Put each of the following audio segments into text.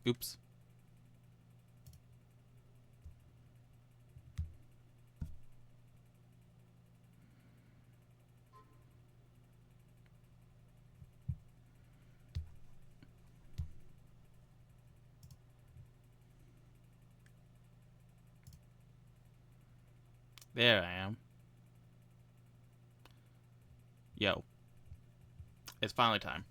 Oops. There I am. Yo. It's finally time.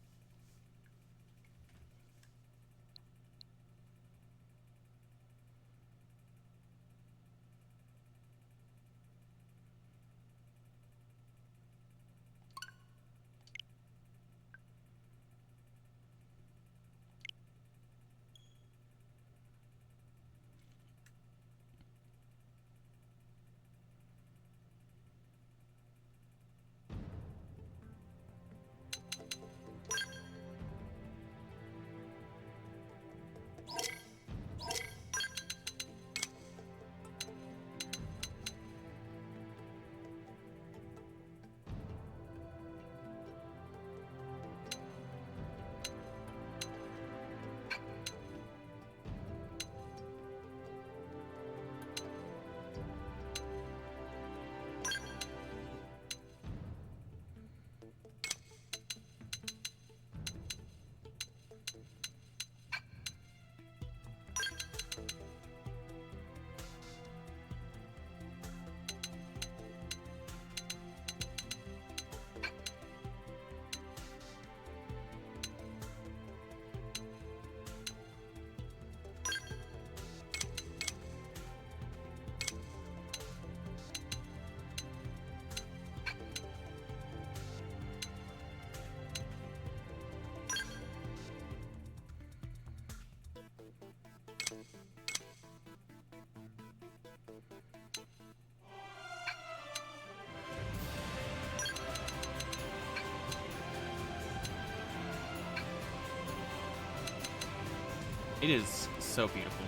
It is so beautiful.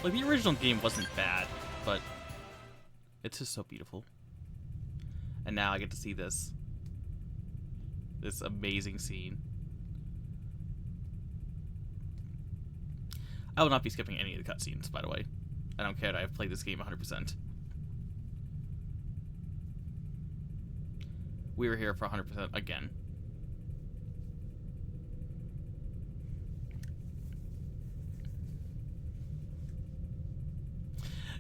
Like, the original game wasn't bad, but it's just so beautiful. And now I get to see this amazing scene. I will not be skipping any of the cutscenes, by the way. I don't care that I've played this game 100%. We were here for 100% again.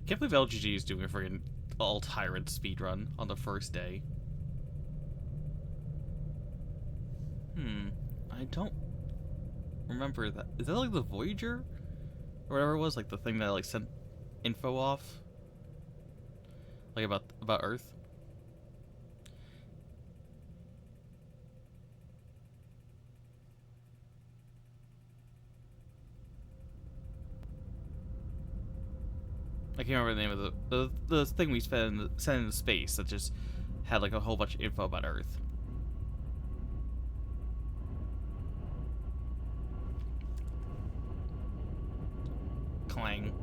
Can't believe LGG is doing a friggin' all tyrant speedrun on the first day. I don't remember that. Is that like the Voyager? Or whatever it was, like the thing that like sent info off? Like about Earth? I can't remember the name of the thing we sent into space that just had like a whole bunch of info about Earth. Clang.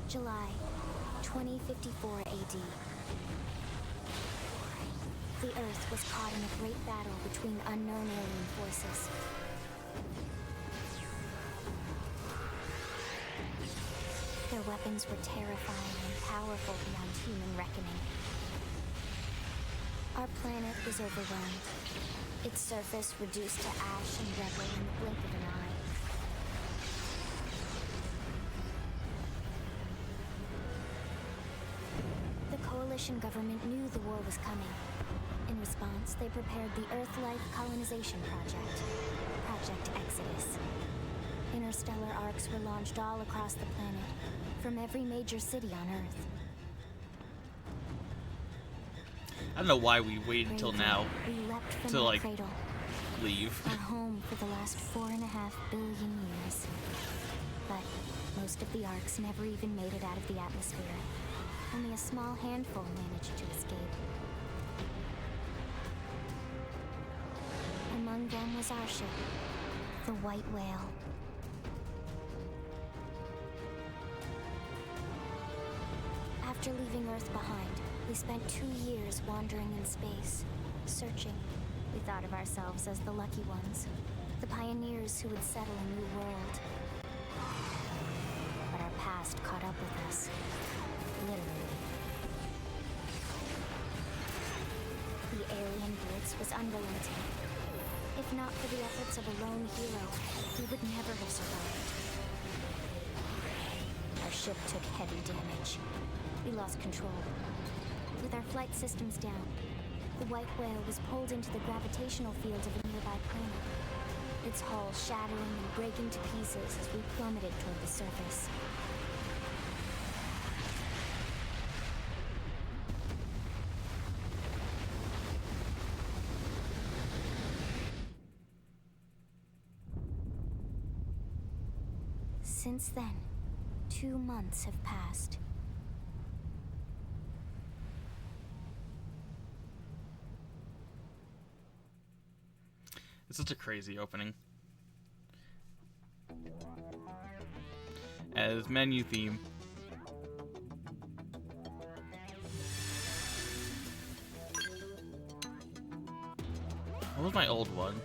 July 2054 AD. The Earth was caught in a great battle between unknown alien forces. Their weapons were terrifying and powerful beyond human reckoning. Our planet was overwhelmed, its surface reduced to ash and rubble in the blink of an eye. coalition government knew the war was coming. In response, they prepared the Earth-Life Colonization Project, Project Exodus. Interstellar arcs were launched all across the planet, from every major city on Earth. I don't know why we waited until now We leapt from to, our like, cradle, leave. our home for the last 4.5 billion years. But most of the arcs never even made it out of the atmosphere. Only a small handful managed to escape. Among them was our ship, the White Whale. After leaving Earth behind, we spent 2 years wandering in space, searching. We thought of ourselves as the lucky ones, the pioneers who would settle a new world. But our past caught up with us, literally. The alien blitz was unrelenting. If not for the efforts of a lone hero, we would never have survived. Our ship took heavy damage. We lost control. With our flight systems down, the White Whale was pulled into the gravitational field of a nearby planet, its hull shattering and breaking to pieces as we plummeted toward the surface. Since then, 2 months have passed. It's such a crazy opening. As menu theme. What was my old one?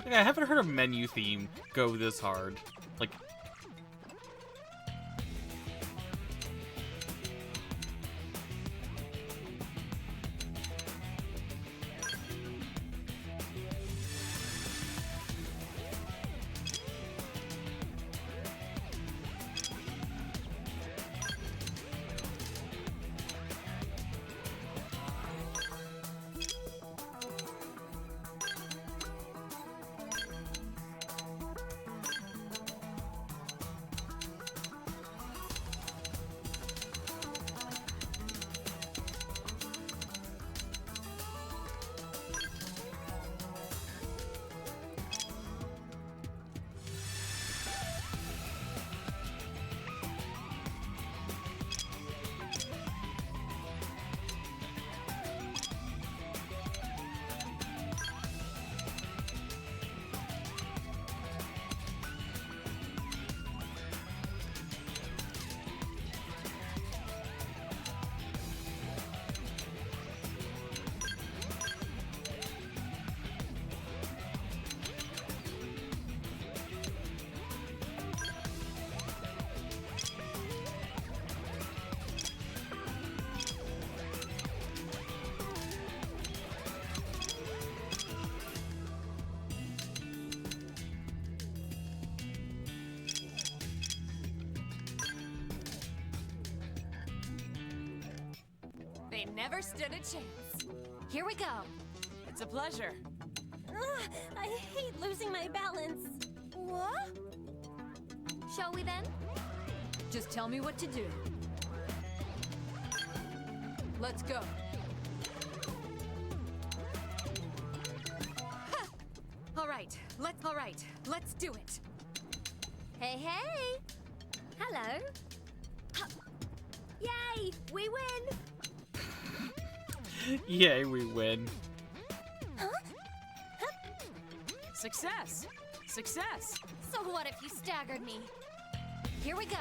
Like, I haven't heard a menu theme go this hard. Like, They never stood a chance. Here we go. It's a pleasure. Ugh, I hate losing my balance. What? Shall we then? Just tell me what to do. Let's go. Ha! All right, let's do it. Hey, hey! Hello. Ha. Yay! We win! yay, we win. Huh? Success! Success! So what if you staggered me? Here we go.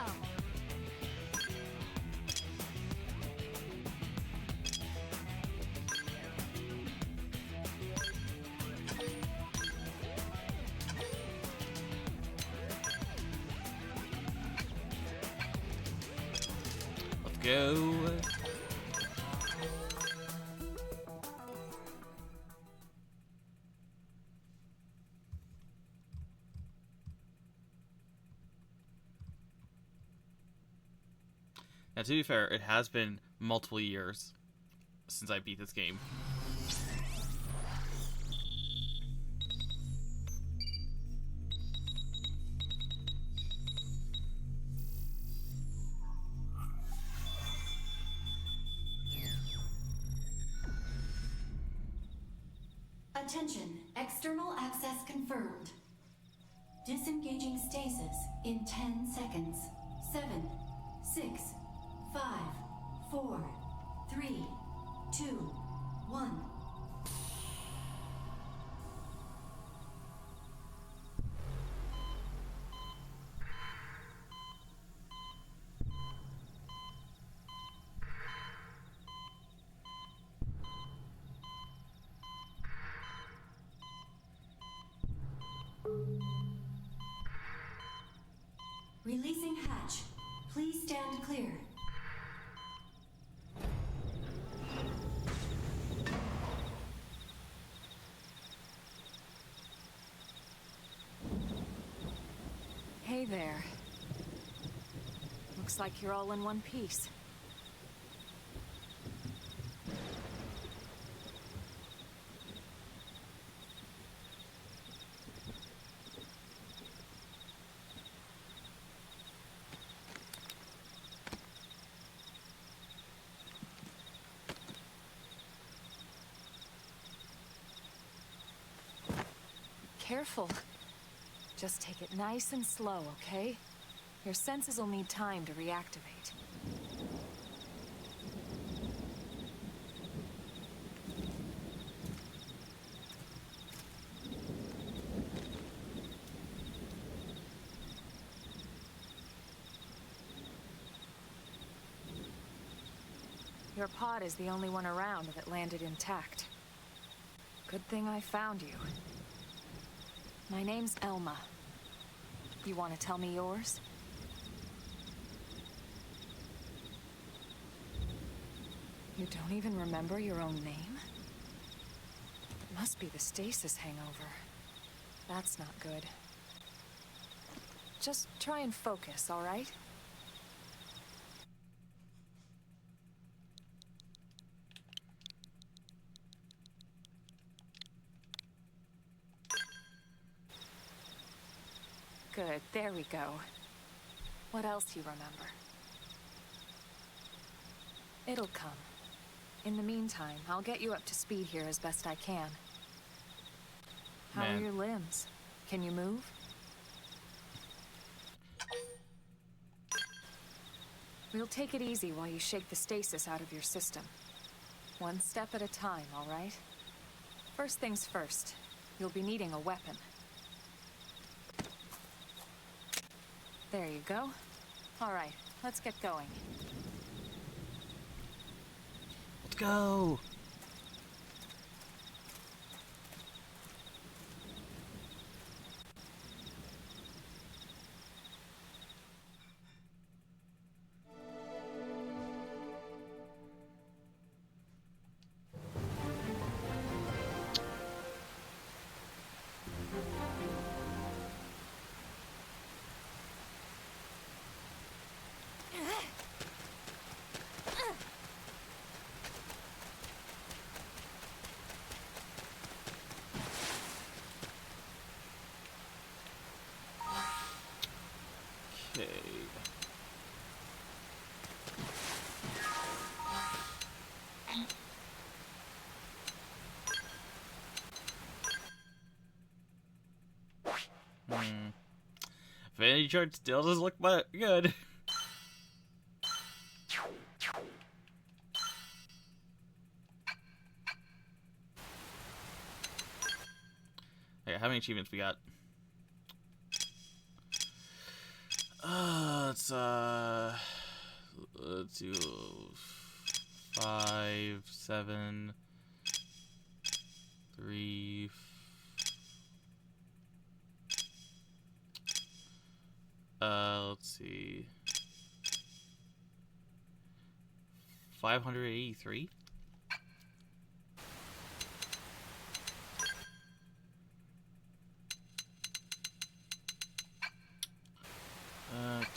go. Now, to be fair, it has been multiple years since I beat this game. Attention, external access confirmed. Disengaging stasis in 10 seconds. 7, 6, 5, 4, 3, 2, 1. Releasing hatch. Please stand clear. Hey there. Looks like you're all in one piece. Careful. Just take it nice and slow, okay? Your senses will need time to reactivate. Your pod is the only one around that landed intact. Good thing I found you. My name's Elma. You want to tell me yours? You don't even remember your own name? It must be the stasis hangover. That's not good. Just try and focus, all right? Good, there we go. What else you remember? It'll come. In the meantime, I'll get you up to speed here as best I can. How are your limbs? Can you move? We'll take it easy while you shake the stasis out of your system. One step at a time, all right? First things first, you'll be needing a weapon. There you go. All right, let's get going. Let's go! Okay. Vanity chart still doesn't look good. Okay, how many achievements we got? Let's do 5, 7, 3. Let's see. 583. Okay.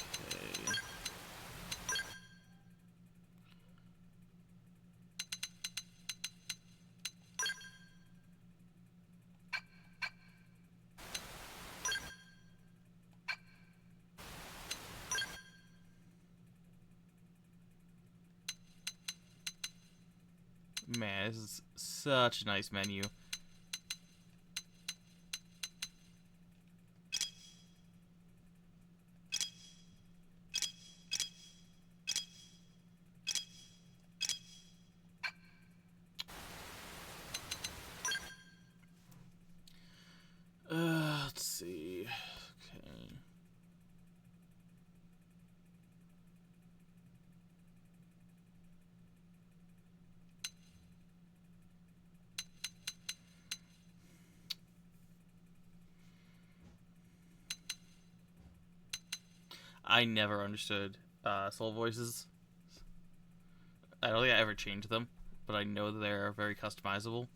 Man, this is such a nice menu. Let's see. Okay. I never understood soul voices. I don't think I ever changed them, but I know that they're very customizable.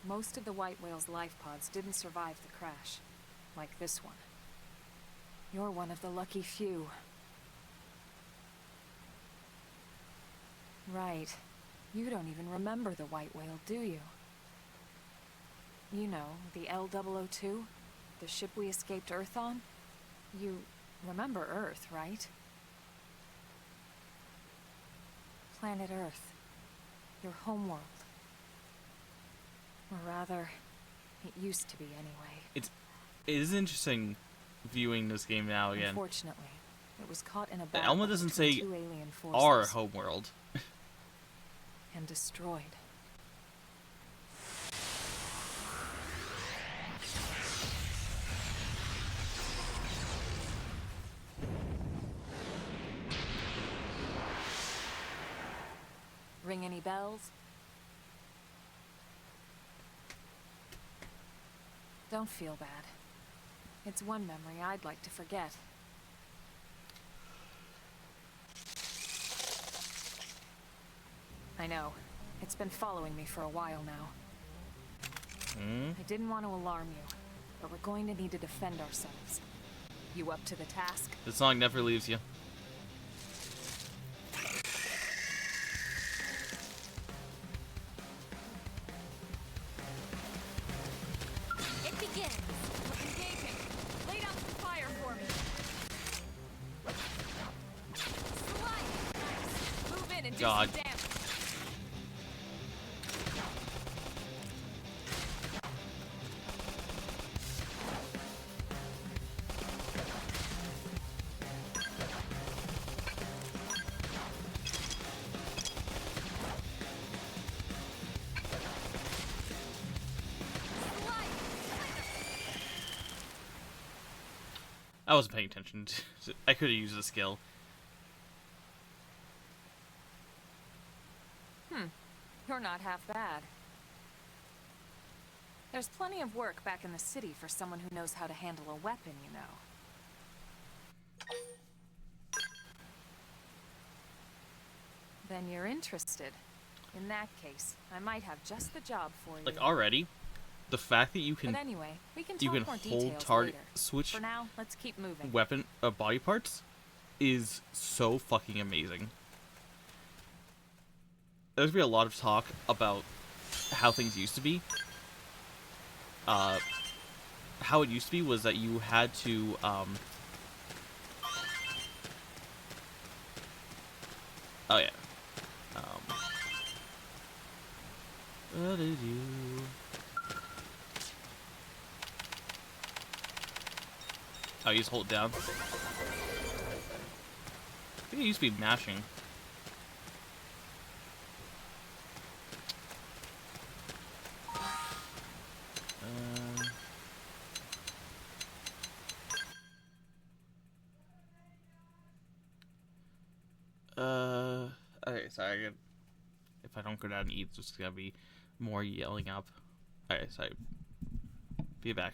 Most of the white whale's life pods didn't survive the crash, like this one. You're one of the lucky few. Right. You don't even remember the white whale, do you? You know, the L-002? The ship we escaped Earth on? You remember Earth, right? Planet Earth. Your homeworld. Or rather, it used to be anyway. It is interesting viewing this game now again. Unfortunately, it was caught in a The battle Elma doesn't between say two alien forces our homeworld. and destroyed. Ring any bells? Don't feel bad. It's one memory I'd like to forget. I know. It's been following me for a while now. I didn't want to alarm you, but we're going to need to defend ourselves. You up to the task? The song never leaves you. It begins. Engaging! Lay down some fire for me! Slide. Nice! Move in and do God. some damage! I wasn't paying attention. I could have used the skill. You're not half bad. There's plenty of work back in the city for someone who knows how to handle a weapon, you know. Then you're interested. In that case, I might have just the job for you. Like already, the fact that you can But anyway, we can you talk can more hold details target later. switch For now, let's keep moving. weapon body parts is so fucking amazing. There's been a lot of talk about how things used to be. How it used to be was that you had to oh yeah. What did you? Oh, you just hold it down. I think it used to be mashing. Okay, sorry. If I don't go down and eat, it's just gonna be more yelling up. Okay, sorry. Be back.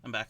I'm back.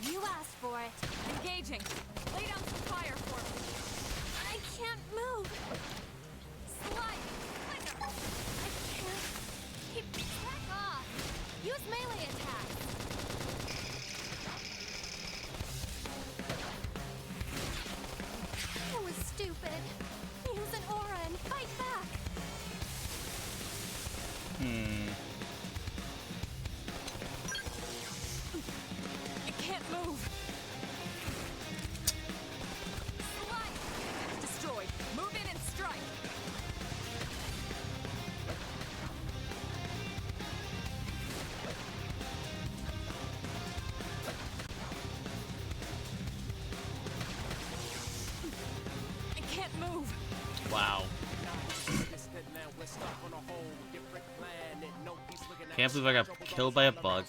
You asked for it. Engaging. Lay down some fire for me. I can't move. Slide. I can't. Back off. Use melee attack. That was stupid. Use an aura and fight back. I can't move. Slide. Destroyed. Move in and strike. I can't move. Wow. Can't believe I got killed by a bug.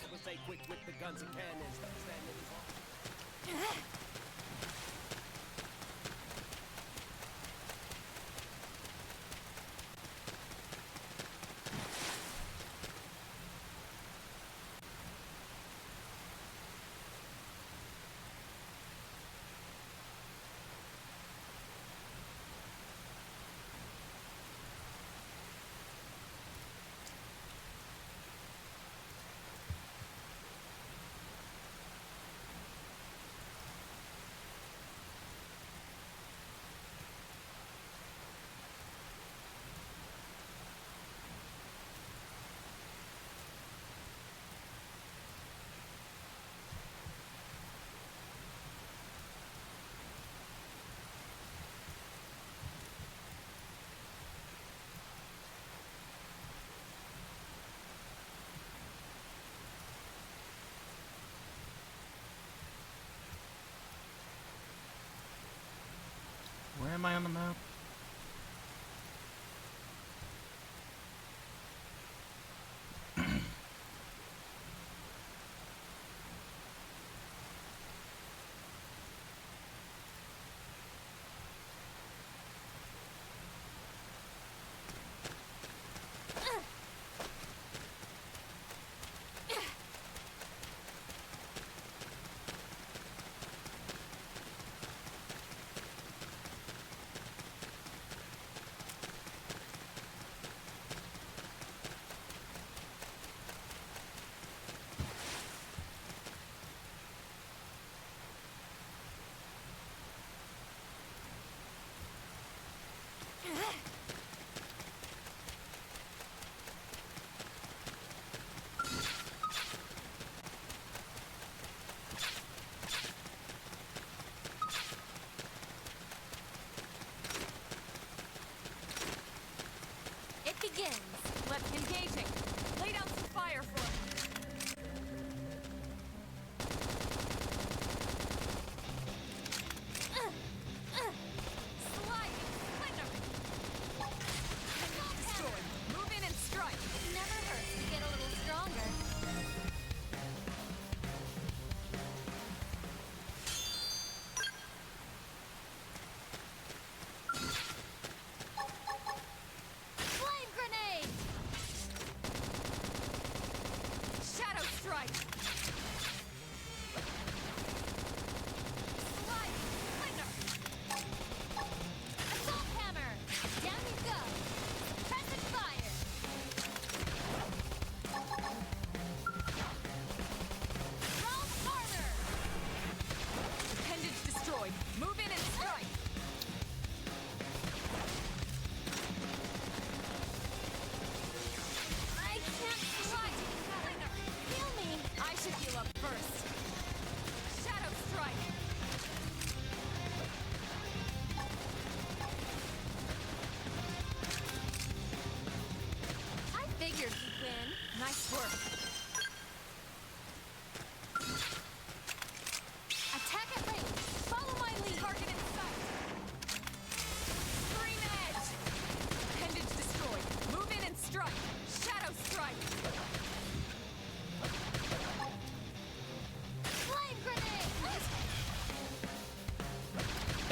Where am I on the map?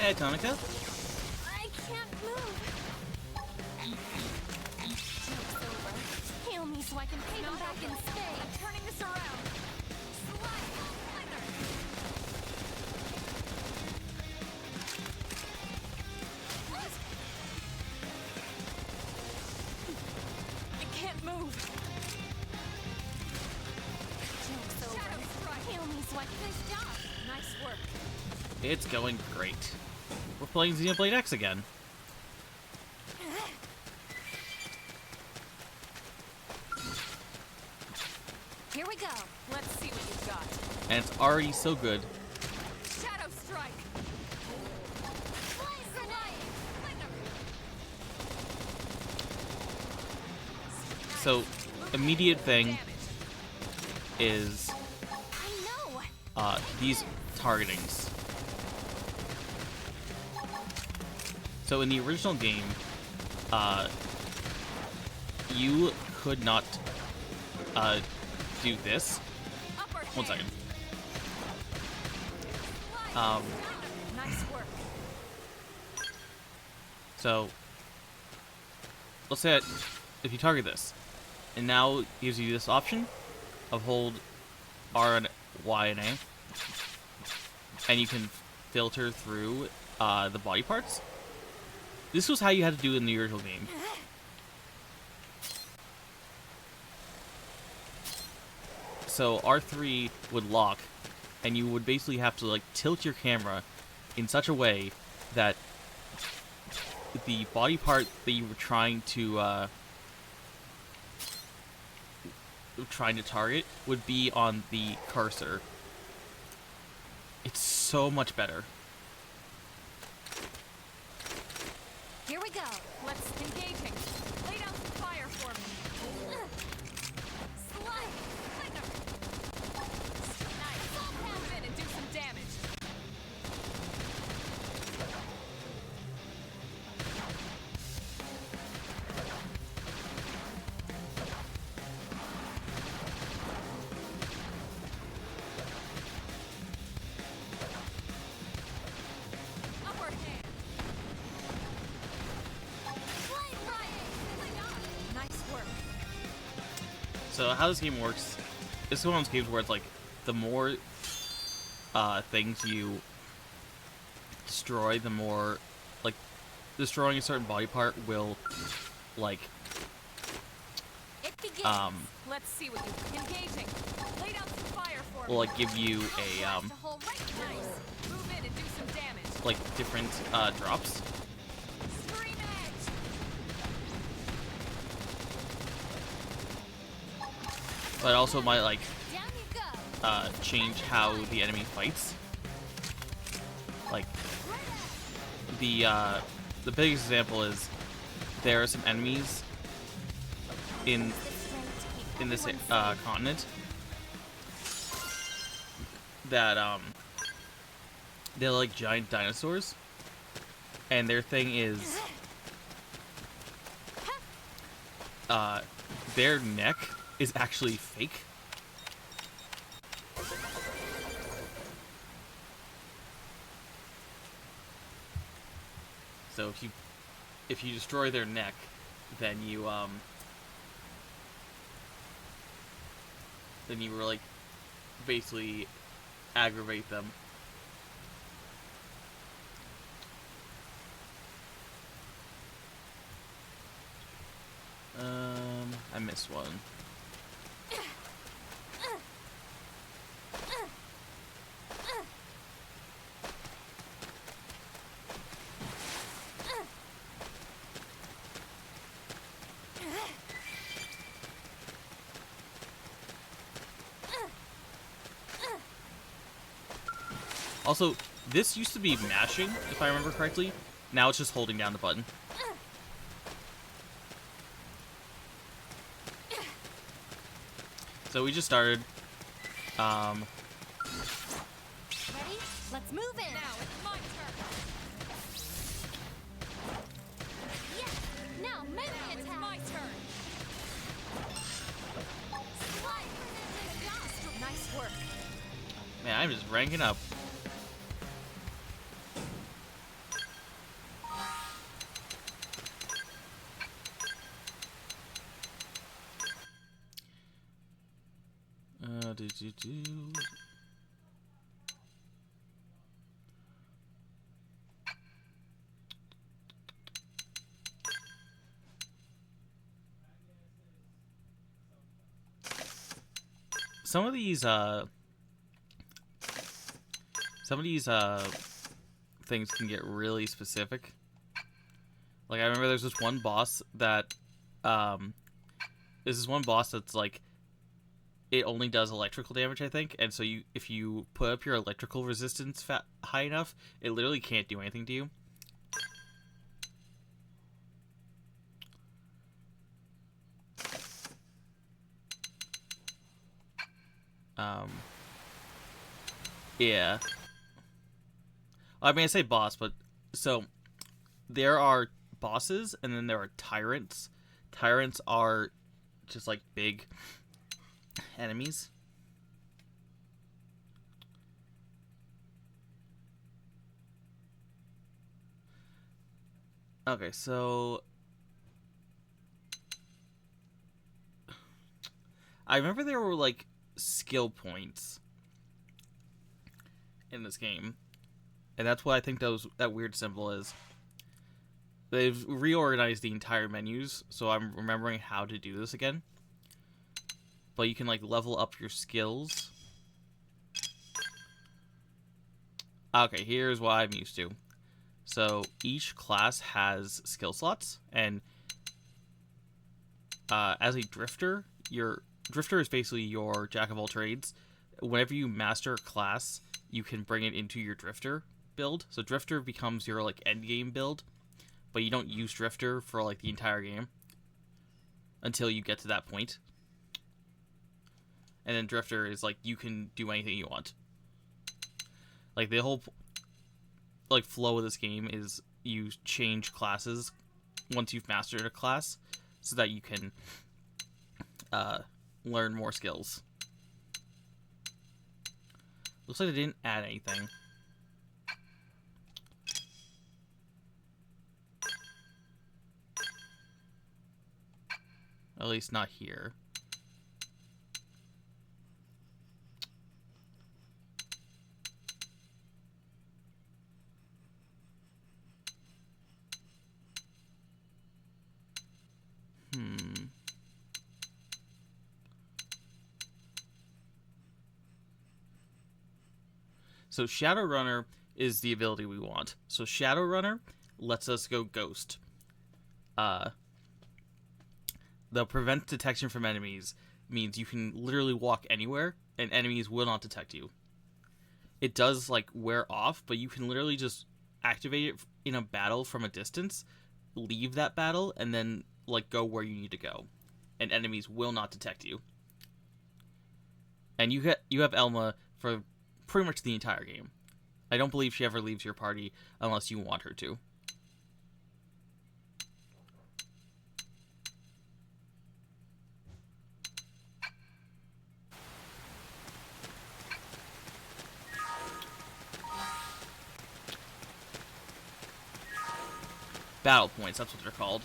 Hey, Tonica. I can't move. Joke's over. Heal me so I can pay them back in spades. I'm turning this around. Slide. I can't move. Joke's over. Heal me so I can stop. Nice work. It's going great. We're playing Xenoblade X again. Here we go. Let's see what you've got. And it's already so good. Shadow strike. So, immediate thing is I know. these targetings. So in the original game, you could not do this. Upper One hand. second. Nice work. So let's say that if you target this, and now it gives you this option of hold R and Y and A, and you can filter through the body parts. This was how you had to do it in the original game. So R3 would lock, and you would basically have to like tilt your camera in such a way that the body part that you were trying to target would be on the cursor. It's so much better. Here we go. Let's engaging. Lay down some fire for me. Slide. Nice. Move in and do some damage. Upper hand. Nice work. So how this game works, it's one of those games where it's like the more things you destroy, the more like destroying a certain body part will like It begins. Let's see what you engaging. Lay down some fire for me. will like give you a To hold right. Nice. Move in and do some damage. like different drops. Scream edge. But it also might like Down you go. change how the enemy fights. Like the biggest example is there are some enemies in this continent that they're like giant dinosaurs, and their thing is their neck is actually fake. So if you destroy their neck, then you were like basically aggravate them. I missed one. Also, this used to be mashing, if I remember correctly. Now it's just holding down the button. So we just started. Ready? Let's move in. Now it's my turn. Yeah. Now make the It's attack. my turn. Nice work. Man, I'm just ranking up. Do. Some of these things can get really specific. Like, I remember there's this one boss that that's like, it only does electrical damage, I think, and so if you put up your electrical resistance high enough, it literally can't do anything to you. Yeah. I mean, I say boss, but so there are bosses, and then there are tyrants. Tyrants are just like big enemies. Okay, so I remember there were like skill points in this game, and that's what I think that weird symbol is. They've reorganized the entire menus, so I'm remembering how to do this again. But you can like level up your skills. Okay, here's what I'm used to. So each class has skill slots, and as a drifter, your drifter is basically your jack of all trades. Whenever you master a class, you can bring it into your drifter build. So drifter becomes your like end game build, but you don't use drifter for like the entire game until you get to that point. And then drifter is like you can do anything you want. Like the whole like flow of this game is you change classes once you've mastered a class, so that you can learn more skills. Looks like they didn't add anything. At least not here. So Shadowrunner is the ability we want. So Shadowrunner lets us go ghost. The prevent detection from enemies means you can literally walk anywhere and enemies will not detect you. It does like wear off, but you can literally just activate it in a battle from a distance, leave that battle, and then like go where you need to go, and enemies will not detect you. And you have Elma for pretty much the entire game. I don't believe she ever leaves your party unless you want her to. Battle points, that's what they're called.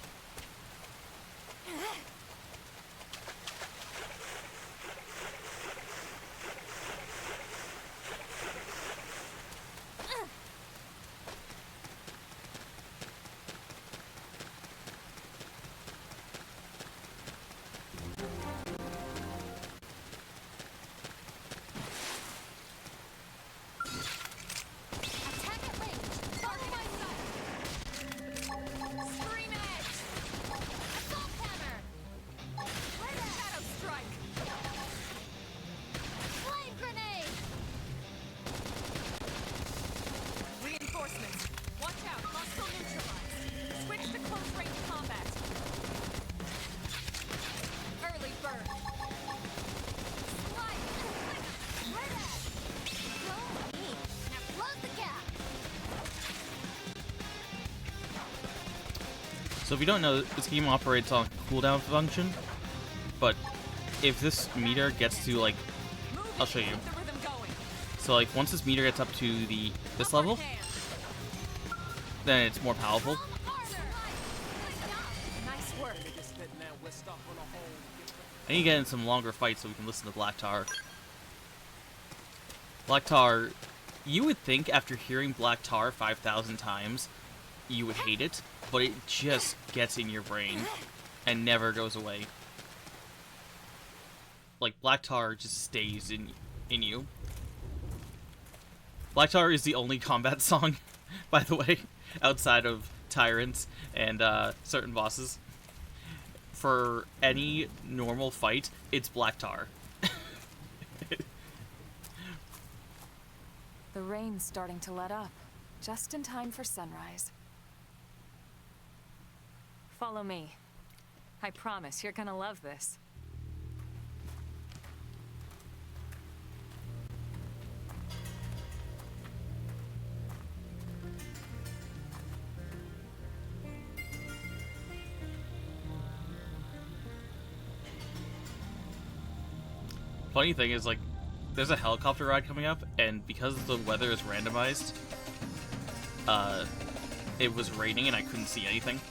So if you don't know, this game operates on cooldown function, but if this meter gets to like, I'll show you. So like once this meter gets up to this level, then it's more powerful. Nice work. I need to get in some longer fights so we can listen to Black Tar. Black Tar, you would think after hearing Black Tar 5,000 times, you would hate it, but it just gets in your brain and never goes away. Like, Black Tar just stays in you. Black Tar is the only combat song, by the way, outside of Tyrants and certain bosses. For any normal fight, it's Black Tar. The rain's starting to let up, just in time for sunrise. Follow me. I promise you're gonna love this. Funny thing is, like, there's a helicopter ride coming up, and because the weather is randomized, it was raining and I couldn't see anything.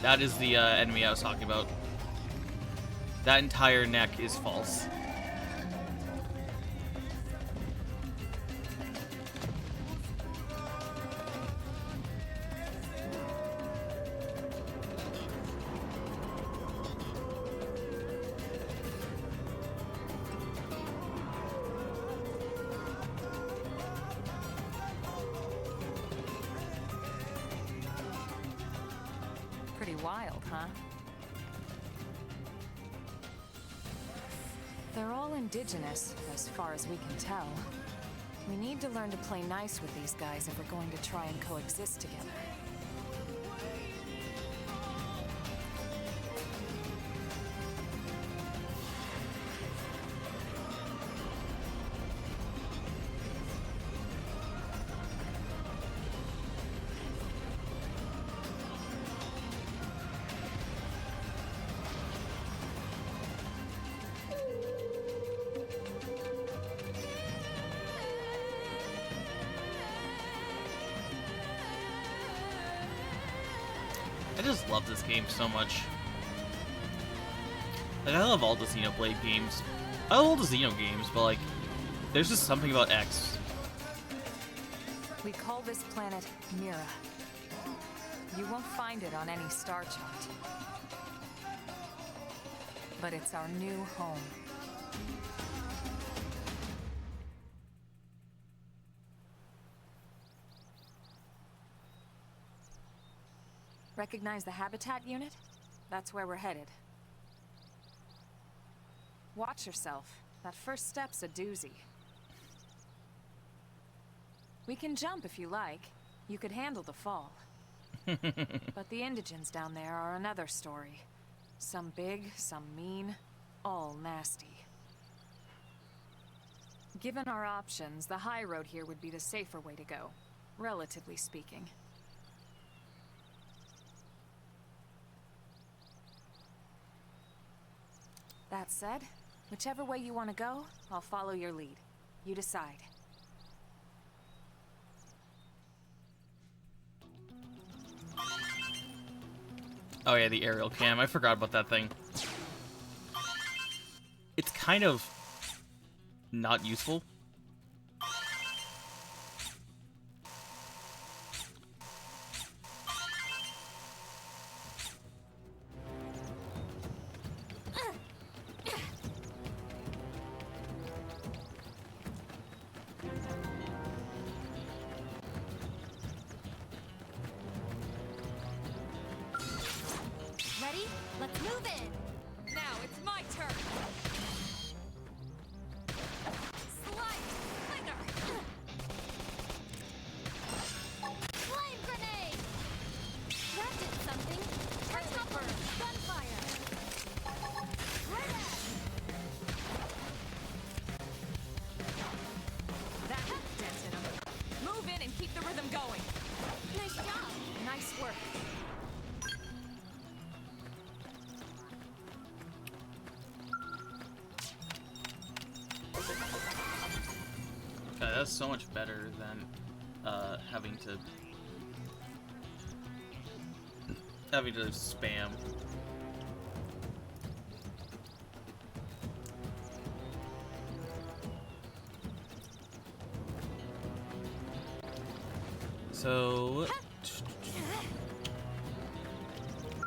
That is the enemy I was talking about. That entire neck is false. Pretty wild, huh? They're all indigenous, as far as we can tell. We need to learn to play nice with these guys if we're going to try and coexist together. I just love this game so much. Like, I love all the Xenoblade games. I love all the Xeno games, but, like, there's just something about X. We call this planet Mira. You won't find it on any star chart. But it's our new home. Recognize the habitat unit? That's where we're headed. Watch yourself. That first step's a doozy. We can jump if you like. You could handle the fall. But the indigents down there are another story. Some big, some mean, all nasty. Given our options, the high road here would be the safer way to go, relatively speaking. That said, whichever way you want to go, I'll follow your lead. You decide. Oh yeah, the aerial cam. I forgot about that thing. It's kind of not useful. Ready? Let's move in! Now it's my turn! Slide! Slinger! Flame grenade! That did something! Turn gunfire! That dented him. Move in and keep the rhythm going. Nice job! Nice work. That's so much better than having to spam. So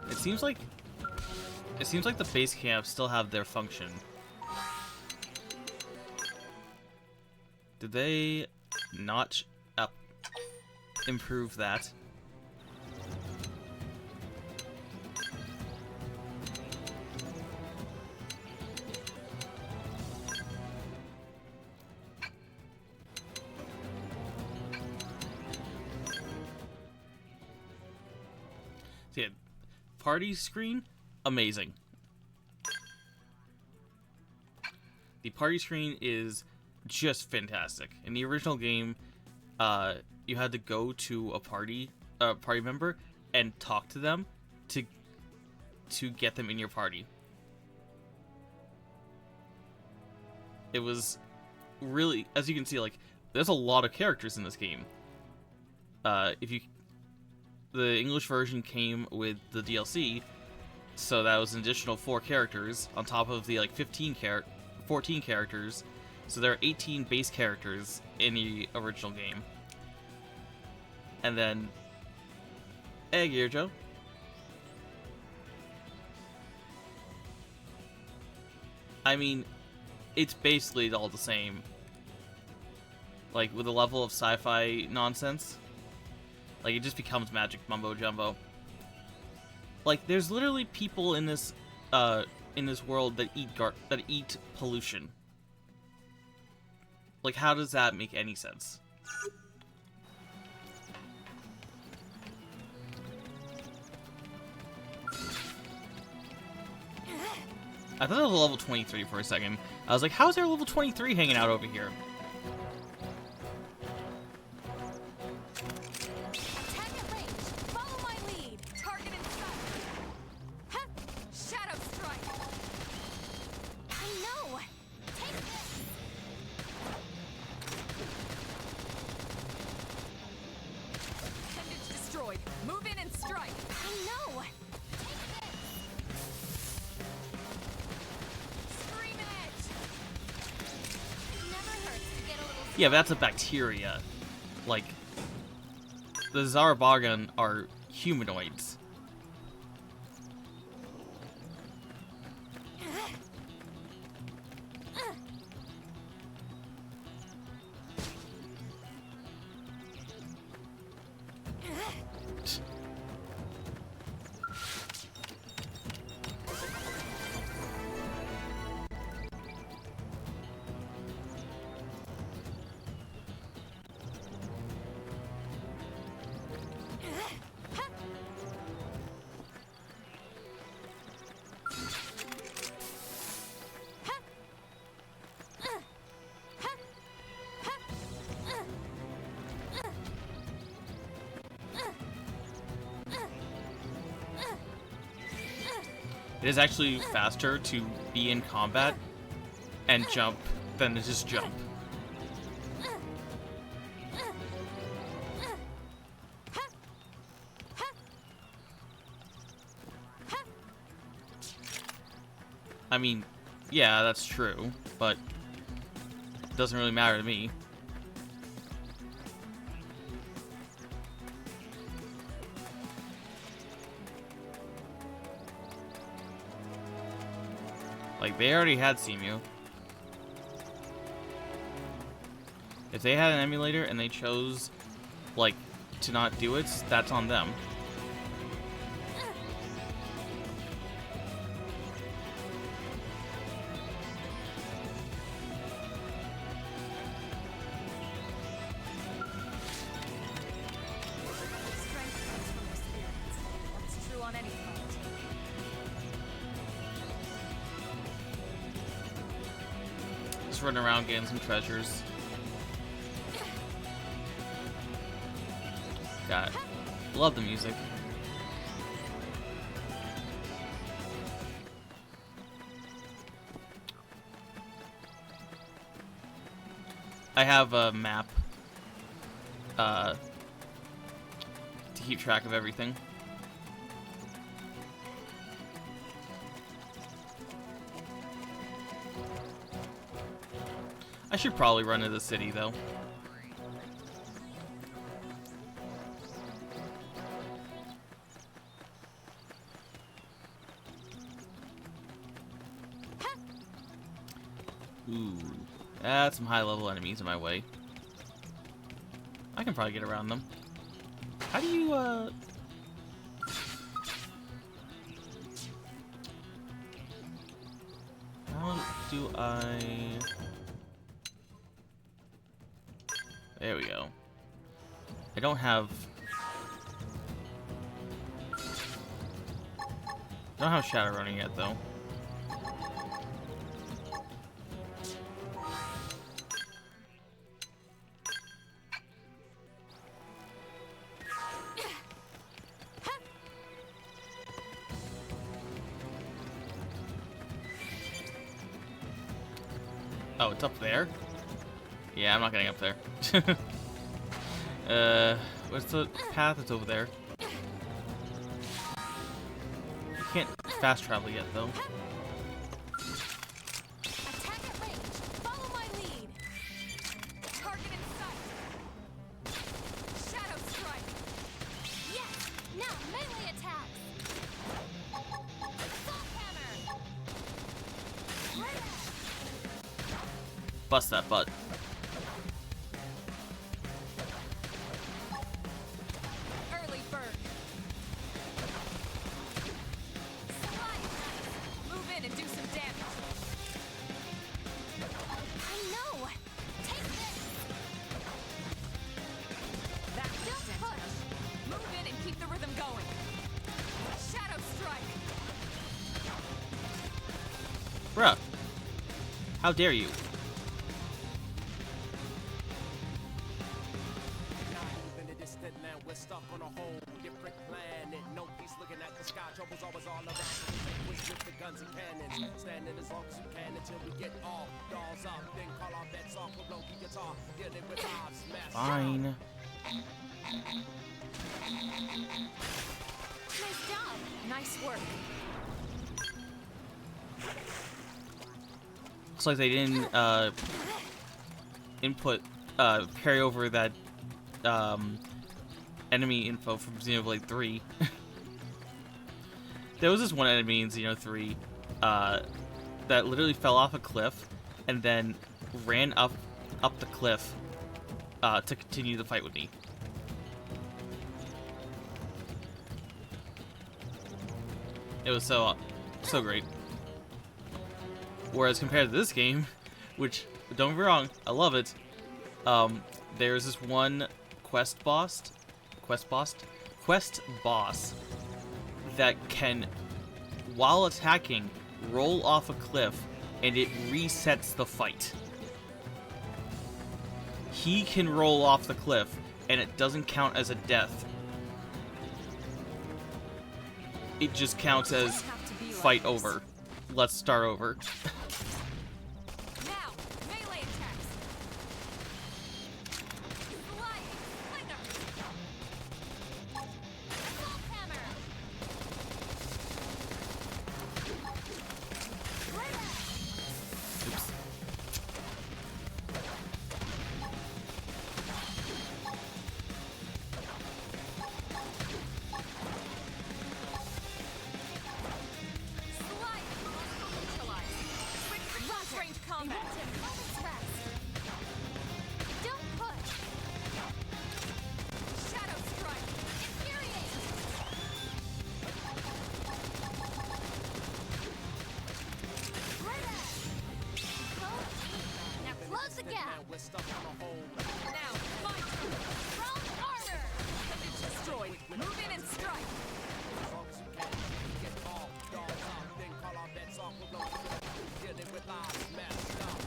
it seems like the base camps still have their function. Did they not improve that? So yeah, party screen, amazing. The party screen is just fantastic. In the original game, you had to go to a party member and talk to them to get them in your party. It was really, as you can see, like, there's a lot of characters in this game. The English version came with the DLC, so that was an additional 4 characters on top of the 14 characters. So there are 18 base characters in the original game. And then, hey, Gearjo. I mean, it's basically all the same. Like, with a level of sci-fi nonsense. Like, it just becomes magic mumbo jumbo. Like, there's literally people in this world that eat pollution. Like, how does that make any sense? I thought it was a level 23 for a second. I was like, how is there a level 23 hanging out over here? Attack at range. Follow my lead. Target in sight. Ha! Shadow strike. I know! Take this! Appendage destroyed. Move in and strike. I know! Take this! Scream edge. It never hurts to get a little... Yeah, but that's a bacteria. Like, the Zarabagan are humanoids. It is actually faster to be in combat and jump than to just jump. I mean, yeah, that's true, but it doesn't really matter to me. Like, they already had Seamew. If they had an emulator and they chose, like, to not do it, that's on them. Strength comes from experience. That's true on any front. Just running around getting some treasures. Got it. Love the music. I have a map to keep track of everything. I should probably run to the city, though. Ooh, that's some high-level enemies in my way. I can probably get around them. How do you, how do I... There we go. I don't have shadow running yet, though. Oh, it's up there? Yeah, I'm not getting up there. What's the path that's over there? You can't fast travel yet, though. Attack at range. Follow my lead. Target in sight. Shadow strike. Yes! Now melee attacks! Assault hammer! Bust that butt. Early bird. Slide knife. Move in and do some damage. I know! Take this! That's Don't intense. push! Move in and keep the rhythm going. Shadow strike. Bruh. How dare you? In the distant land, we're stuck on a whole different planet. No peace looking at the sky, trouble's always all around. With the guns and cannons, standing as long as you can until we get all dolls up. Then call our bets off with low guitar, dealing with lives, smash. Fine. Nice job. Nice work. Looks like they didn't carry over that enemy info from Xenoblade 3. There was this one enemy in Xeno 3 that literally fell off a cliff and then ran up the cliff to continue the fight with me. It was so great. Whereas compared to this game, which, don't get me wrong, I love it, there's this one quest boss that can, while attacking, roll off a cliff and it resets the fight. He can roll off the cliff and it doesn't count as a death. It just counts as fight over. Let's start over. Now, melee attacks. Flying slinger. Assault hammer! Oops. Slide. Neutralize. Quick, long-range combat. Moment's rest! Don't push! Shadow strike. Infuriate! Now close the gap! We're stuck on a whole. Now, my turn. Strong armor! Destroyed. Move in and strike. As long as you can, get all dolls up. Then call our bets off with low dealing with lives, messed up.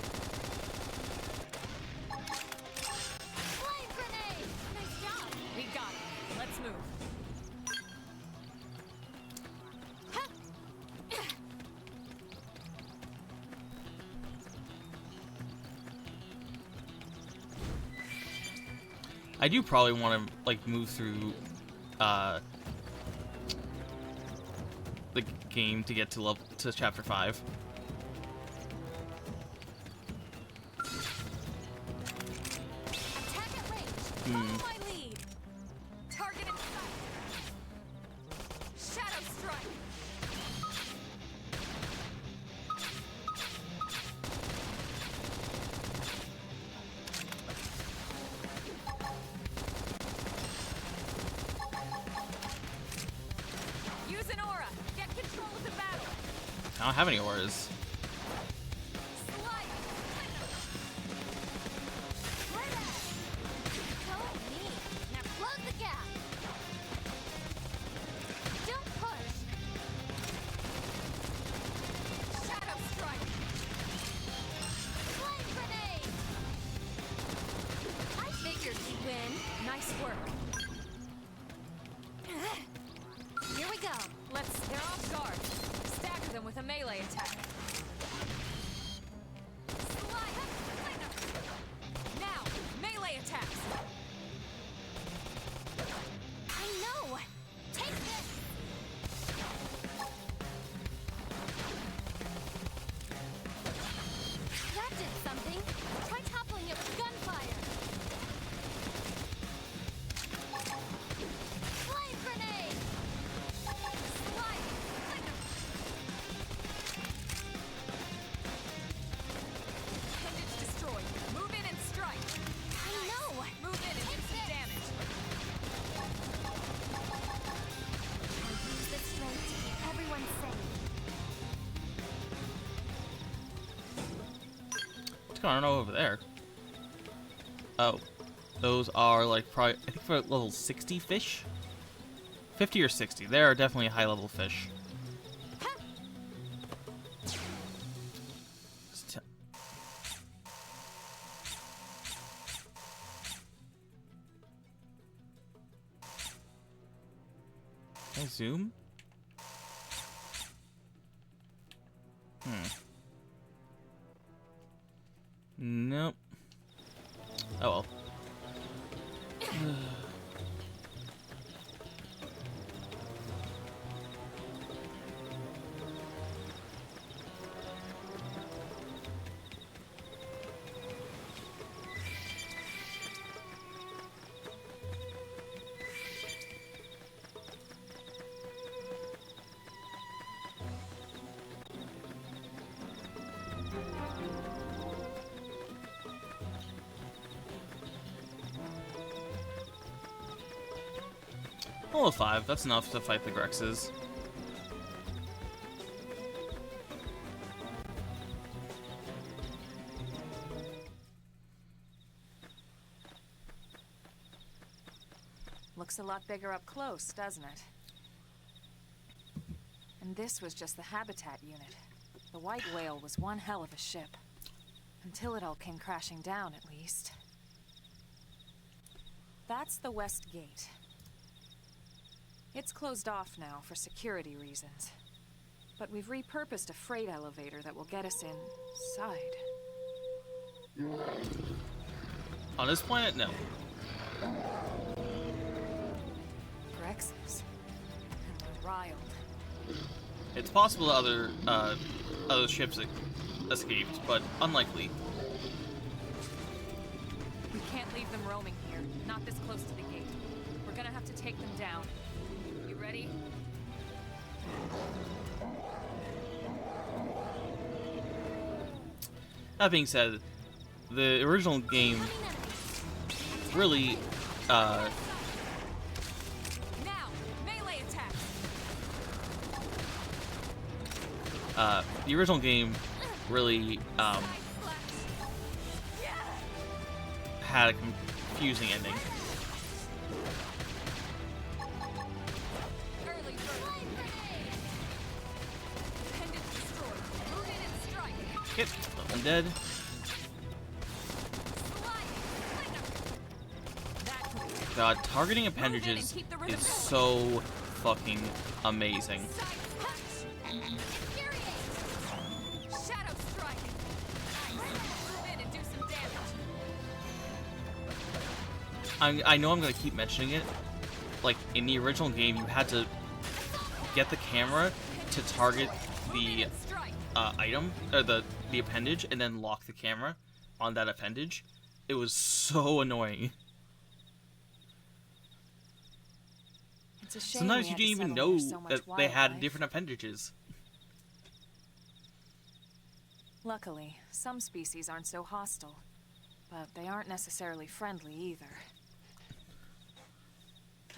Flame grenade! Nice job! We got it. Let's move. I do probably want to like move through the game to get to chapter 5. Attack at range. Follow my lead. Target in sight. Shadow strike. Use an aura. Get control of the battle. I don't have any auras. Slide. So neat. Now close the gap. Don't push. Shadow strike. Flame grenade. I figured you'd win. Nice work. Here we go. They're off guard. Stagger them with a melee attack. Slide. Now, melee attacks. I know. Take this. That did something. Try toppling it with gunfire. Flame grenade. Slide. Appendage destroyed. Move in and strike. I know. Move in and do some damage. I'll use this strength to keep everyone safe. What's going on over there? Oh, those are like probably I think for level 60 fish, 50 or 60. They are definitely high level fish. Can I zoom? Nope. Oh well. Level 5, that's enough to fight the Grexes. Looks a lot bigger up close, doesn't it? And this was just the habitat unit. The white whale was one hell of a ship. Until it all came crashing down, at least. That's the west gate. It's closed off now for security reasons. But we've repurposed a freight elevator that will get us inside. On this planet, no. Grexes. And they're riled. It's possible that other ships escaped, but unlikely. We can't leave them roaming here, not this close to the gate. We're gonna have to take them down. You ready? That being said, the original game really, Now, melee attack. the original game really had a confusing ending. Early bird. Appendage destroyed. Move in and strike. Hit. I'm dead. Slide. That could be God, targeting appendages is so fucking amazing. side punch. Infuriate. Shadow strike. Move in and do some damage. I know I'm gonna keep mentioning it. Like, in the original game, you had to get the camera to target the item, or the appendage, and then lock the camera on that appendage. It was so annoying. It's a shame Sometimes we you had didn't to even settle know near so much that they had wildlife. different appendages. Luckily, some species aren't so hostile, but they aren't necessarily friendly either.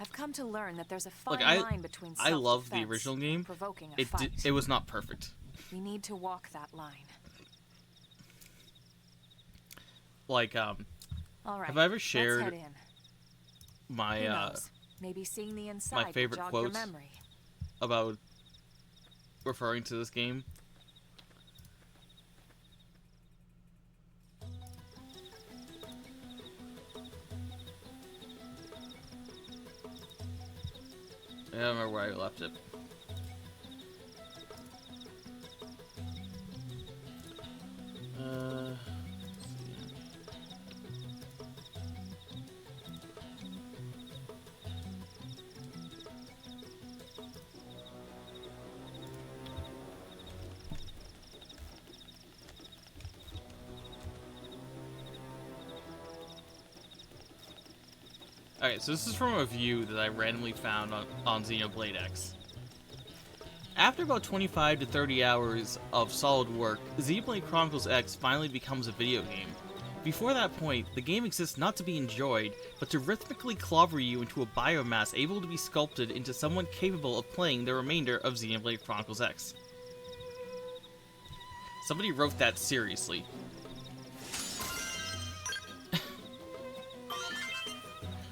I've come to learn that there's a fine line between I love the self-defense original and game. provoking a fight. It was not perfect. We need to walk that line. Like, All right, have I ever let's shared head in. Who my knows? Maybe seeing the inside will favorite jog your quotes? memory. About referring to this game? I don't remember where I left it. Let's see. Okay, so this is from a review that I randomly found on Xenoblade X. After about 25 to 30 hours of solid work, Xenoblade Chronicles X finally becomes a video game. Before that point, the game exists not to be enjoyed, but to rhythmically clobber you into a biomass able to be sculpted into someone capable of playing the remainder of Xenoblade Chronicles X. Somebody wrote that seriously.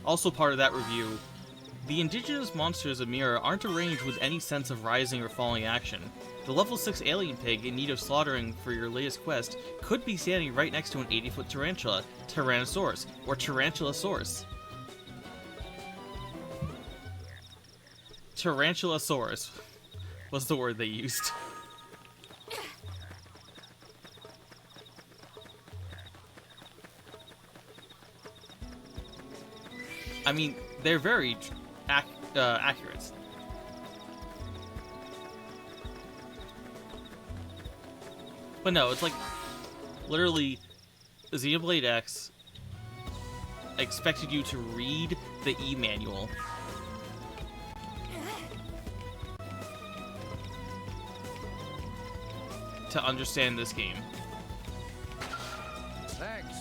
Also part of that review, the indigenous monsters of Mira aren't arranged with any sense of rising or falling action. The level 6 alien pig in need of slaughtering for your latest quest could be standing right next to an 80-foot tarantula, Tyrannosaurus, or Tarantulosaurus. Tarantulosaurus was the word they used. I mean, they're very accurate. But no, it's like, literally, Xenoblade X expected you to read the e-manual. To understand this game. Thanks.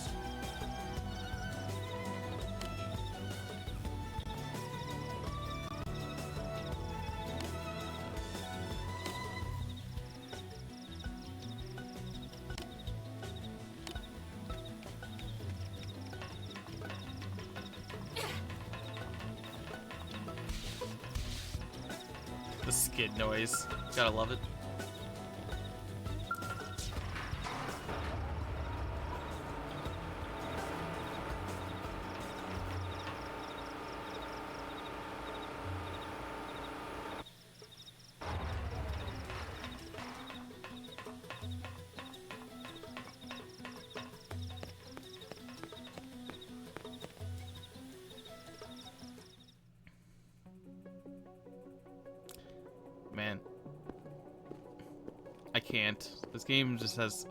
The skid noise. Gotta love it. Man, I can't. This game just has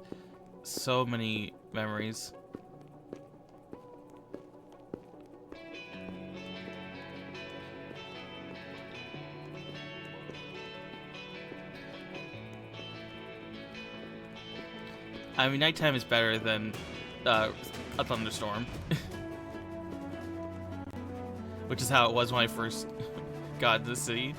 so many memories. I mean, nighttime is better than a thunderstorm. Which is how it was when I first got into the city.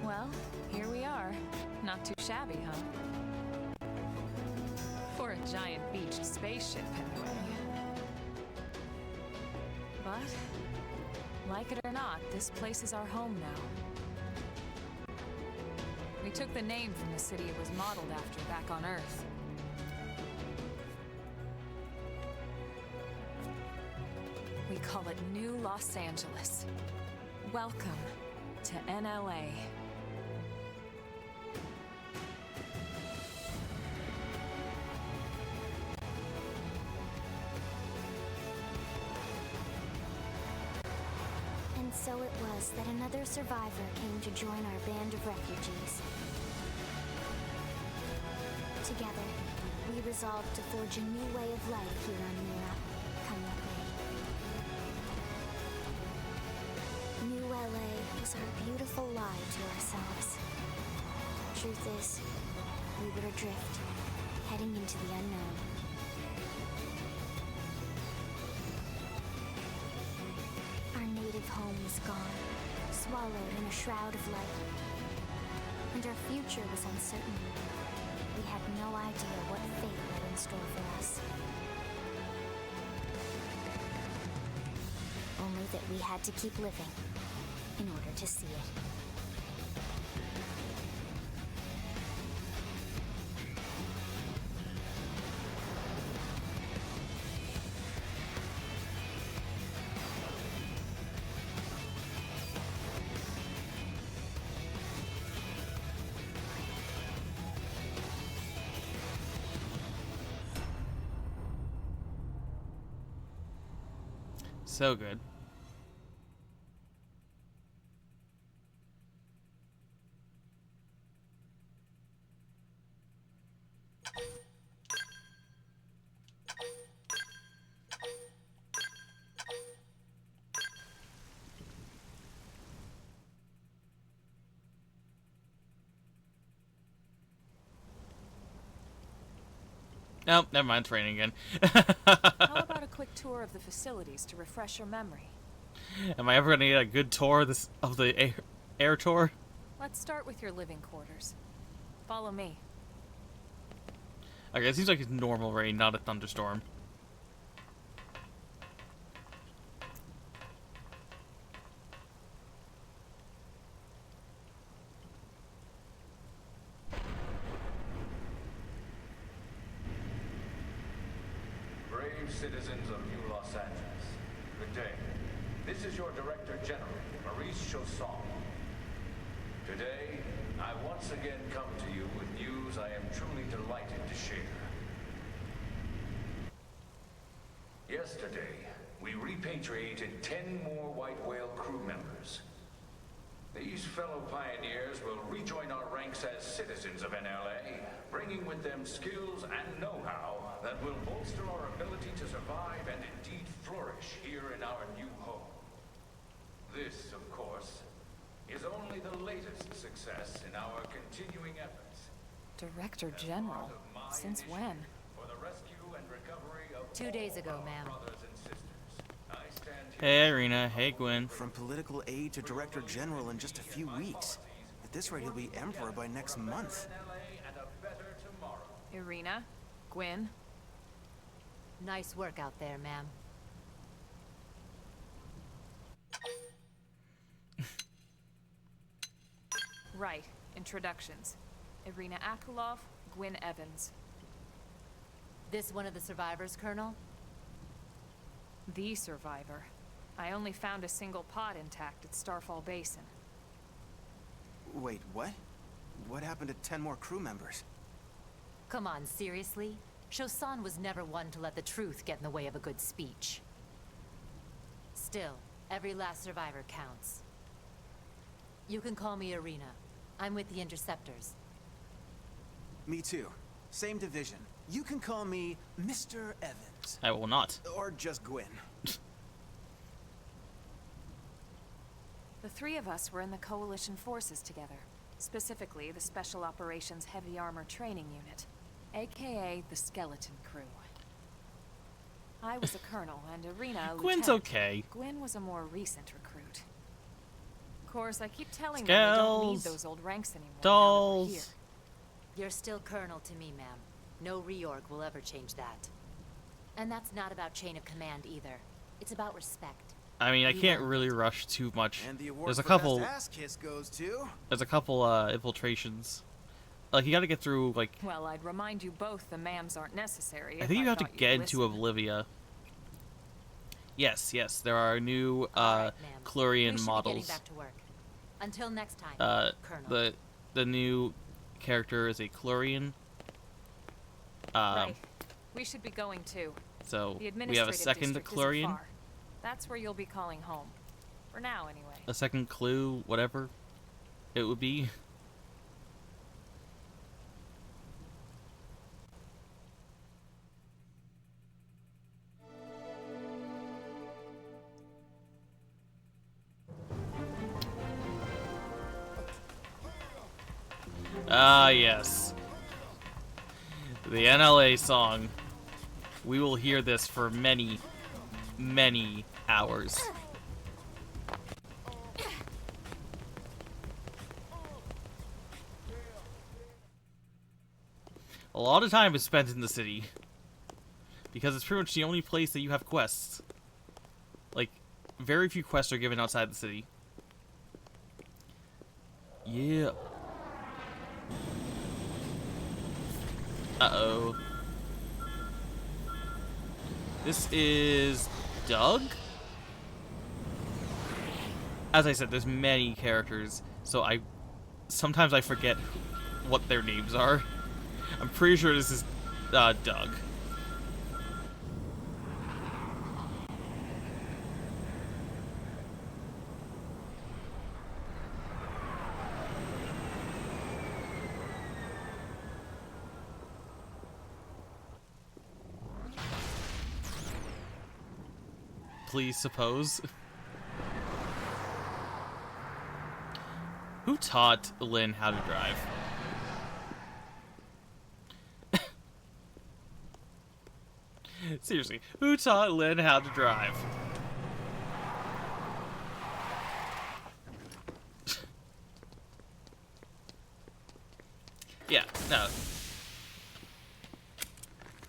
Well, here we are. Not too shabby, huh? For a giant beached spaceship, anyway. But, like it or not, this place is our home now. We took the name from the city it was modeled after back on Earth. We call it New Los Angeles. Welcome to NLA. And so it was that another survivor came to join our band of refugees. Together, we resolved to forge a new way of life here on Mira, come what may. New LA was our beautiful lie to ourselves. Truth is, we were adrift, heading into the unknown. Our native home was gone, swallowed in a shroud of light. And our future was uncertain. We had no idea what fate lay in store for us. Only that we had to keep living in order to see it. So good. Nope, never mind, it's raining again. How about a quick tour of the facilities to refresh your memory? Am I ever gonna get a good tour of this of the air tour? Let's start with your living quarters. Follow me. Okay, it seems like it's normal rain, not a thunderstorm. Brave citizens of New Los Angeles, good day. This is your Director General, Maurice Chausson. Today, I once again come to you with news I am truly delighted to share. Yesterday, we repatriated 10 more White Whale crew members. These fellow pioneers will rejoin our ranks as citizens of NLA, bringing with them skills and know-how that will bolster our ability to survive and indeed flourish here in our new home. This, of course, is only the latest success in our continuing efforts. Director General? Since when? For the rescue and recovery of 2 days ago, all ma'am. brothers and sisters. I stand here Hey Irina, hey Gwen. From political aide to director general in just a few weeks. At this rate, he'll be emperor by next month. NLA and a better tomorrow. Irina? Gwyn? Nice work out there, ma'am. Right. Introductions. Irina Akulov, Gwyn Evans. This one of the survivors, Colonel? The survivor. I only found a single pod intact at Starfall Basin. Wait, what? What happened to 10 more crew members? Come on, seriously? Chausson was never one to let the truth get in the way of a good speech. Still, every last survivor counts. You can call me Irina. I'm with the Interceptors. Me too. Same division. You can call me Mr. Evans. I will not. Or just Gwyn. The three of us were in the Coalition forces together. Specifically, the Special Operations Heavy Armor Training Unit, aka the Skeleton Crew. I was a colonel, and Irina a Gwen's lieutenant. okay. Gwyn was a more recent recruit. Of course, I keep telling them they don't need Skells. those old ranks anymore. Dolls. Now that we're here. You're still Colonel to me, ma'am. No reorg will ever change that. And that's not about chain of command either. It's about respect. I mean, I You can't earned really it. rush too much. And the award There's a for couple. best ass kiss goes to... There's a couple infiltrations. Like you got to get through. Like Well, I'd remind you both the ma'ams aren't necessary. I if think you have to thought you'd get into listen. Oblivia. Yes, yes, there are new All right, ma'am. We Clurian should be models. getting back to work. Until next time, Colonel. The new character is a Chlorian. Right. We should be going too. So The we have a administrative second district isn't Chlorian, far. That's where you'll be calling home. For now, anyway. a second clue, whatever it would be. Ah, yes. The NLA song. We will hear this for many, many hours. A lot of time is spent in the city. Because it's pretty much the only place that you have quests. Like, very few quests are given outside the city. Yeah. Uh-oh. This is Doug? As I said, there's many characters, so sometimes I forget what their names are. I'm pretty sure this is Doug. Please suppose. Who taught Lynn how to drive? Seriously, who taught Lynn how to drive? Yeah, no.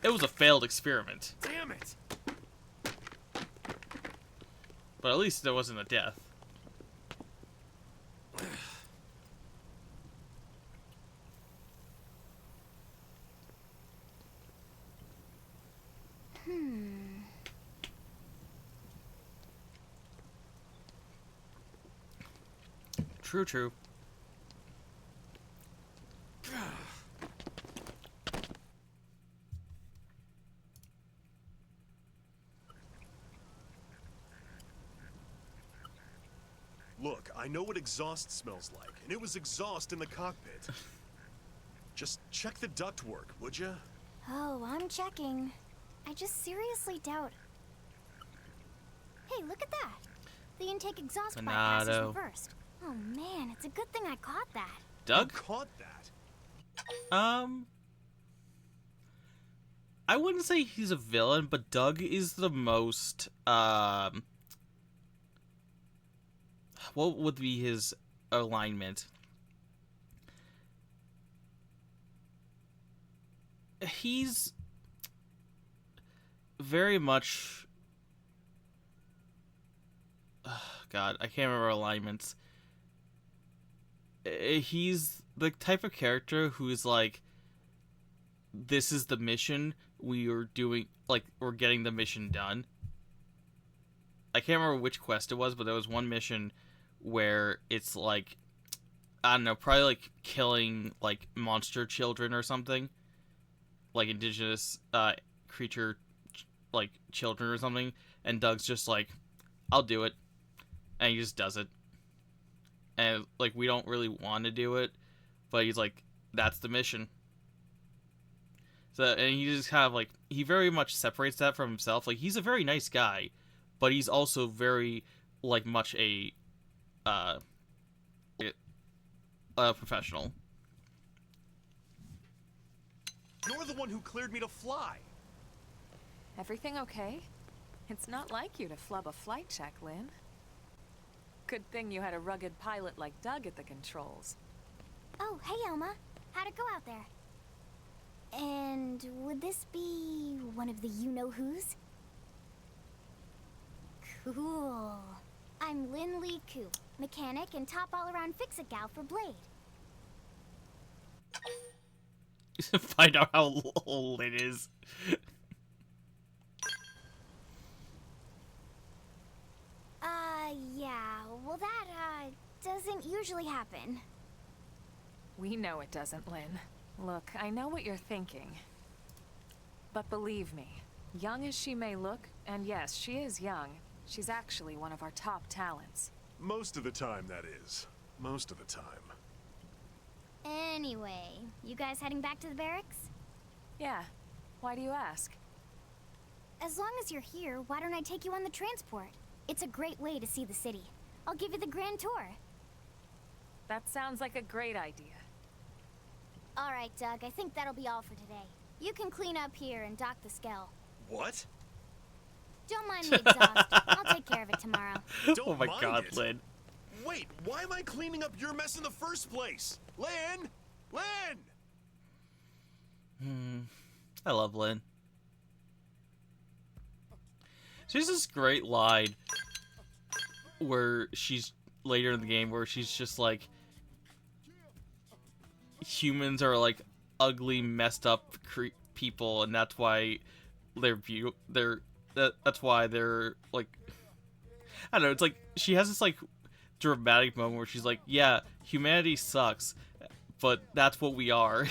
It was a failed experiment. Damn it! But at least there wasn't a death. True, true. Look, I know what exhaust smells like, and it was exhaust in the cockpit. Just check the ductwork, would ya? Oh, I'm checking. I just seriously doubt. Hey, look at that. The intake exhaust bypass is reversed. Oh man, it's a good thing I caught that. Doug? You caught that? I wouldn't say he's a villain, but Doug is the most, what would be his alignment? He's very much... God, I can't remember alignments. He's the type of character who's like, this is the mission, we are doing, like, we're getting the mission done. I can't remember which quest it was, but there was one mission where it's like, I don't know, probably like killing like monster children or something, like indigenous creature like children or something, and Doug's just like, I'll do it, and he just does it, and like we don't really want to do it, but he's like, that's the mission. So, and he just kind of like, he very much separates that from himself. Like, he's a very nice guy, but he's also very like much a professional. You're the one who cleared me to fly. Everything okay? It's not like you to flub a flight check, Lynn. Good thing you had a rugged pilot like Doug at the controls. Oh, hey Elma. How'd it go out there? And would this be one of the you-know-who's? Cool. I'm Lynn Lee Koo, mechanic and top all-around fix-it gal for Blade. Find out how old it is. Yeah, well that, doesn't doesn't usually happen. We know it doesn't, Lynn. Look, I know what you're thinking. But believe me, young as she may look, and yes, she is young, she's actually one of our top talents. Most of the time, that is. Most of the time. Anyway, you guys heading back to the barracks? Yeah. Why do you ask? As long as you're here, why don't I take you on the transport? It's a great way to see the city. I'll give you the grand tour. That sounds like a great idea. All right, Doug, I think that'll be all for today. You can clean up here and dock the Skell. What? Don't mind the exhaust. I'll take care of it tomorrow. Oh my mind god, it. Lynn. Wait, why am I cleaning up your mess in the first place? Lynn! Lynn! I love Lynn. She's this great line where she's later in the game where she's just like, humans are like ugly, messed up people, and that's why that's why they're like, I don't know. It's like she has this like dramatic moment where she's like, yeah, humanity sucks, but that's what we are.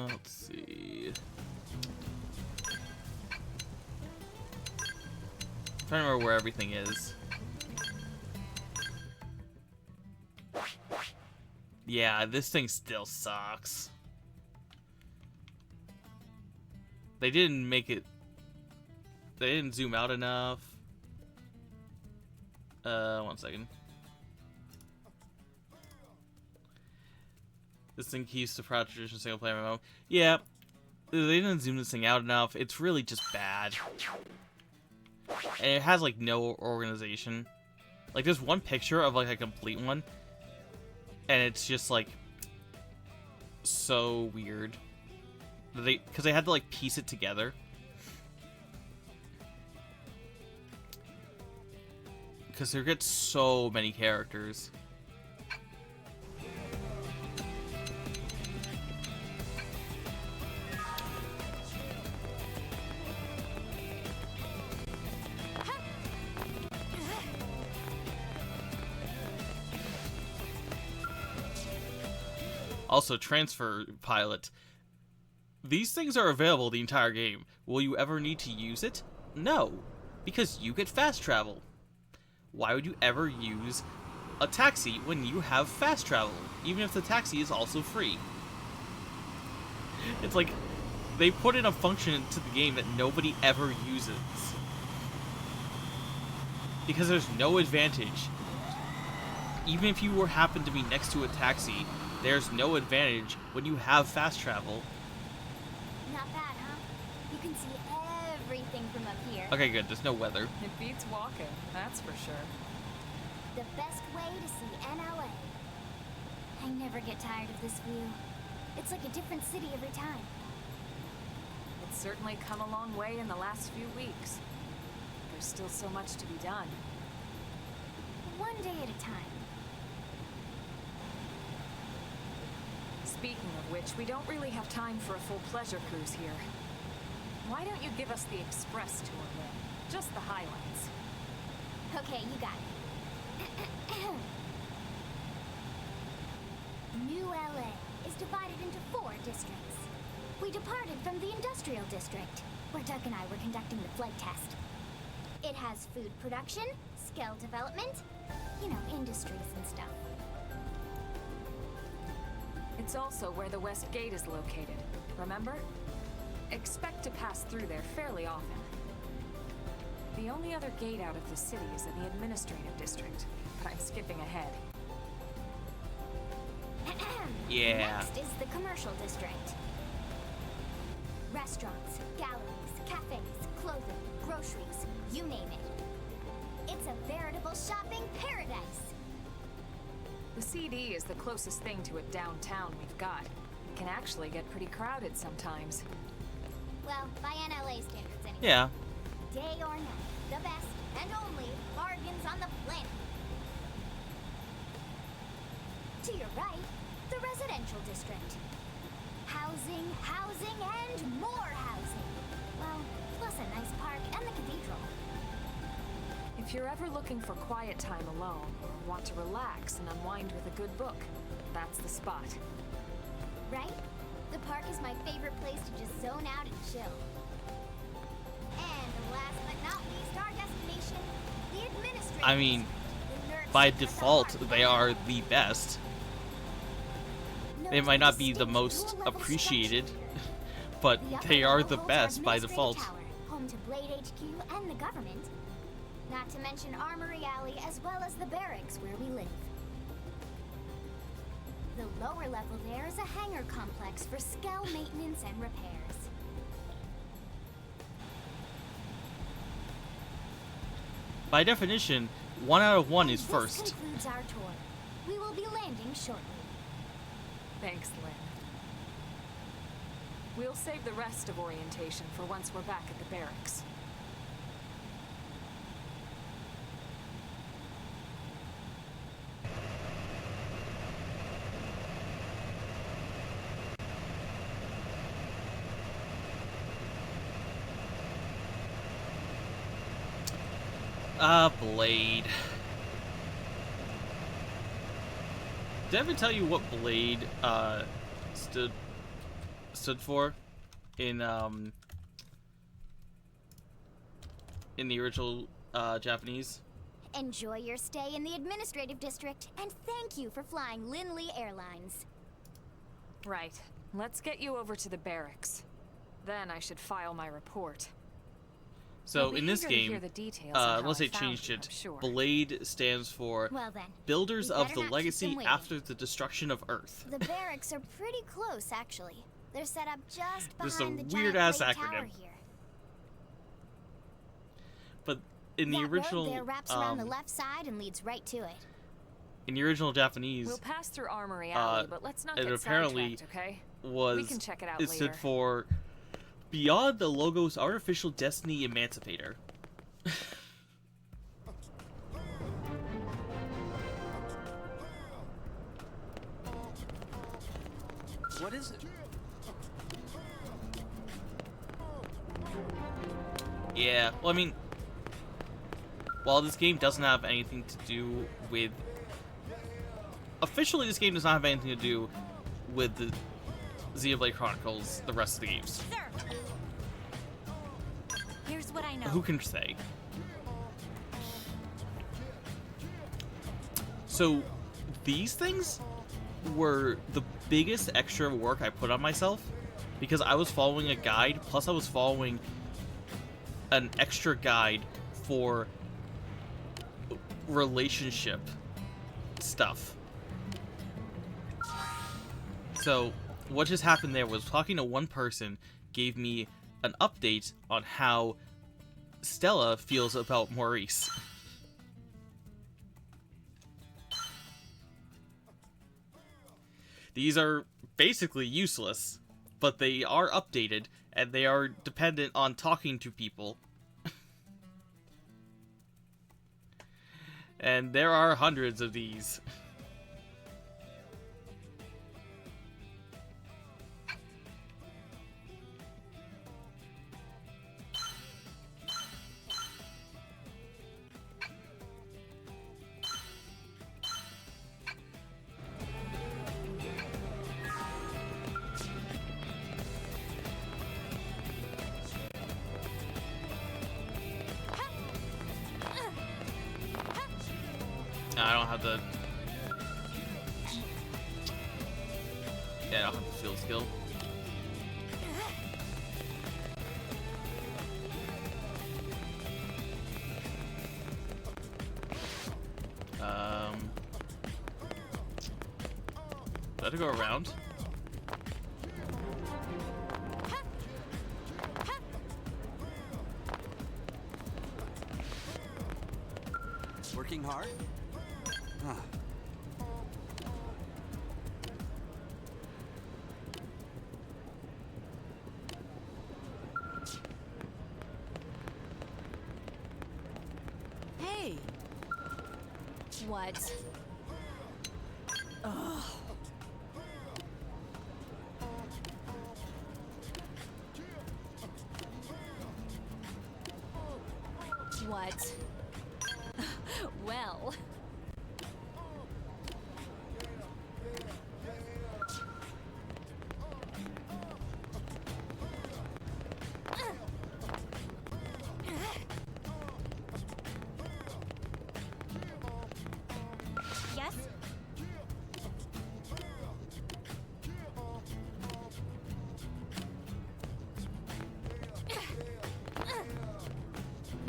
Let's see. I'm trying to remember where everything is. Yeah, this thing still sucks. They didn't make it... They didn't zoom out enough. One second. This thing keeps the proud traditional single player MMO. Yeah, they didn't zoom this thing out enough. It's really just bad. And it has like no organization. Like there's one picture of like a complete one, and it's just like so weird. Because they had to like piece it together. Because there gets so many characters. Also, transfer pilot. These things are available the entire game. Will you ever need to use it? No, because you get fast travel. Why would you ever use a taxi when you have fast travel, even if the taxi is also free? It's like they put in a function into the game that nobody ever uses. Because there's no advantage. Even if you happen to be next to a taxi, there's no advantage when you have fast travel. Not bad, huh? You can see everything from up here. Okay, good. There's no weather. It beats walking, that's for sure. The best way to see NLA. I never get tired of this view. It's like a different city every time. It's certainly come a long way in the last few weeks. There's still so much to be done. One day at a time. Speaking of which, we don't really have time for a full pleasure cruise here. Why don't you give us the express tour then? Just the highlights. Okay, you got it. New LA is divided into 4 districts. We departed from the industrial district, where Doug and I were conducting the flight test. It has food production, skill development, you know, industries and stuff. It's also where the West Gate is located, remember? Expect to pass through there fairly often. The only other gate out of the city is in the administrative district, but I'm skipping ahead. Yeah. Next is the commercial district. Restaurants, galleries, cafes, clothing, groceries, you name it. It's a veritable shopping paradise. The CD is the closest thing to a downtown we've got. It can actually get pretty crowded sometimes. Well, by NLA standards anyway. Yeah. Day or night, the best and only bargains on the planet. To your right, the residential district. Housing, housing, and more housing. Well, plus a nice park and the cathedral. If you're ever looking for quiet time alone, or want to relax and unwind with a good book, that's the spot. Right? The park is my favorite place to just zone out and chill. And last but not least, our destination, the administrative I mean, district. The nerds by sit at the default, heart they of are it. the best. Note They might not be the distinct most dual-level appreciated, structure. but The upper they are level the holds our best by administrative default. tower, home to Blade HQ and the government. Not to mention Armory Alley as well as the barracks where we live. The lower level there is a hangar complex for Skell maintenance and repairs. By definition, 1 out of 1 is And first. This concludes our tour. We will be landing shortly. Thanks, Lynn. We'll save the rest of orientation for once we're back at the barracks. Blade. Did I ever tell you what Blade stood for in the original Japanese? Enjoy your stay in the administrative district, and thank you for flying Lindley Airlines. Right. Let's get you over to the barracks. Then I should file my report. So You'll be in this eager to hear game, the details on how unless I they found changed you, it, I'm sure. Blade stands for Well then, Builders we of better the not keep Legacy them waiting. after the destruction of Earth. The barracks are pretty close, actually. They're set up just This is a behind the weird-ass giant Blade acronym. Tower here. But in the That original, road there wraps around the left side and leads right to it. in the original Japanese, We'll pass through Armory Alley, but let's not it get apparently sidetracked, okay? was We can check it out it stood later. for Beyond the Logo's Artificial Destiny Emancipator. What is it? Yeah, well, I mean, while this game doesn't have anything to do with... Officially, this game does not have anything to do with the Xenoblade Chronicles, the rest of the games. Sir! Here's what I know. Who can say? So, these things were the biggest extra work I put on myself because I was following a guide, plus I was following an extra guide for relationship stuff. So, what just happened there was talking to one person gave me an update on how Stella feels about Maurice. These are basically useless, but they are updated, and they are dependent on talking to people. And there are hundreds of these. I don't have the... Yeah, I don't have the field skill. Do I have to go around? Working hard? Huh. Hey! What? What? Well. Yes?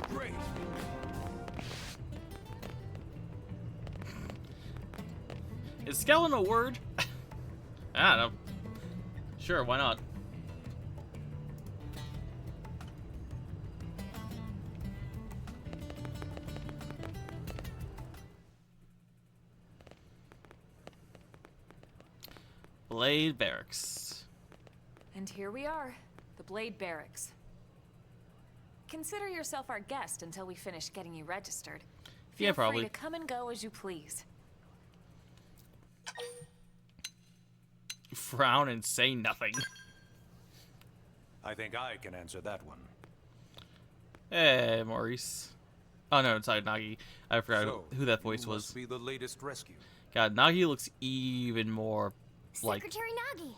Great. Is skeleton a word? I don't know. Sure, why not? Blade Barracks. And here we are, the Blade Barracks. Consider yourself our guest until we finish getting you registered. Feel Yeah, probably. free to come and go as you please. Frown and say nothing. I think I can answer that one. Hey, Maurice. Oh no, it's Nagi. I forgot So, who that voice you was. must be the latest rescue. God, Nagi looks even more like Secretary Nagi.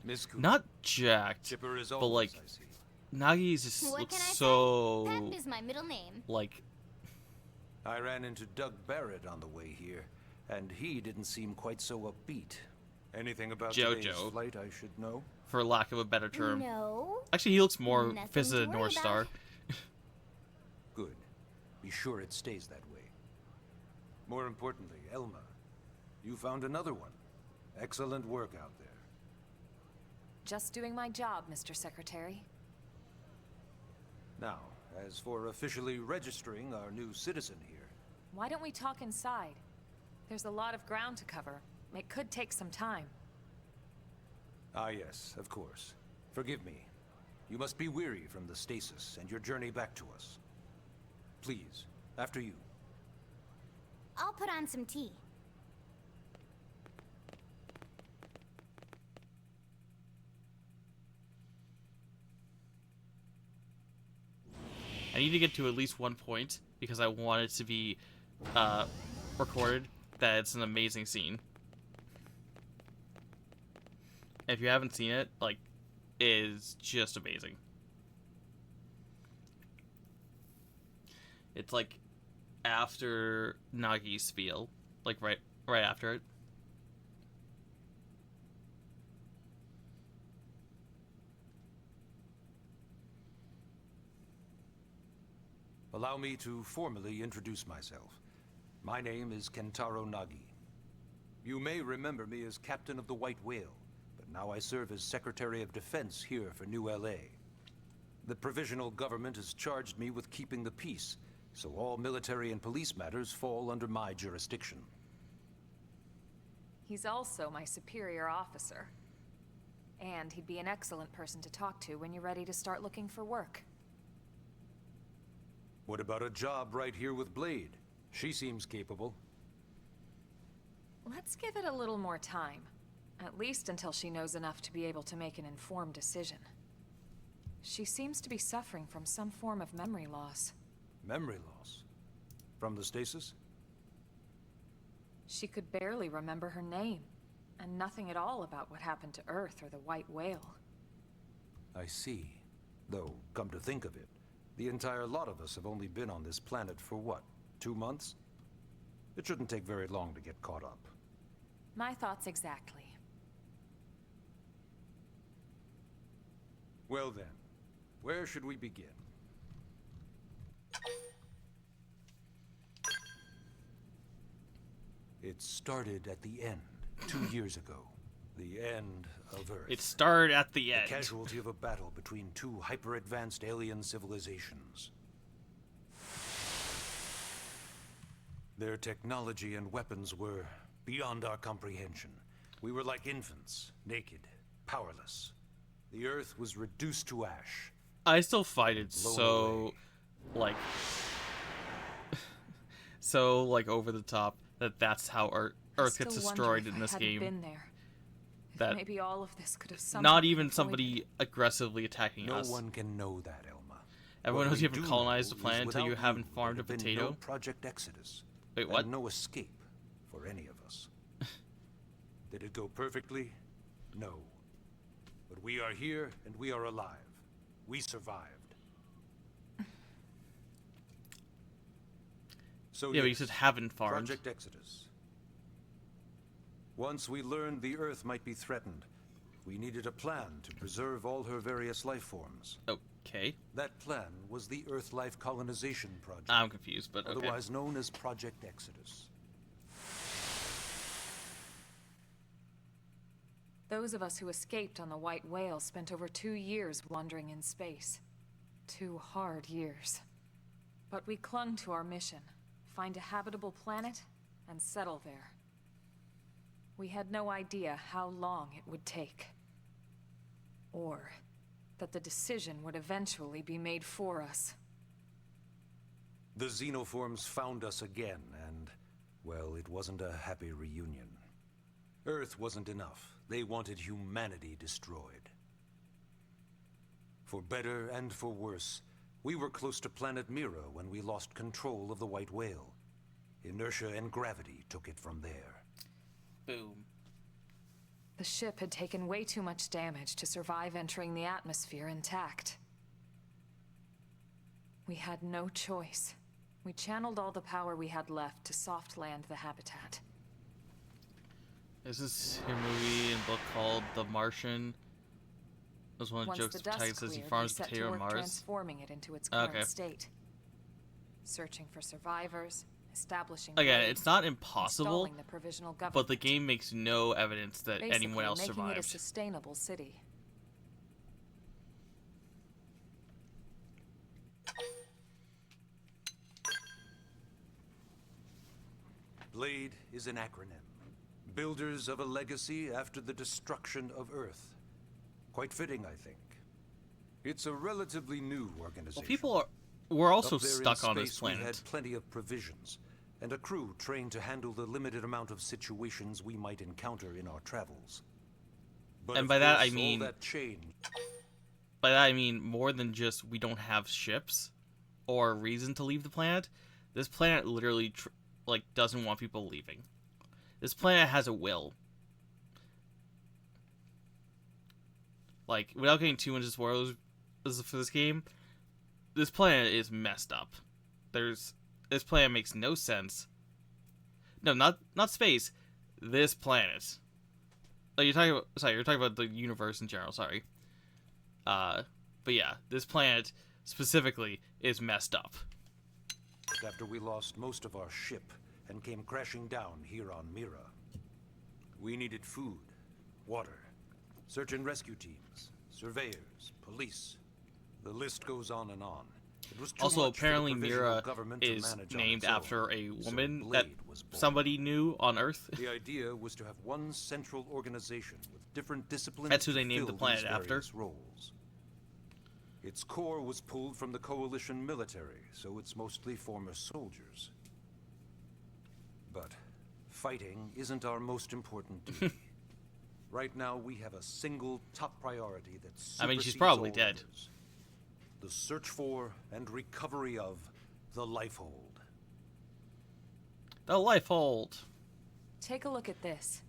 Miss Cooper. not jacked, Chipper is but always, like I see. Nagi's just What looks can I so say? Pep is my middle name. like I ran into Doug Barrett on the way here, and he didn't seem quite so upbeat. Anything about today's JoJo. flight I should know? for lack of a better term. No. Actually, he looks more Nothing Fist of to the worry North Star. about. Good. Be sure it stays that way. More importantly, Elma, you found another one. Excellent work out there. Just doing my job, Mr. Secretary. Now, as for officially registering our new citizen here, Why don't we talk inside? There's a lot of ground to cover. It could take some time. ah yes, of course. Forgive me. You must be weary from the stasis and your journey back to us. Please, after you. I'll put on some tea. I need to get to at least one point because I want it to be recorded that it's an amazing scene. If you haven't seen it, like, it is just amazing. It's like after Nagi's spiel, like right after it. Allow me to formally introduce myself. My name is Kentaro Nagi. You may remember me as Captain of the White Whale, but now I serve as Secretary of Defense here for New LA. The provisional government has charged me with keeping the peace, so all military and police matters fall under my jurisdiction. He's also my superior officer. And he'd be an excellent person to talk to when you're ready to start looking for work. What about a job right here with Blade? She seems capable. Let's give it a little more time. At least until she knows enough to be able to make an informed decision. She seems to be suffering from some form of memory loss. Memory loss? From the stasis? She could barely remember her name, and nothing at all about what happened to Earth or the White Whale. I see. Though, come to think of it, the entire lot of us have only been on this planet for what, 2 months? It shouldn't take very long to get caught up. My thoughts exactly. Well then, where should we begin? It started at the end, 2 years ago. The end of Earth. It started at the The end. casualty of a battle between two hyper-advanced alien civilizations. Their technology and weapons were beyond our comprehension. We were like infants, naked, powerless. The Earth was reduced to ash. I still find it Blown so, away. like, so, like, over the top that that's how Earth, Earth gets still wonder destroyed if in I this hadn't game. been there. If That maybe all of this could have somehow not been even avoided. somebody aggressively attacking No us. one can know that, Elma. Everyone What knows we you haven't do colonized the know planet is until you without haven't you, farmed a there'd have been potato. No Project Exodus. Wait, what? And no escape for any of us. Did it go perfectly? No. But we are here and we are alive. We survived. So Yeah, but you yes, said haven't farmed. Project Exodus. Once we learned the Earth might be threatened, we needed a plan to preserve all her various life forms. Okay. That plan was the Earth Life Colonization Project. I'm confused, but okay. Otherwise known as Project Exodus. Those of us who escaped on the White Whale spent over 2 years wandering in space. 2 hard years. But we clung to our mission. Find a habitable planet and settle there. We had no idea how long it would take. Or that the decision would eventually be made for us. The xenoforms found us again, and, well, it wasn't a happy reunion. Earth wasn't enough. They wanted humanity destroyed. For better and for worse, we were close to planet Mira when we lost control of the White Whale. Inertia and gravity took it from there. Boom. The ship had taken way too much damage to survive entering the atmosphere intact. We had no choice. We channeled all the power we had left to soft land the habitat. There's this here movie and book called The Martian. It was one of the Once jokes the the dust protagonist says he cleared, farms we set to potato on work Mars. transforming it into its current Okay. state. Searching for survivors, establishing Again, roads, it's not impossible, installing the provisional government. but the game makes no evidence that anyone Basically, else making it a survived. sustainable city. BLADE is an acronym. Builders of a legacy after the destruction of Earth. Quite fitting, I think. It's a relatively new organization. We're also Up there in stuck on this space, planet. We had plenty of provisions, and a crew trained to handle the limited amount of situations we might encounter in our travels. But And of by that I course, mean, all that changed. by that I mean more than just we don't have ships or a reason to leave the planet. This planet literally doesn't want people leaving. This planet has a will. Like, without getting too into spoilers for this game, this planet is messed up. This planet makes no sense. No, not space. This planet. Oh, you're talking about the universe in general. Sorry. But yeah, this planet specifically is messed up. After we lost most of our ship and came crashing down here on Mira. We needed food, water, search and rescue teams, surveyors, police. The list goes on and on. It was too Also, much for the apparently provisional Mira government to is manage on named its own, after a so woman that BLADE was born. somebody knew on Earth. The idea was to have one central organization with different disciplines. That's who they to named the fill planet these after. various roles. Its core was pulled from the Coalition military, so it's mostly former soldiers. But fighting isn't our most important duty. Right now, we have a single top priority that's. I mean, she's probably dead. The search for and recovery of the Lifehold. The Lifehold. Take a look at this.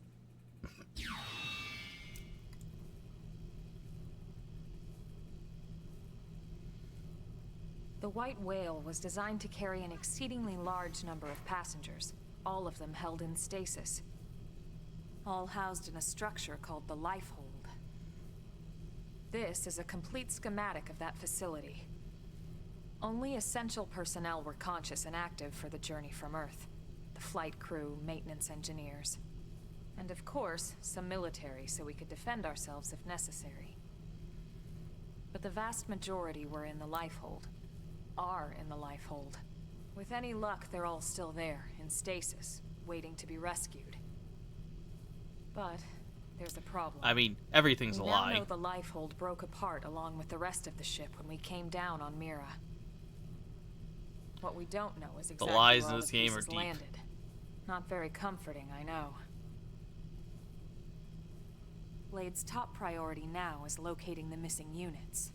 The White Whale was designed to carry an exceedingly large number of passengers, all of them held in stasis. All housed in a structure called the Lifehold. This is a complete schematic of that facility. Only essential personnel were conscious and active for the journey from Earth. The flight crew, maintenance engineers. And of course, some military so we could defend ourselves if necessary. But the vast majority were in the Lifehold. Are in the Lifehold. With any luck, they're all still there, in stasis, waiting to be rescued. But there's a problem. I mean, everything's a We lie. now know the Lifehold broke apart along with the rest of the ship when we came down on Mira. What we don't know is exactly lies where in all this the game are pieces deep. landed. Not very comforting, I know. Blade's top priority now is locating the missing units.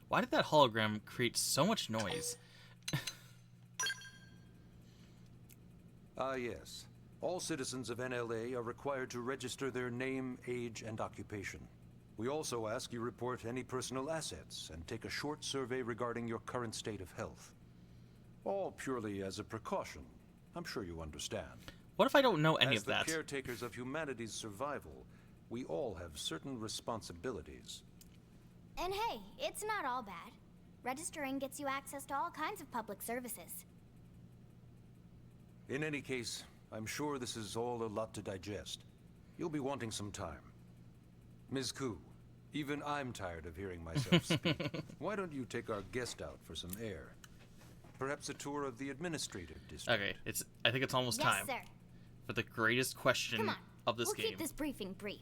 Why did that hologram create so much noise? Ah, yes. All citizens of NLA are required to register their name, age, and occupation. We also ask you report any personal assets and take a short survey regarding your current state of health. All purely as a precaution. I'm sure you understand. What if I don't know any of that? As the caretakers of humanity's survival, we all have certain responsibilities. And hey, it's not all bad. Registering gets you access to all kinds of public services. In any case, I'm sure this is all a lot to digest. You'll be wanting some time. Ms. Koo, even I'm tired of hearing myself speak. Why don't you take our guest out for some air? Perhaps a tour of the administrative district. Okay, I think it's almost time Yes, sir. for the greatest question Come on. of this We'll game. keep this briefing brief.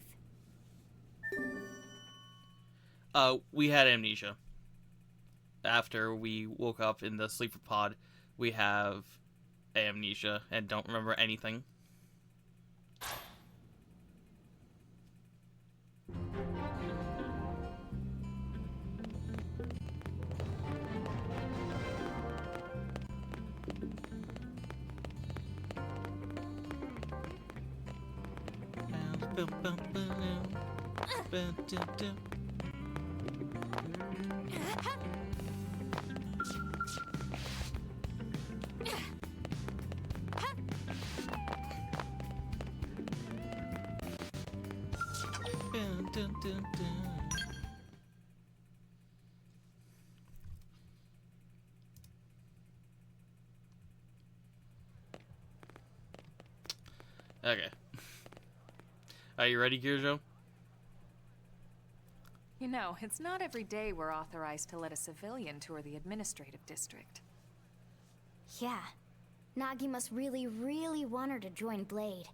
We had amnesia. After we woke up in the sleeper pod, we have amnesia and don't remember anything. Okay. Are you ready, Girjo? You know, it's not every day we're authorized to let a civilian tour the administrative district. Yeah. Nagi must really, really want her to join Blade.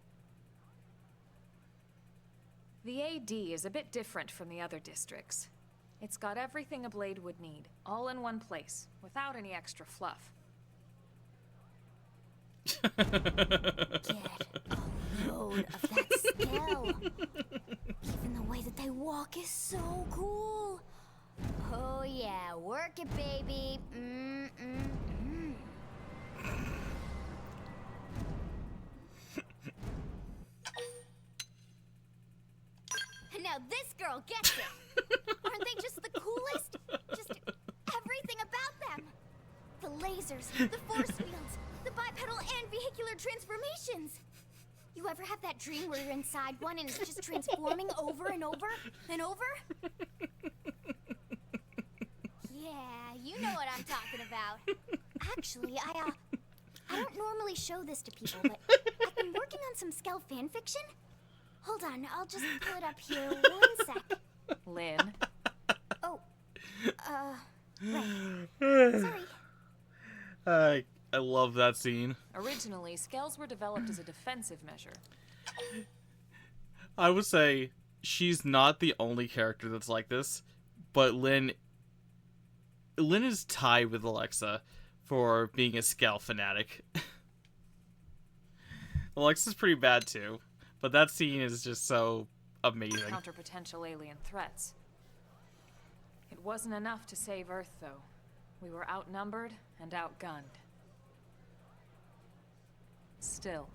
The AD is a bit different from the other districts. It's got everything a Blade would need, all in one place, without any extra fluff. Get a load of that skill. Even the way that they walk is so cool. Oh yeah, work it, baby. And now this girl gets it. Aren't they just the coolest? Just everything about them. The lasers, the force fields, the bipedal and vehicular transformations. You ever have that dream where you're inside one and it's just transforming over and over and over? Yeah, you know what I'm talking about. Actually, I don't normally show this to people, but I've been working on some Skell fanfiction. Hold on, I'll just pull it up here 1 sec. Lynn? Oh, right. Sorry. I love that scene. Originally, Skells were developed as a defensive measure. I would say she's not the only character that's like this, but Lynn is tied with Alexa for being a Skell fanatic. Alexa's pretty bad too, but that scene is just so amazing. Counter potential alien threats. It wasn't enough to save Earth, though. We were outnumbered and outgunned. Still,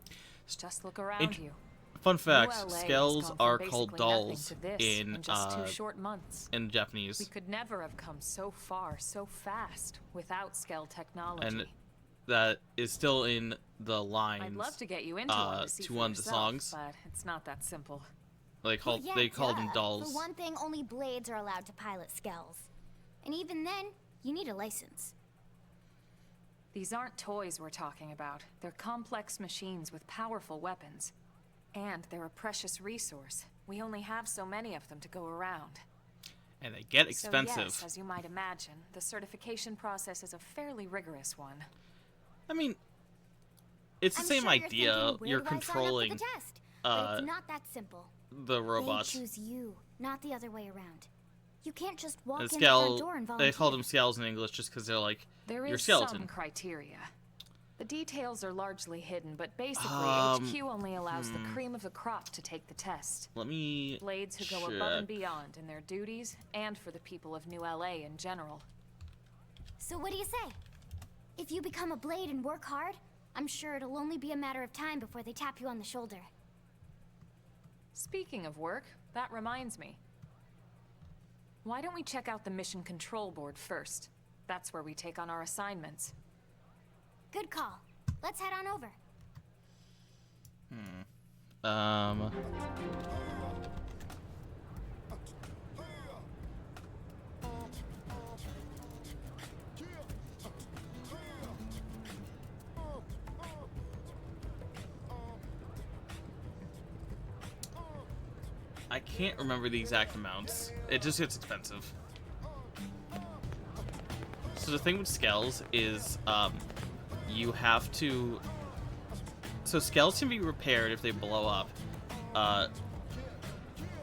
just look around you. Fun fact: ULA has Skells gone from are basically called nothing dolls to this in just 2 short months. in Japanese. We could never have come so far, so fast, without Skell technology. And that is still in the lines. I'd love to get you into one to see for one of the yourself, songs. but it's not that simple. They called Yeah, they called them duh. dolls. For one thing, only Blades are allowed to pilot Skells. And even then, you need a license. These aren't toys we're talking about. They're complex machines with powerful weapons. And they're a precious resource. We only have so many of them to go around. And they get expensive. So yes, as you might imagine, the certification process is a fairly rigorous one. I mean, it's the I'm same sure idea. You're, thinking, You're where do I sign up for controlling the test? But it's not that simple. the robots. They choose you, not the other way around. You can't just walk The in the front scale, door and volunteer. they call them scales in English just because they're like, There your is skeleton. some criteria. The details are largely hidden, but basically HQ only allows the cream of the crop to take the test. Let me Blades who go above and beyond in their duties and for the people of New LA in general. So what do you say? If you become a blade and work hard, I'm sure it'll only be a matter of time before they tap you on the shoulder. Speaking of work, that reminds me. Why don't we check out the mission control board first? That's where we take on our assignments. Good call. Let's head on over. I can't remember the exact amounts. It just gets expensive. So the thing with scales is, you have to... So scales can be repaired if they blow up,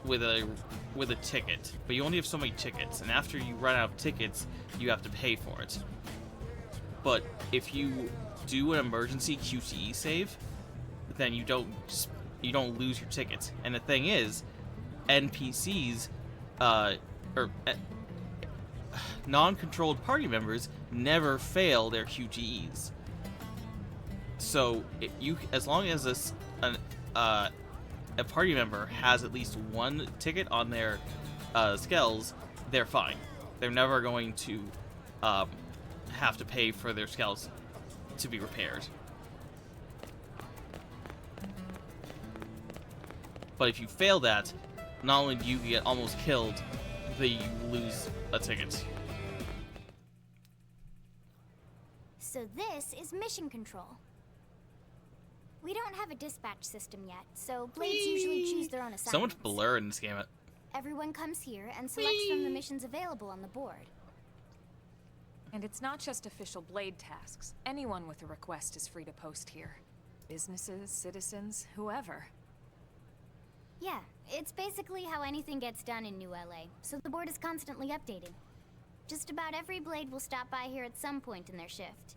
with a ticket. But you only have so many tickets, and after you run out of tickets, you have to pay for it. But if you do an emergency QTE save, then you don't lose your tickets. And the thing is, NPCs, non-controlled party members never fail their QTEs. So as long as a party member has at least one ticket on their skells, they're fine. They're never going to have to pay for their skells to be repaired. But if you fail that, not only do you get almost killed, but you lose a ticket. So this is mission control. We don't have a dispatch system yet, so blades usually choose their own assignments. So much blur in this game. Everyone comes here and selects from the missions available on the board. And it's not just official blade tasks. Anyone with a request is free to post here. Businesses, citizens, whoever. Yeah, it's basically how anything gets done in New LA, so the board is constantly updating. Just about every blade will stop by here at some point in their shift.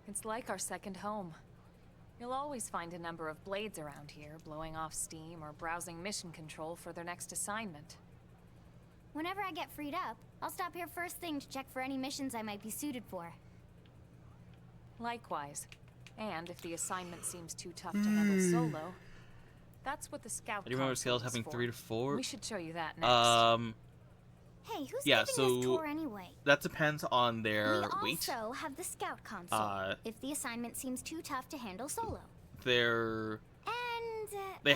It's like our second home. You'll always find a number of blades around here, blowing off steam or browsing mission control for their next assignment. Whenever I get freed up, I'll stop here first thing to check for any missions I might be suited for. Likewise. And if the assignment seems too tough to handle solo, that's what the scout I do remember scales console is having for. 3 to 4. We should show you that next. Hey, who's yeah, giving so this tour anyway? That depends on their weight. We also have the scout console, if the assignment seems too tough to handle solo. They And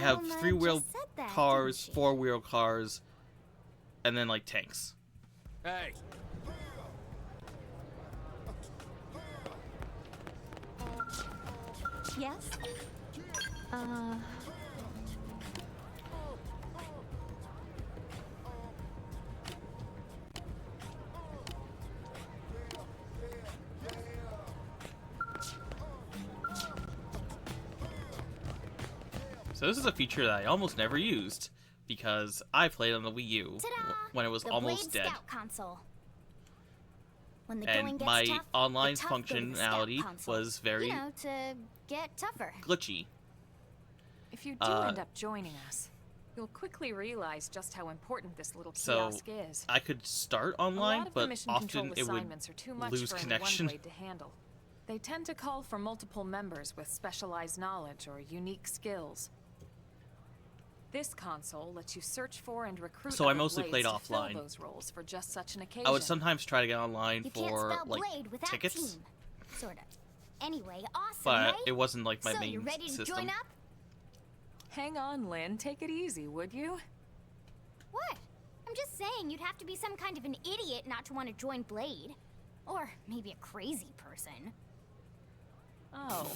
have Elma 3-wheel just said that, cars, didn't she? 4-wheel cars, and then like tanks. Hey. Yes? So this is a feature that I almost never used because I played on the Wii U when it was The almost Blade dead. Scout console. When the going And gets my tough, online the tough go to the scout functionality console. was very You know, to get tougher. glitchy. If you do end up joining us, you'll quickly realize just how important this little So kiosk is. I could start A online, lot of the but mission often control it would assignments are too much lose for connection. any one blade to handle. They tend to call for multiple members with specialized knowledge or unique skills. This console lets you search for and recruit So I other mostly blades played to fill offline. those roles for just such an occasion. I would sometimes try to get online You can't for spell like blade without tickets, team. Sort of. Anyway, awesome, but right? it wasn't like my so main you ready to system. join up? Hang on, Lynn. Take it easy, would you? What? I'm just saying you'd have to be some kind of an idiot not to want to join Blade. Or maybe a crazy person. Oh,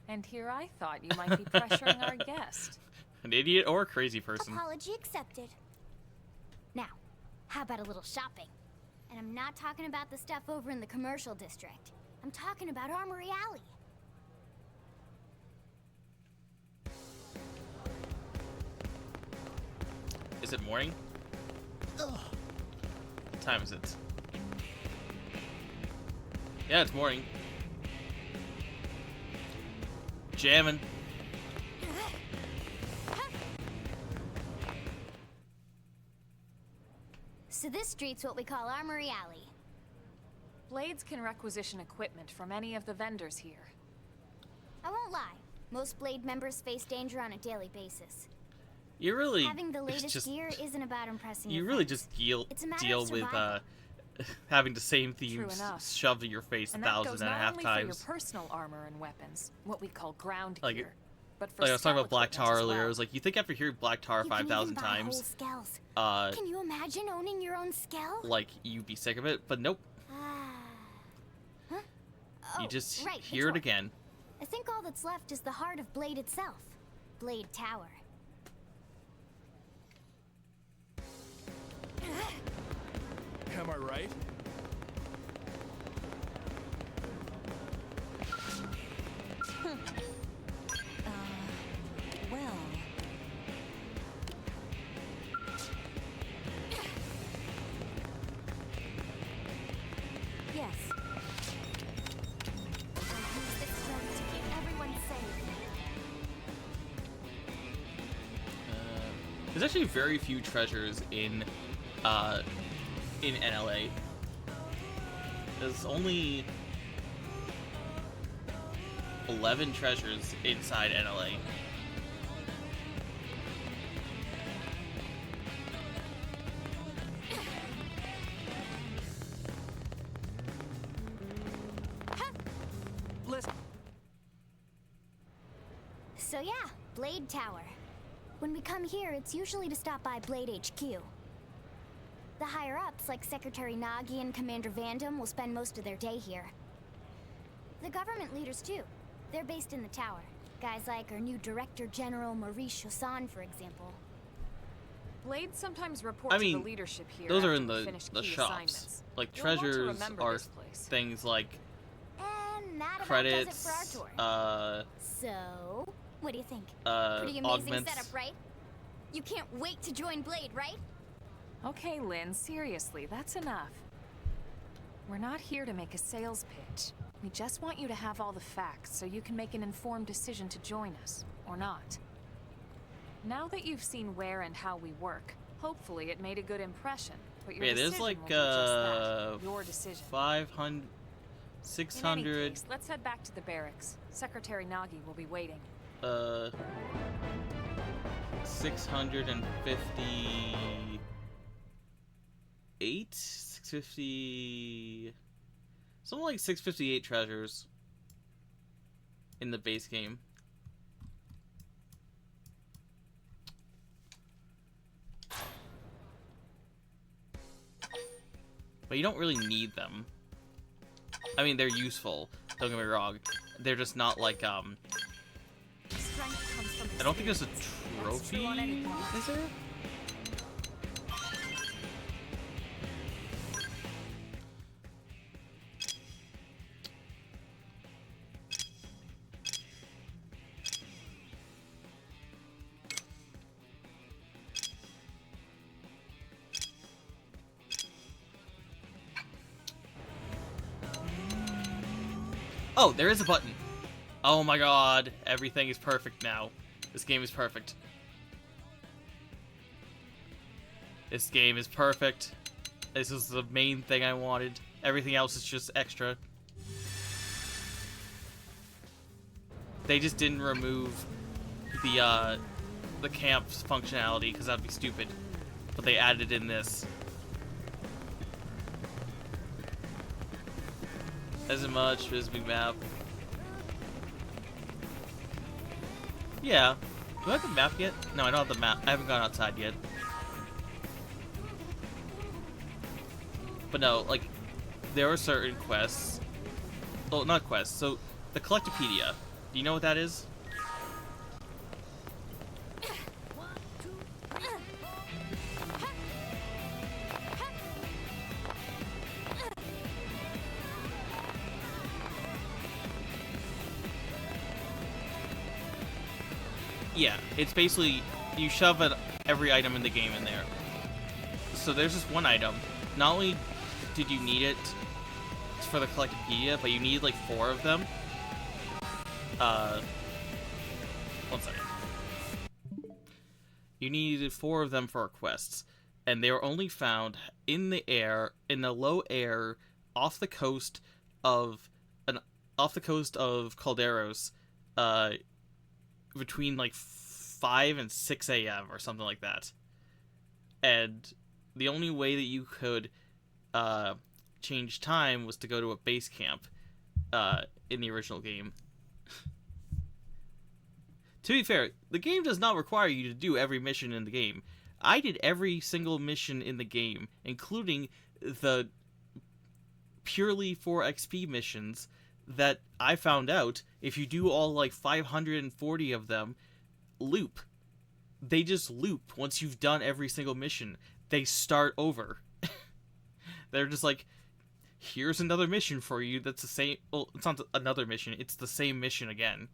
and here I thought you might be pressuring our guest. An idiot or a crazy person. Apology accepted. Now, how about a little shopping? And I'm not talking about the stuff over in the commercial district. I'm talking about Armory Alley. Is it morning? What time is it? Yeah, it's morning. Jamming. So this street's what we call Armory Alley. Blades can requisition equipment from any of the vendors here. I won't lie. Most Blade members face danger on a daily basis. You really Having the latest just, gear isn't about impressing you your really friends. just deal It's a matter of with survival. having the same True themes enough. shoved in your face And that 1,000 goes and a not half only times. for your personal armor and weapons, what we call ground Like, gear, but for Like I was talking spell about Black equipment Tar as earlier. well. I was like, you think after hearing Black Tar You can 5,000 even buy whole times, skells. uh, Can you imagine owning your own skell? like you'd be sick of it? But nope, Huh? you Oh, just right, the hear it door. again. I think all that's left is the heart of Blade itself. Blade Tower. Am I right? Well, Yes. I'll use this strength to keep everyone safe. There's actually very few treasures in NLA. There's only 11 treasures inside NLA. Listen. So yeah, Blade Tower. When we come here, it's usually to stop by Blade HQ. The higher-ups, like Secretary Nagi and Commander Vandam, will spend most of their day here. The government leaders, too. They're based in the tower. Guys like our new Director General Maurice Chassan, for example. Blade sometimes report I to mean, the leadership here those are after in we the finish key shops. assignments. Like You'll want to treasures remember are this place. things like And that about does it credits, for our tour. So, what do you think? Pretty amazing augments. setup, right? You can't wait to join Blade, right? Okay, Lynn, seriously, that's enough. We're not here to make a sales pitch. We just want you to have all the facts so you can make an informed decision to join us, or not. Now that you've seen where and how we work, hopefully it made a good impression. But your Yeah, decision there's like will be just that, your decision. 500, In any 600, case, let's head back to the barracks. Secretary Nagi will be waiting. 658, 650, something like 658 treasures in the base game. But you don't really need them. I mean, they're useful, don't get me wrong. They're just not like, Strength comes from I don't think there's a That's trophy, true on any point. is there? Oh, there is a button. Oh my god, everything is perfect now. This game is perfect. This game is perfect. This is the main thing I wanted. Everything else is just extra. They just didn't remove the camp's functionality because that'd be stupid. But they added in this. As much as big map. Yeah. Do I have the map yet? No, I don't have the map. I haven't gone outside yet. But no, like, there are certain quests. Well, not quests. So, the Collectopedia. Do you know what that is? Yeah, it's basically, you shove every item in the game in there. So there's this one item not only did you need it for the Collectopedia, but you need like 4 of them. 1 second. You needed 4 of them for our quests, and they were only found in the air, in the low air, off the coast of Calderos, between like 5 and 6 a.m. or something like that. And the only way that you could change time was to go to a base camp in the original game. To be fair, the game does not require you to do every mission in the game. I did every single mission in the game, including the purely for XP missions that I found out, if you do all like 540 of them, loop. They just loop once you've done every single mission. They start over. They're just like, here's another mission for you that's the same. Well, it's not another mission, it's the same mission again.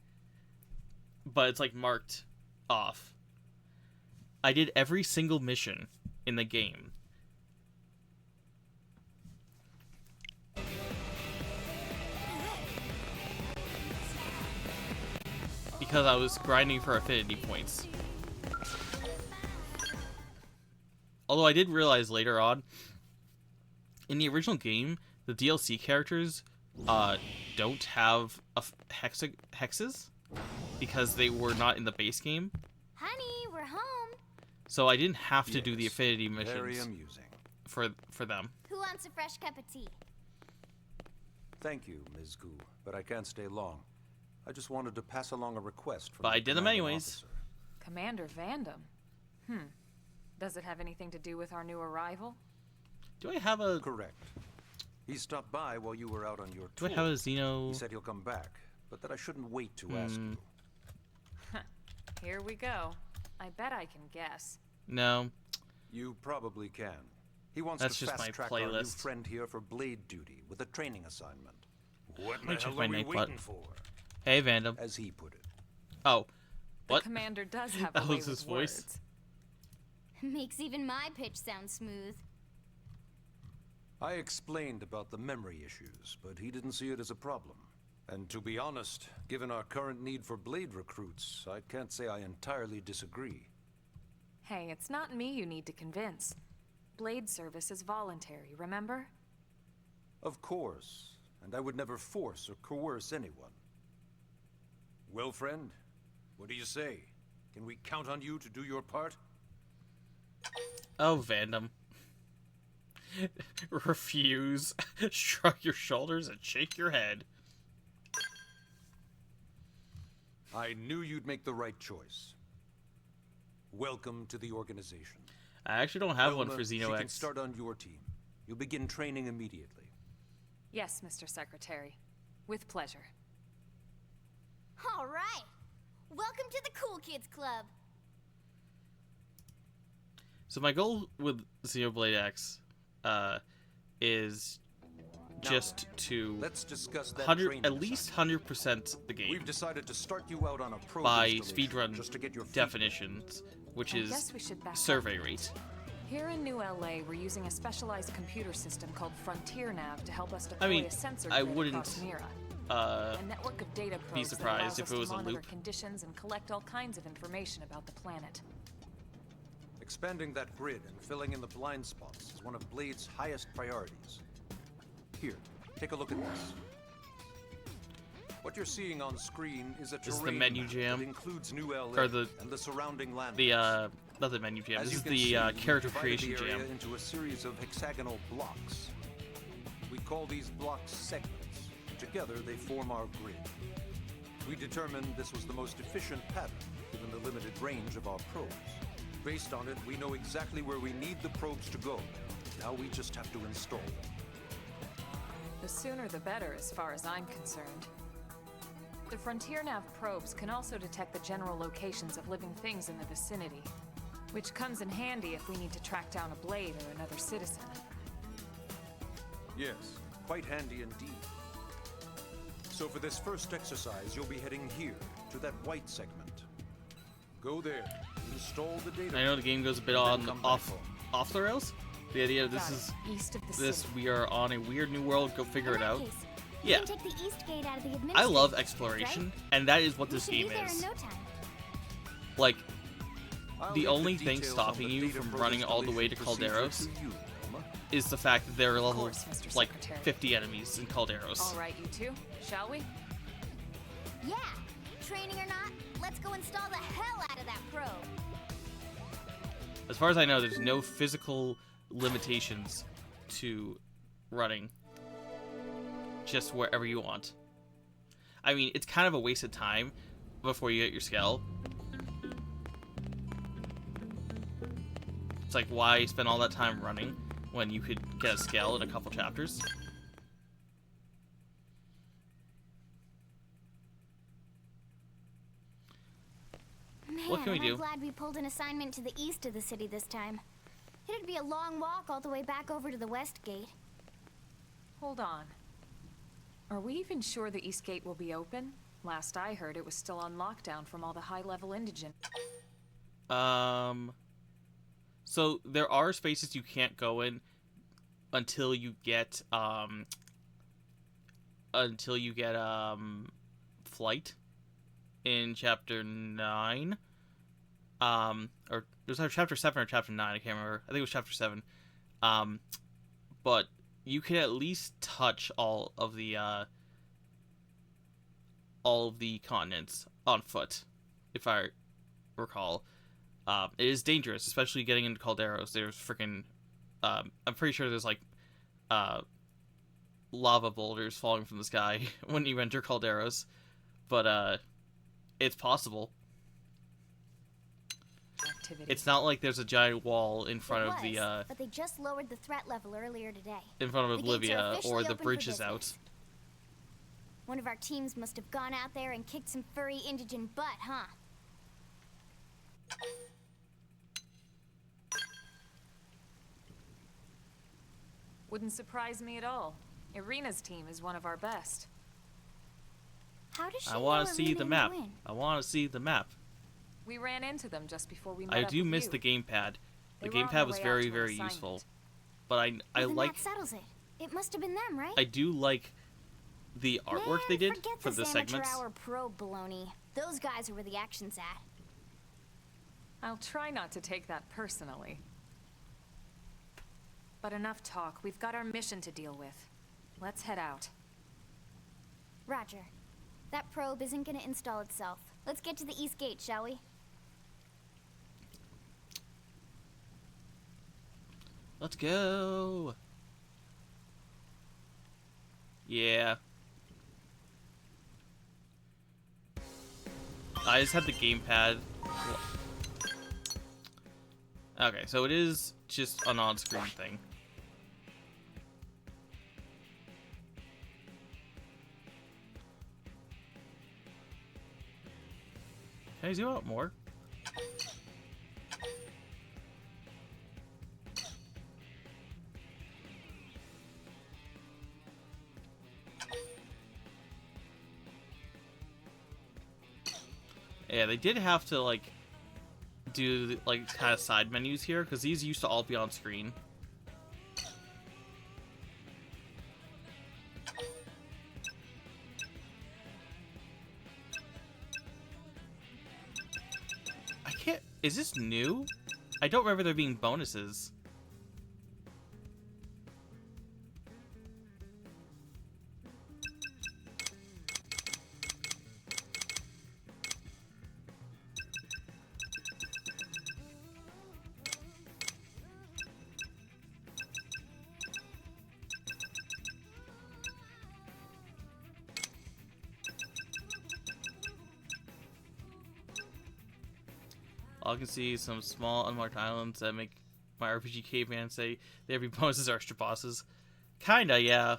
But it's like marked off. I did every single mission in the game. Because I was grinding for affinity points. Although I did realize later on, in the original game, the DLC characters don't have hexes because they were not in the base game. Honey, we're home. So I didn't have to do the affinity missions very amusing. for them. Who wants a fresh cup of tea? Thank you, Ms. Gu, but I can't stay long. I just wanted to pass along a request from But the I did them commanding anyways. officer. Commander Vandam? Does it have anything to do with our new arrival? Do I have a... Correct. He stopped by while you were out on your Do I tour. have a Xeno... He said he'll come back, but that I shouldn't wait to ask you. Here we go. I bet I can guess. No. You probably can. He wants That's to just my fast-track our new playlist. friend here for blade duty with a training assignment. What me the check hell my are we night waiting button. for? Hey, Vandam. As he put it. Oh. What? The commander does have That a way was his with voice. words. Makes even my pitch sound smooth. I explained about the memory issues, but he didn't see it as a problem. And to be honest, given our current need for blade recruits, I can't say I entirely disagree. Hey, it's not me you need to convince. Blade service is voluntary, remember? Of course, and I would never force or coerce anyone. Well, friend, what do you say? Can we count on you to do your part? Oh, Vandam. Refuse. Shrug your shoulders and shake your head. I knew you'd make the right choice. Welcome to the organization. I actually don't have one Elma, for she Xeno can X. start on your team. You'll begin training immediately. Yes, Mr. Secretary. With pleasure. All right. Welcome to the Cool Kids Club. So my goal with Xenoblade X is just to Let's discuss that 100, training at least 100% the game We've decided to start you out on a probe by installation speedrun just to get your feet definitions, which I is guess we should back up. survey rate. Here in New LA, we're using a specialized computer system called Frontier Nav to help us deploy I mean, a sensor I grid wouldn't across Mira. A network of data be probes that surprised allows if us it to was a monitor loop. conditions and collect all kinds of information about the planet. Expanding that grid and filling in the blind spots is one of Blade's highest priorities. Here, take a look at this. What you're seeing on screen is a This is the terrain menu map jam. that includes New LA Or the- and the surrounding landmarks. The not the menu jam. As This you is can the see, we've character divided creation the area jam. into a series of hexagonal blocks. We call these blocks segments. Together, they form our grid. We determined this was the most efficient pattern, given the limited range of our probes. Based on it, we know exactly where we need the probes to go. Now we just have to install them. The sooner the better, as far as I'm concerned. The Frontier Nav probes can also detect the general locations of living things in the vicinity, which comes in handy if we need to track down a blade or another citizen. Yes, quite handy indeed. So for this first exercise, you'll be heading here, to that white segment. Go there, install the data. I know the game goes a bit and then on come back off home. the rails The idea of this Got is it. East of the this city. we are on a weird new world. Go figure In it that out. case, we Yeah, can take the east gate out of the I administrative love district, exploration, right? and that is what We this should be game there in is. no time. Like, I'll the leave only the thing details on stopping the you data from probe running all the way to installation Calderos procedure to you, Elma. is the fact that there are level course, Mr. like Secretary. 50 enemies in Calderos. All right, you two. Shall we? Yeah, training or not, let's go install the hell out of that probe. As far as I know, there's no physical limitations to running. Just wherever you want. I mean, it's kind of a waste of time before you get your skull. It's like, why spend all that time running when you could get a skull in a couple chapters? Man, What can we do? I'm glad we pulled an assignment to the east of the city this time. It'd be a long walk all the way back over to the west gate. Hold on. Are we even sure the East Gate will be open? Last I heard, it was still on lockdown from all the high-level indigent. So there are spaces you can't go in until you get flight in chapter 9. Or it was either chapter 7 or chapter 9, I can't remember. I think it was chapter 7. But you can at least touch all of the continents on foot, if I recall. It is dangerous, especially getting into Calderos. There's freaking I'm pretty sure there's like lava boulders falling from the sky when you enter Calderos, but it's possible. Activity. It's not like there's a giant wall in front It of the was, but they just lowered the threat level earlier today. in front of The gates are Oblivia, officially or the open for bridge is out. business. One of our teams must have gone out there and kicked some furry indigent butt, huh? Wouldn't surprise me at all. Irina's team is one of our best. How does she I want to know see Irina the and map. Gwyn? I want to see the map. We ran into them just before we met I up do with miss you. the gamepad. The They were on gamepad their was way out very, to an very assignment. useful. But I Well, then like that settles it. It must have been them, right? I do like the artwork Man, they did forget for this the segments. amateur hour probe baloney. Those guys are where the action's at. I'll try not to take that personally. But enough talk. We've got our mission to deal with. Let's head out. Roger. That probe isn't gonna install itself. Let's get to the east gate, shall we? Let's go. Yeah. I just had the gamepad. Okay, so it is just an on-screen thing. Can I zoom out more? Yeah, they did have to like do like kind of side menus here because these used to all be on screen. I can't. Is this new? I don't remember there being bonuses. I can see some small unmarked islands that make my RPG caveman say they every bonuses are extra bosses. Kinda, yeah.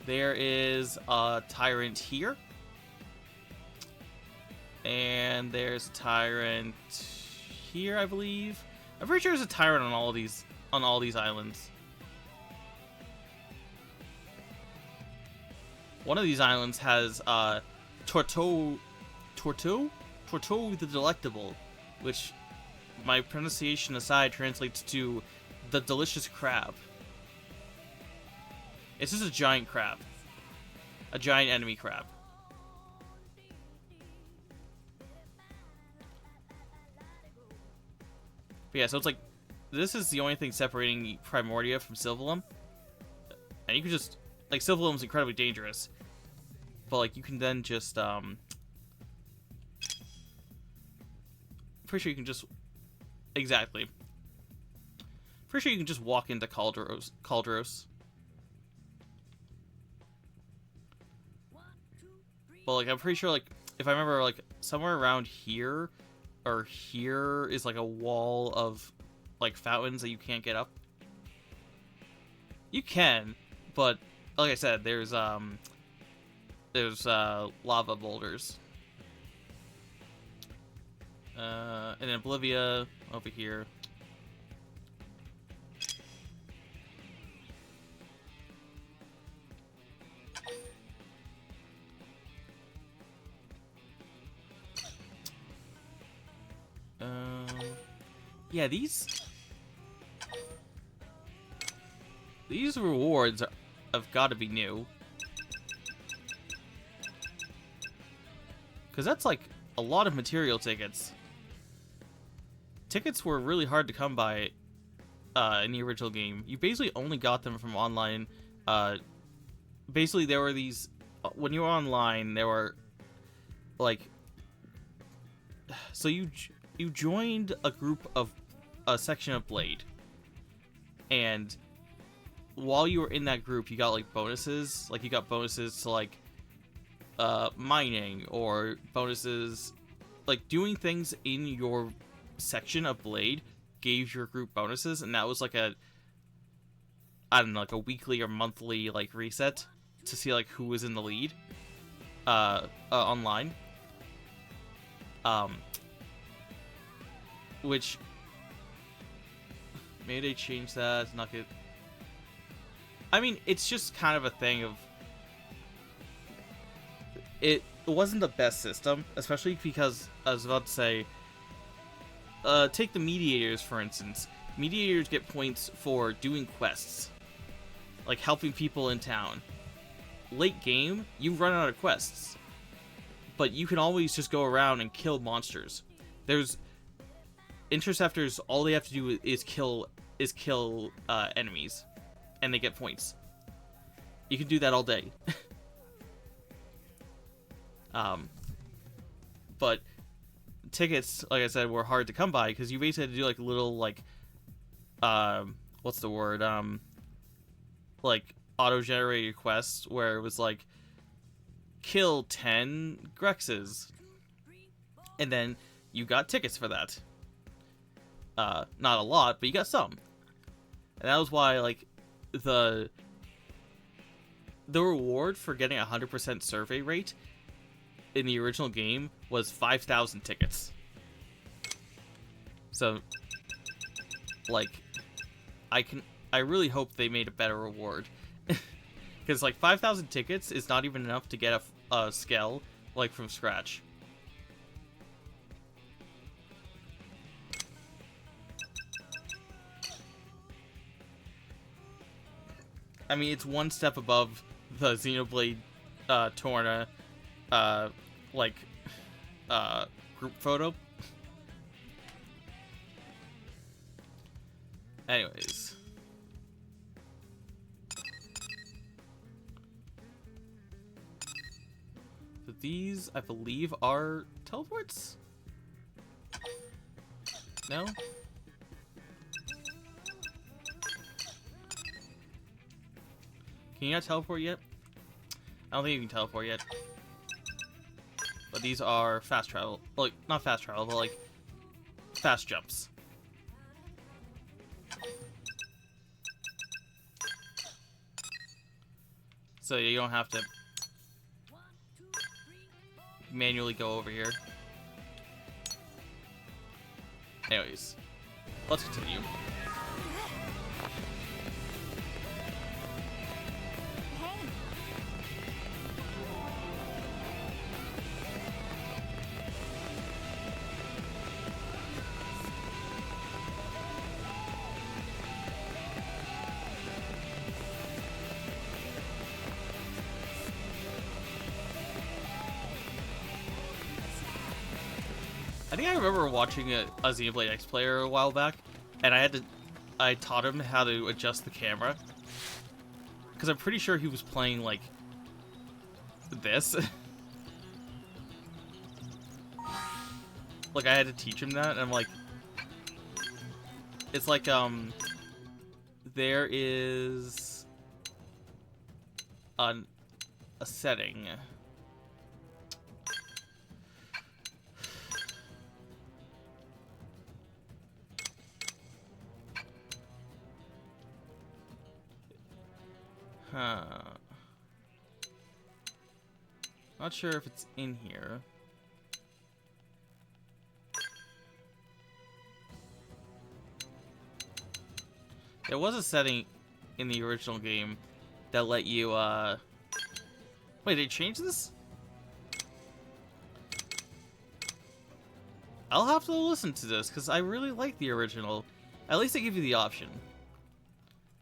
There is a tyrant here. And there's a tyrant here, I believe. I'm pretty sure there's a tyrant on all these islands. One of these islands has Torto the Delectable, which my pronunciation aside, translates to the delicious crab. It's just a giant crab. A giant enemy crab. But yeah, so it's like, this is the only thing separating Primordia from Sylvalum. And you can just, like, Sylvalum's incredibly dangerous. But, like, you can then just, pretty sure you can just, exactly. Pretty sure you can just walk into Caldros. But, like, I'm pretty sure, like, if I remember, like, somewhere around here, or here is, like, a wall of, like, fountains that you can't get up. You can, but, like I said, there's lava boulders. And then Oblivia, over here. Yeah, these rewards have got to be new. Because that's like a lot of material tickets. Tickets were really hard to come by in the original game. You basically only got them from online. Basically, there were these... when you were online, there were, like... So you joined a group of... a section of Blade. And while you were in that group, you got, like, bonuses. Like, you got bonuses to, like, mining, or bonuses... like, doing things in your section of Blade gave your group bonuses, and that was, like, a... I don't know, like, a weekly or monthly, like, reset to see, like, who was in the lead. Online. Which... maybe they changed that. It's not good. I mean, it's just kind of a thing of... It wasn't the best system, especially because, I was about to say... take the Mediators, for instance. Mediators get points for doing quests. Like, helping people in town. Late game, you run out of quests. But you can always just go around and kill monsters. There's... Interceptors, all they have to do is kill enemies, and they get points. You can do that all day. But tickets, like I said, were hard to come by because you basically had to do like little like what's the word, like auto-generated quests where it was like kill 10 Grexes, and then you got tickets for that. Not a lot, but you got some. And that was why, like, the reward for getting 100% survey rate in the original game was 5,000 tickets. So, like, I really hope they made a better reward. Because, like, 5,000 tickets is not even enough to get a scale, like, from scratch. I mean, it's one step above the Xenoblade Torna, group photo. Anyways. So these, I believe, are teleports? No? Can you not teleport yet? I don't think you can teleport yet. But these are fast travel. Like, not fast travel, but like fast jumps. So you don't have to manually go over here. Anyways, let's continue. think I remember watching a Xenoblade X player a while back, and I taught him how to adjust the camera. Because I'm pretty sure he was playing, like, this. Like, I had to teach him that, and I'm like... It's like, there is... a setting... Huh. Not sure if it's in here. There was a setting in the original game that let you, Wait, they changed this? I'll have to listen to this, because I really like the original. At least they give you the option.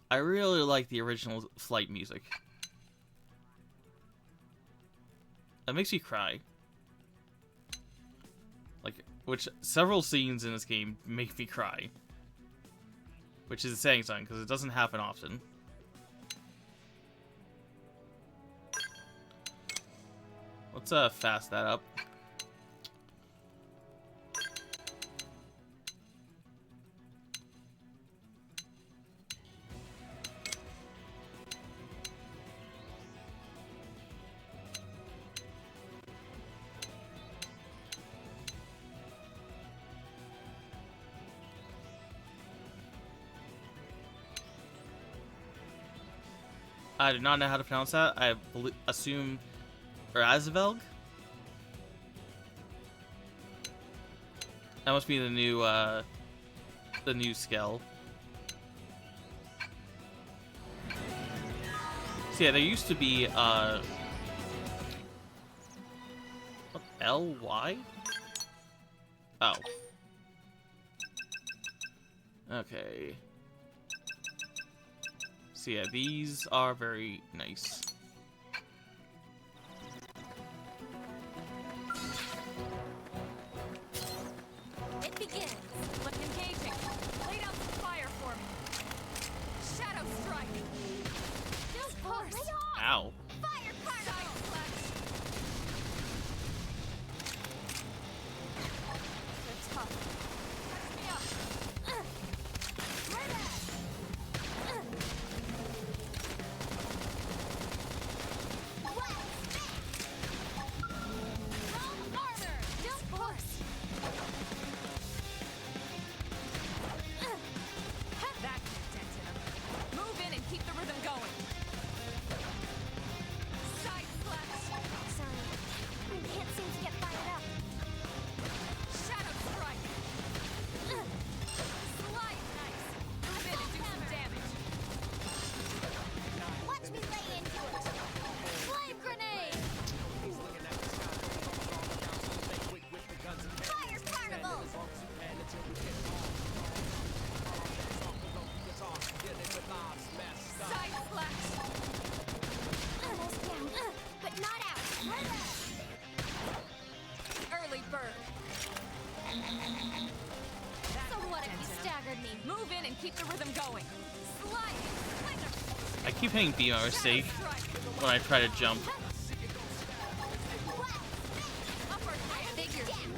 I really like the original flight music. That makes me cry. Like, which several scenes in this game make me cry. Which is saying something, because it doesn't happen often. Let's fast that up. I do not know how to pronounce that. I assume Razvelg? That must be the new skill. So yeah, there used to be what, L-Y? Oh. Okay. So yeah, these are very nice. It begins. Look engaging. Lay down some fire for me. Shadow strike. Just force. Lay off! Ow. Fire particle! They're tough. Catch me up. Right at! Move in and keep the rhythm going. I keep hitting B by mistake when I try to jump.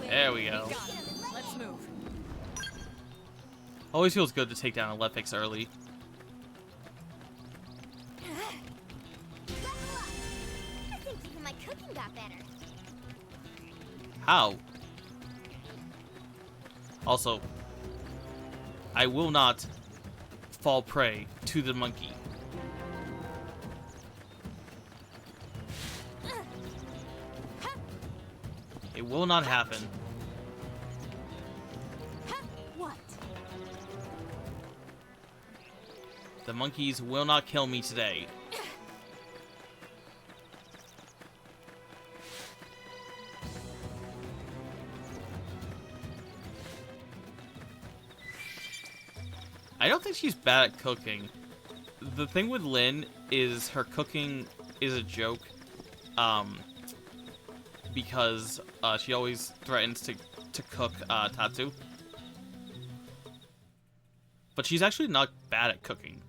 There we go. Let's move. Always feels good to take down a Lefix early. I think even my cooking got better. How? Also, I will not fall prey to the monkey. It will not happen. What? The monkeys will not kill me today. I don't think she's bad at cooking. The thing with Lynn is her cooking is a joke, because she always threatens to to cook Tatsu. But she's actually not bad at cooking.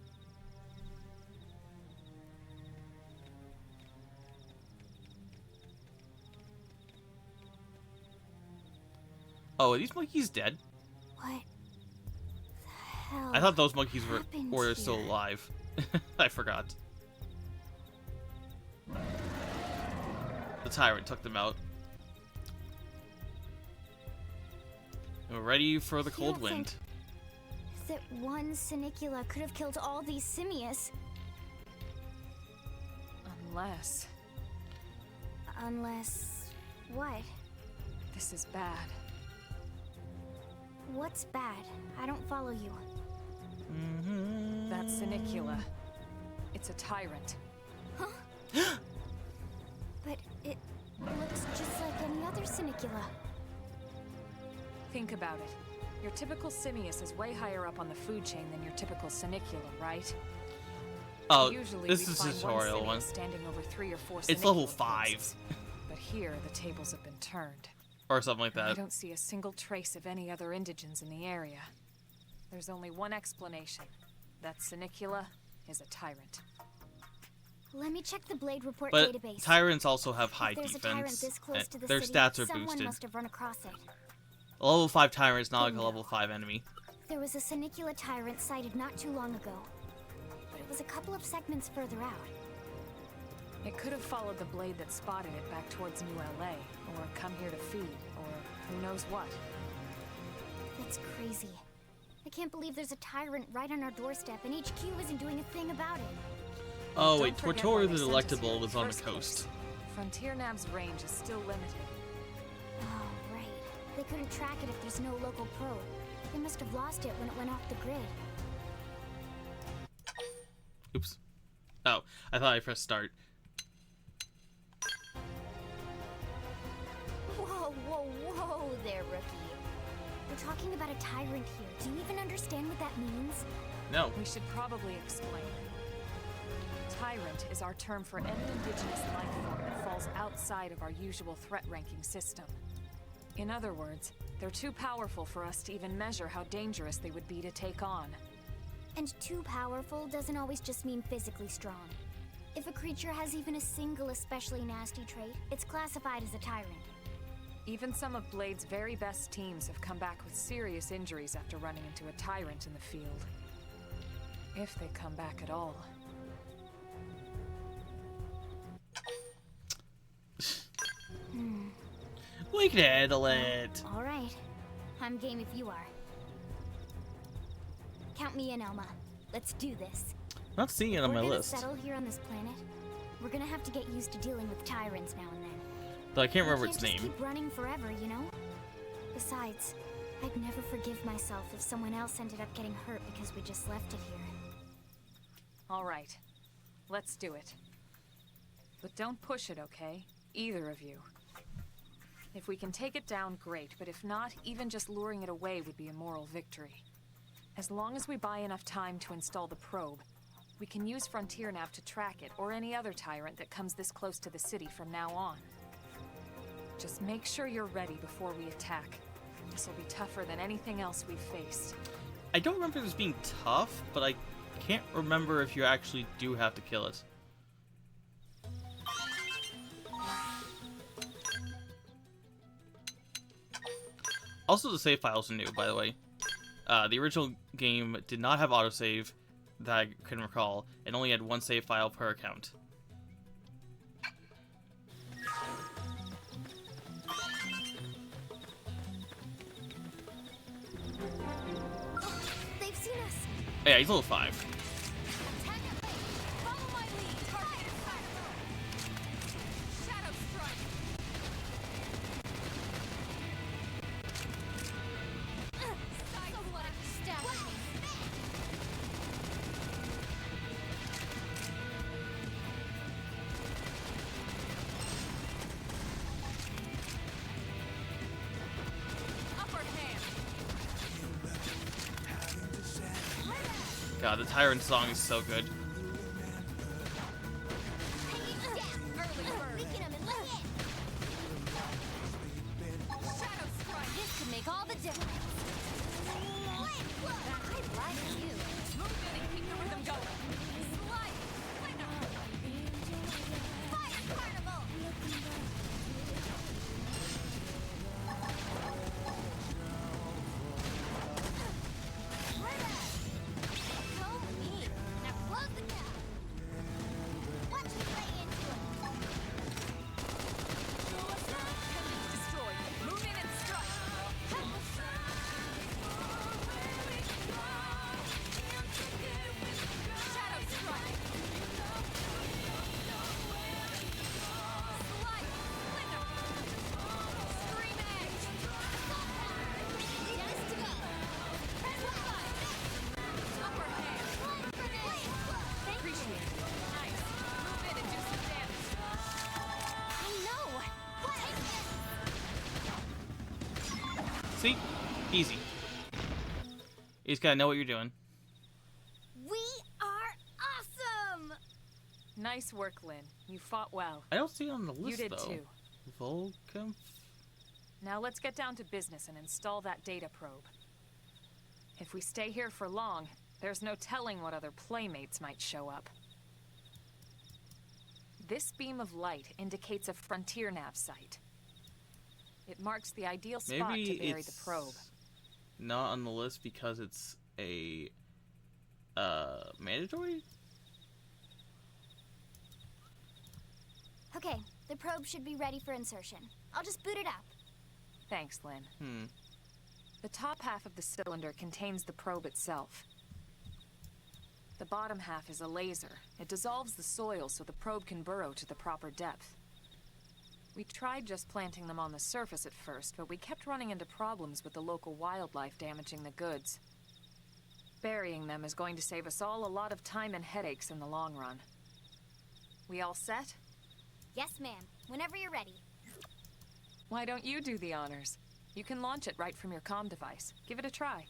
Oh, are these monkeys dead? What the hell? I thought those monkeys were still here? alive. I forgot. The tyrant took them out. We're ready for the cold You don't wind. think that one Sinicula could have killed all these simius. Unless... what? This is bad. What's bad? I don't follow you. That Sinicula. It's a tyrant. Huh? But it looks just like any other Sinicula. Think about it. Your typical simius is way higher up on the food chain than your typical Sinicula, right? Oh, Usually this we is find tutorial one one. standing over 3 or 4 It's level Sinicula 5. corpses. But here, the tables have been turned. Or something like I that. don't see a single trace of any other indigents in the area. There's only one explanation. That Sinicula is a tyrant. Let me check the Blade Report But database. tyrants also have high If there's a tyrant defense. this close and to the their city, stats are someone boosted. must have run across it. A level 5 tyrant's not like a Bingo. level 5 enemy. There was a Sinicula tyrant sighted not too long ago, but it was a couple of segments further out. It could have followed the blade that spotted it back towards New LA, or come here to feed, or who knows what. That's crazy. I can't believe there's a tyrant right on our doorstep, and HQ isn't doing a thing about it. Oh Don't wait, forget Tortora why the they sent us Delectable here was in on the first coast. place. Frontier Nav's range is still limited. Oh, right. They couldn't track it if there's no local probe. They must have lost it when it went off the grid. Oops. Oh, I thought I pressed start. Whoa, whoa, whoa there, rookie. We're talking about a tyrant here. Do you even understand what that means? No. We should probably explain. Tyrant is our term for any indigenous life form that falls outside of our usual threat ranking system. In other words, they're too powerful for us to even measure how dangerous they would be to take on. And too powerful doesn't always just mean physically strong. If a creature has even a single especially nasty trait, it's classified as a tyrant. Even some of Blade's very best teams have come back with serious injuries after running into a tyrant in the field. If they come back at all. We can handle it. All right. I'm game if you are. Count me in, Elma. Let's do this. I'm not seeing it on my We're gonna list. settle here on this planet. We're gonna have to get used to dealing with tyrants now and then. Though I can't remember We its can't just name. keep running forever, you know? Besides, I'd never forgive myself if someone else ended up getting hurt because we just left it here. All right. Let's do it. But don't push it, okay? Either of you. If we can take it down, great, but if not, even just luring it away would be a moral victory. As long as we buy enough time to install the probe, we can use Frontier Nav to track it, or any other tyrant that comes this close to the city from now on. Just make sure you're ready before we attack. This will be tougher than anything else we've faced. I don't remember this being tough, but I can't remember if you actually do have to kill it. Also, the save files are new, by the way. The original game did not have autosave that I can recall. It only had one save file per account. They've seen us! Yeah, he's level 5. God, the Tyrant song is so good. This could difference. I like you. Move in and keep the rhythm going. Slide! Flinger! Fire carnival! Go me! Now close the gap! Watch me lay into it! Enemies destroyed. Move in and strike. Shadow strike. Slide! Flinger! Scream edge! Just to go! Press slide! Upper hand! Appreciate it. Nice. Move in and do some damage. I know! What? See? Easy. You just gotta know what you're doing. We are awesome! Nice work, Lynn. You fought well. I don't see it on the list, You did though. too. Volcam? Now let's get down to business and install that data probe. If we stay here for long, there's no telling what other playmates might show up. This beam of light indicates a frontier nav site. It marks the ideal spot Maybe to bury the it's probe. not on the list because it's a mandatory? Okay, the probe should be ready for insertion. I'll just boot it up. Thanks, Lynn. The top half of the cylinder contains the probe itself. The bottom half is a laser. It dissolves the soil so the probe can burrow to the proper depth. We tried just planting them on the surface at first, but we kept running into problems with the local wildlife damaging the goods. Burying them is going to save us all a lot of time and headaches in the long run. We all set? Yes, ma'am. Whenever you're ready. Why don't you do the honors? You can launch it right from your comm device. Give it a try.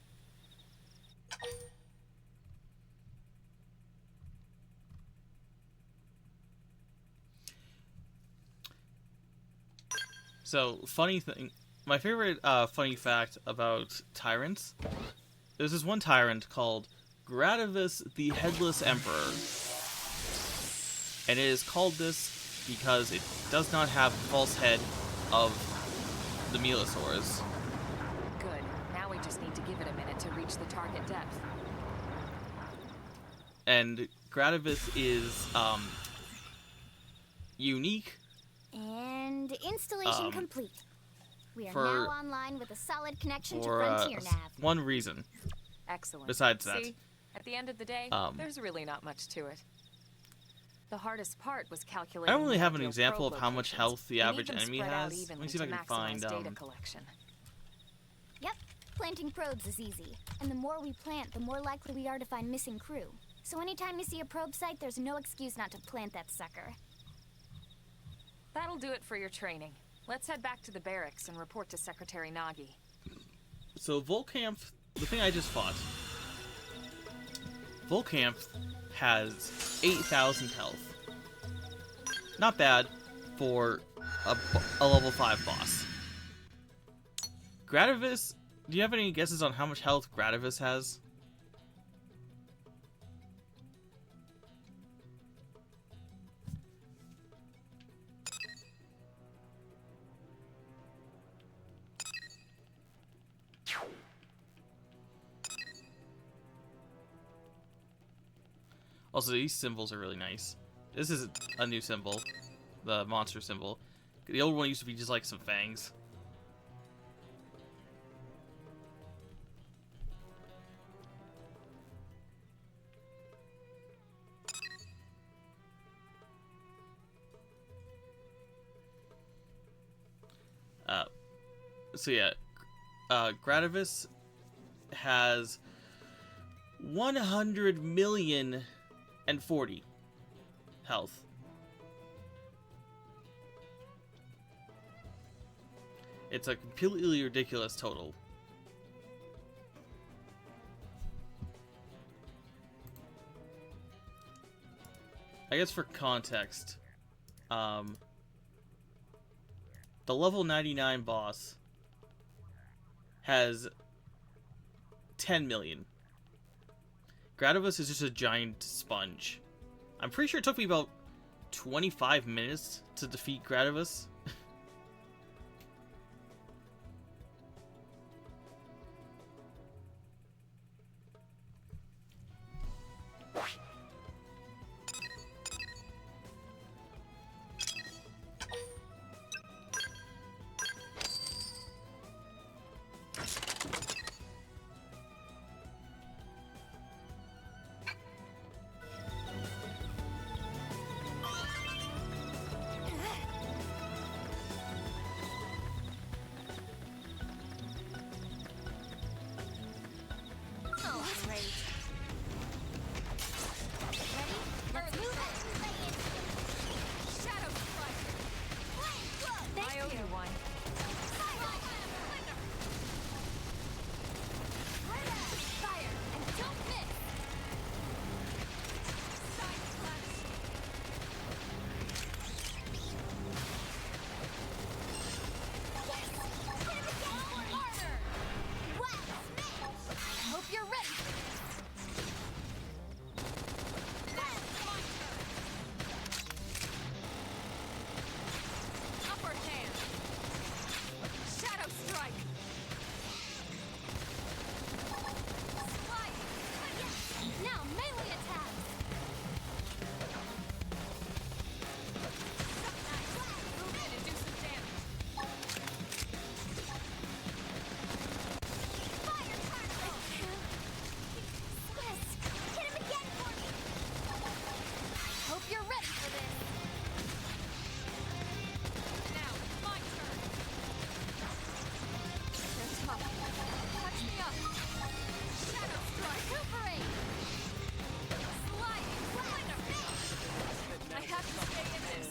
So, funny thing. My favorite funny fact about tyrants. There's this one tyrant called Gradavis the Headless Emperor. And it is called this because it does not have the false head of the Melosaurs. Good. Now we just need to give it a minute to reach the target depth. And Gradavis is unique. And installation complete. We are for- now online with a solid connection to For Frontier Nav. one reason. Excellent. Besides that. See, at the end of the day, there's really not much to it. The hardest part was calculating. I don't really the have an ideal example of probe how much locations. health the We need average them enemy spread out has. Let evenly me see if I to can find maximize data collection. Yep, planting probes is easy. And the more we plant, the more likely we are to find missing crew. So anytime you see a probe site, there's no excuse not to plant that sucker. That'll do it for your training. Let's head back to the barracks and report to Secretary Nagi. So Volcamp, the thing I just fought, Volcamp has 8,000 health. Not bad for a level 5 boss. Gradavis, do you have any guesses on how much health Gradavis has? Also, these symbols are really nice. This is a new symbol, the monster symbol. The old one used to be just like some fangs. So yeah, Gradavis has 100,000,040 health. It's a completely ridiculous total. I guess for context, the level 99 boss has 10 million. Gradivus is just a giant sponge. I'm pretty sure it took me about 25 minutes to defeat Gradivus. Oh, great. Ready? Let's move it. Shadow Strike! Thank I owe you one. Fire, and don't miss. Side Flash! Hope you're ready for this. Upper hand! Shadow Strike! Slide! Now melee attacks. Move in and do some damage. Fire target. Yes. Hit him again for me. Hope you're ready for this. Now, my turn. They're tough. Touch me up. Shadow Strike! Recuperate. Sliding! Splendor! I have to stay in this.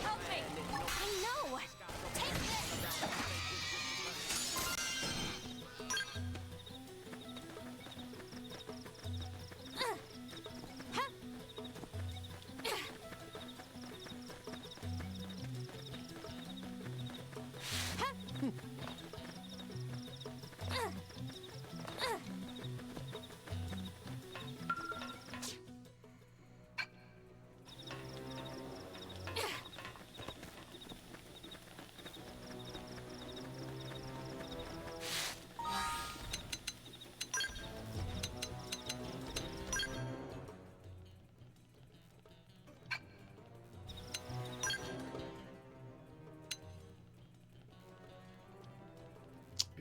Help me! I know. Take this.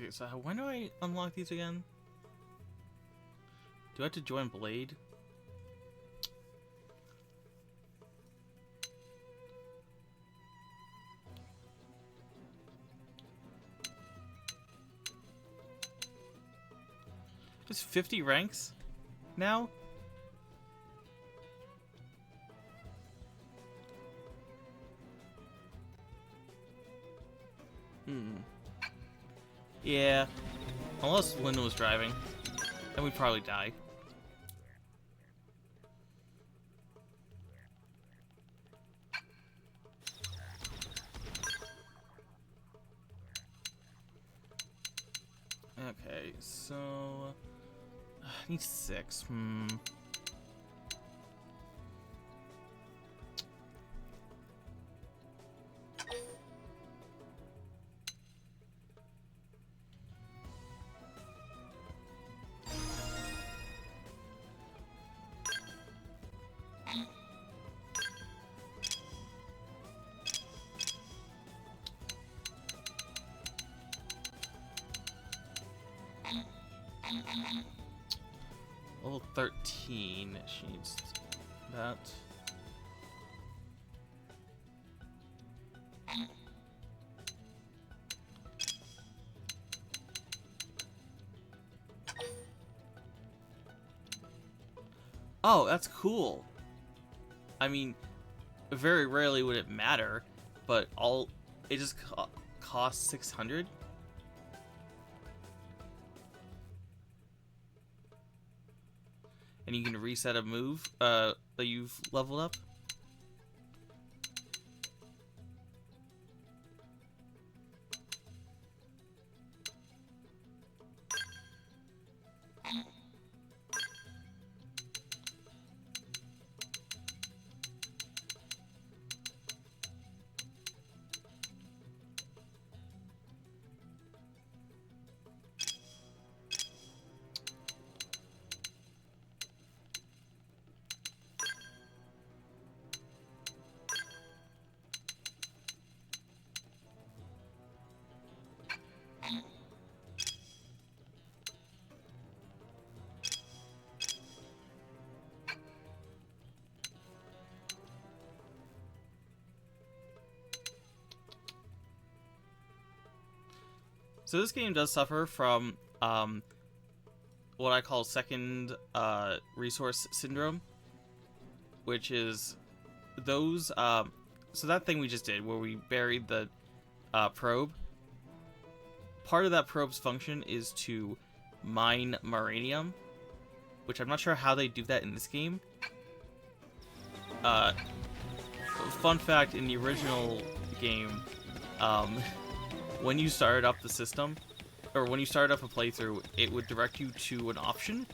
Okay, so when do I unlock these again? Do I have to join Blade? Just 50 ranks now? Yeah. Unless Lynn was driving. Then we'd probably die. Okay, so... I need 6. Level 13, she needs that. Oh, that's cool. I mean, very rarely would it matter, but it just costs 600. And you can reset a move that you've leveled up. So this game does suffer from what I call second resource syndrome, which is those so that thing we just did where we buried the probe. Part of that probe's function is to mine maranium, which I'm not sure how they do that in this game. Fun fact, in the original game, when you started up the system, or when you started up a playthrough, it would direct you to an option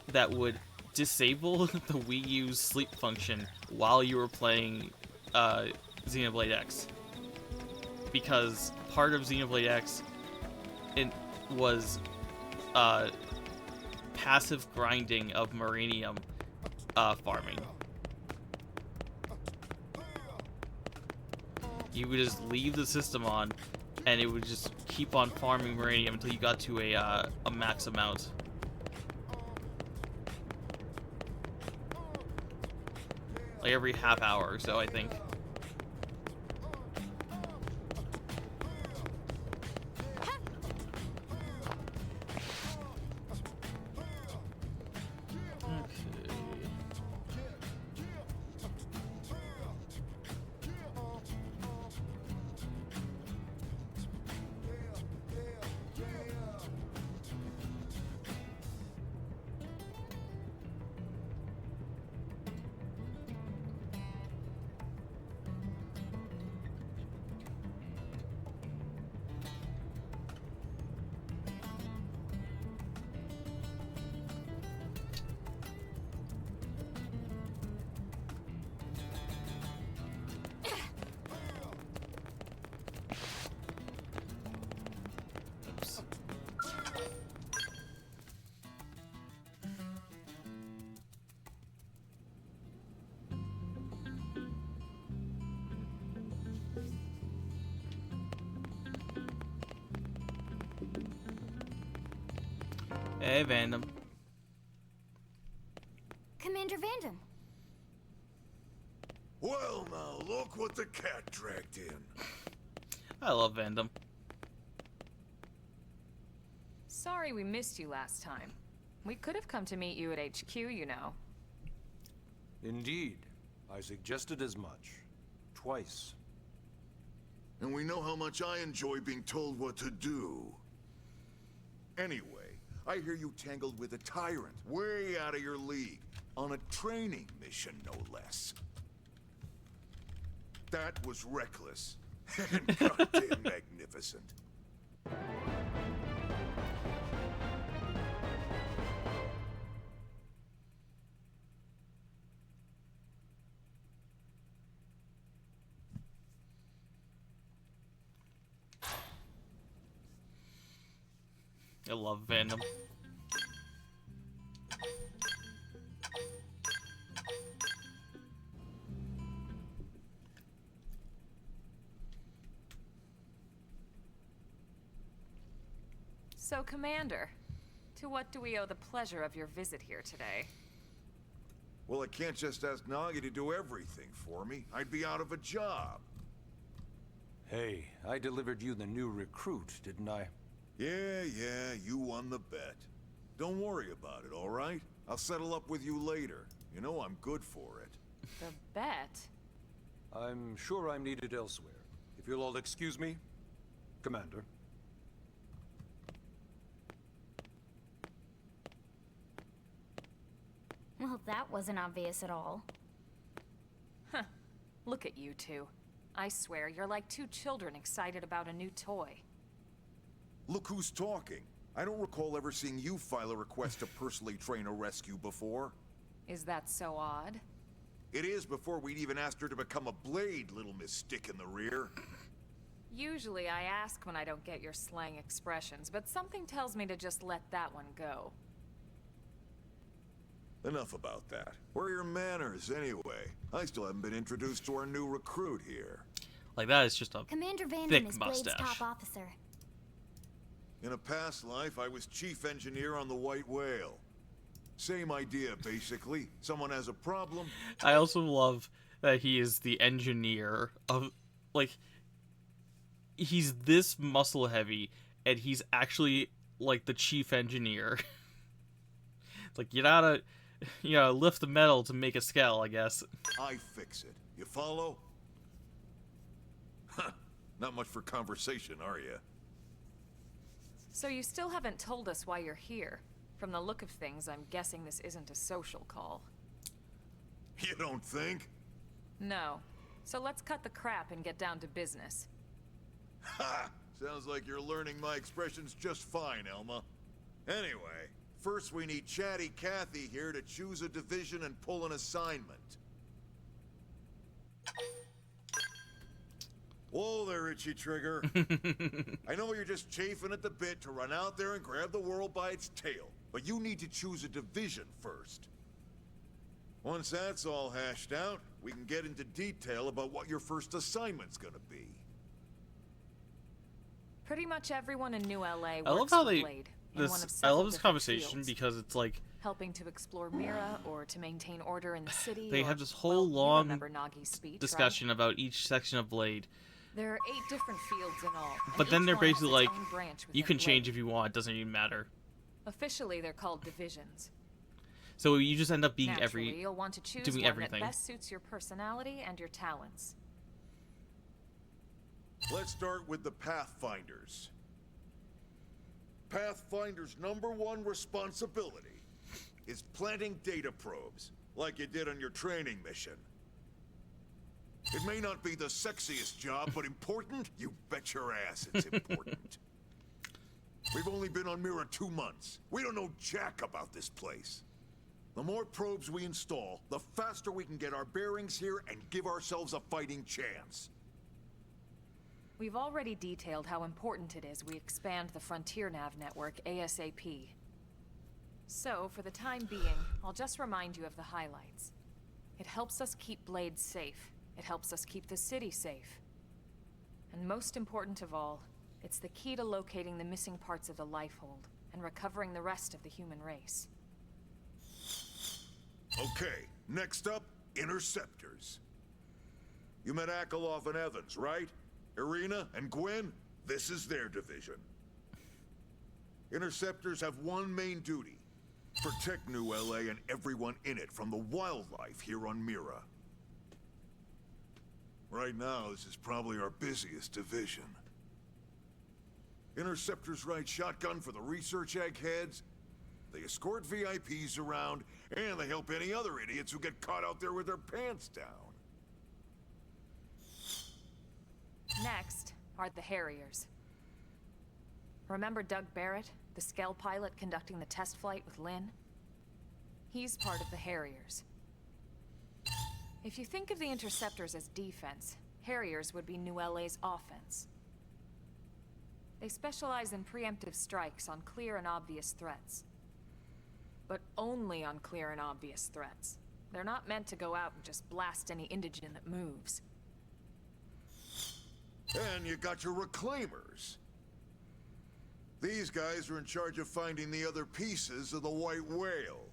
that would disable the Wii U's sleep function while you were playing Xenoblade X. Because part of Xenoblade X was passive grinding of maranium farming. You would just leave the system on, and it would just keep on farming maranium until you got to a max amount. Like every half hour or so, I think. Hey, Vandam. Commander Vandam. Well, now, look what the cat dragged in. I love Vandam. Sorry we missed you last time. We could have come to meet you at HQ, you know. Indeed. I suggested as much. Twice. And we know how much I enjoy being told what to do. Anyway, I hear you tangled with a tyrant, way out of your league, on a training mission, no less. That was reckless, and goddamn magnificent. I love Vandam. So, Commander, to what do we owe the pleasure of your visit here today? Well, I can't just ask Nagi to do everything for me. I'd be out of a job. Hey, I delivered you the new recruit, didn't I? Yeah, you won the bet. Don't worry about it, all right? I'll settle up with you later. You know I'm good for it. The bet? I'm sure I'm needed elsewhere. If you'll all excuse me, Commander. Well, that wasn't obvious at all. Huh. Look at you two. I swear, you're like two children excited about a new toy. Look who's talking. I don't recall ever seeing you file a request to personally train a rescue before. Is that so odd? It is before we'd even asked her to become a blade, little Miss Stick in the Rear. Usually I ask when I don't get your slang expressions, but something tells me to just let that one go. Enough about that. Where are your manners, anyway? I still haven't been introduced to our new recruit here. Like, that is just a Commander Vandam thick is Blade's mustache. top officer. In a past life, I was chief engineer on the White Whale. Same idea, basically. Someone has a problem. I also love that he is the engineer of, like, he's this muscle heavy, and he's actually like the chief engineer. It's like you gotta lift the metal to make a scale, I guess. I fix it. You follow? Huh. Not much for conversation, are you? So you still haven't told us why you're here. From the look of things, I'm guessing this isn't a social call. You don't think? No. So let's cut the crap and get down to business. Ha! Sounds like you're learning my expressions just fine, Elma. Anyway, first we need Chatty Cathy here to choose a division and pull an assignment. Whoa there, Itchy Trigger. I know you're just chafing at the bit to run out there and grab the world by its tail, but you need to choose a division first. Once that's all hashed out, we can get into detail about what your first assignment's gonna be. Pretty much everyone in New LA works I love how for they Blade, in one of I love several this different conversation fields. because it's like Helping to explore Mira, or to maintain order in the city. they or, have this whole well, you long remember Nagi's speech, discussion about each section of Blade. There are 8 different fields in all. and But then each they're one has basically its like, own branch you within can change Blade. if you want, it doesn't even matter. Officially, they're called divisions. So you just end up being Naturally, you'll want to choose doing one everything. that best suits your personality and your talents. Let's start with the Pathfinders. Pathfinder's #1 responsibility is planting data probes, like you did on your training mission. It may not be the sexiest job, but important? You bet your ass it's important. We've only been on Mira 2 months. We don't know jack about this place. The more probes we install, the faster we can get our bearings here and give ourselves a fighting chance. We've already detailed how important it is we expand the Frontier Nav network ASAP. So, for the time being, I'll just remind you of the highlights. It helps us keep Blade safe. It helps us keep the city safe. And most important of all, it's the key to locating the missing parts of the Lifehold and recovering the rest of the human race. Okay, next up, Interceptors. You met Akalov and Evans, right? Irina and Gwen? This is their division. Interceptors have one main duty. Protect New LA and everyone in it from the wildlife here on Mira. Right now, this is probably our busiest division. Interceptors ride shotgun for the research eggheads. They escort VIPs around, and they help any other idiots who get caught out there with their pants down. Next are the Harriers. Remember Doug Barrett, the Skell pilot conducting the test flight with Lynn? He's part of the Harriers. If you think of the Interceptors as defense, Harriers would be New LA's offense. They specialize in preemptive strikes on clear and obvious threats. But only on clear and obvious threats. They're not meant to go out and just blast any indigene that moves. And you got your Reclaimers. These guys are in charge of finding the other pieces of the White Whale.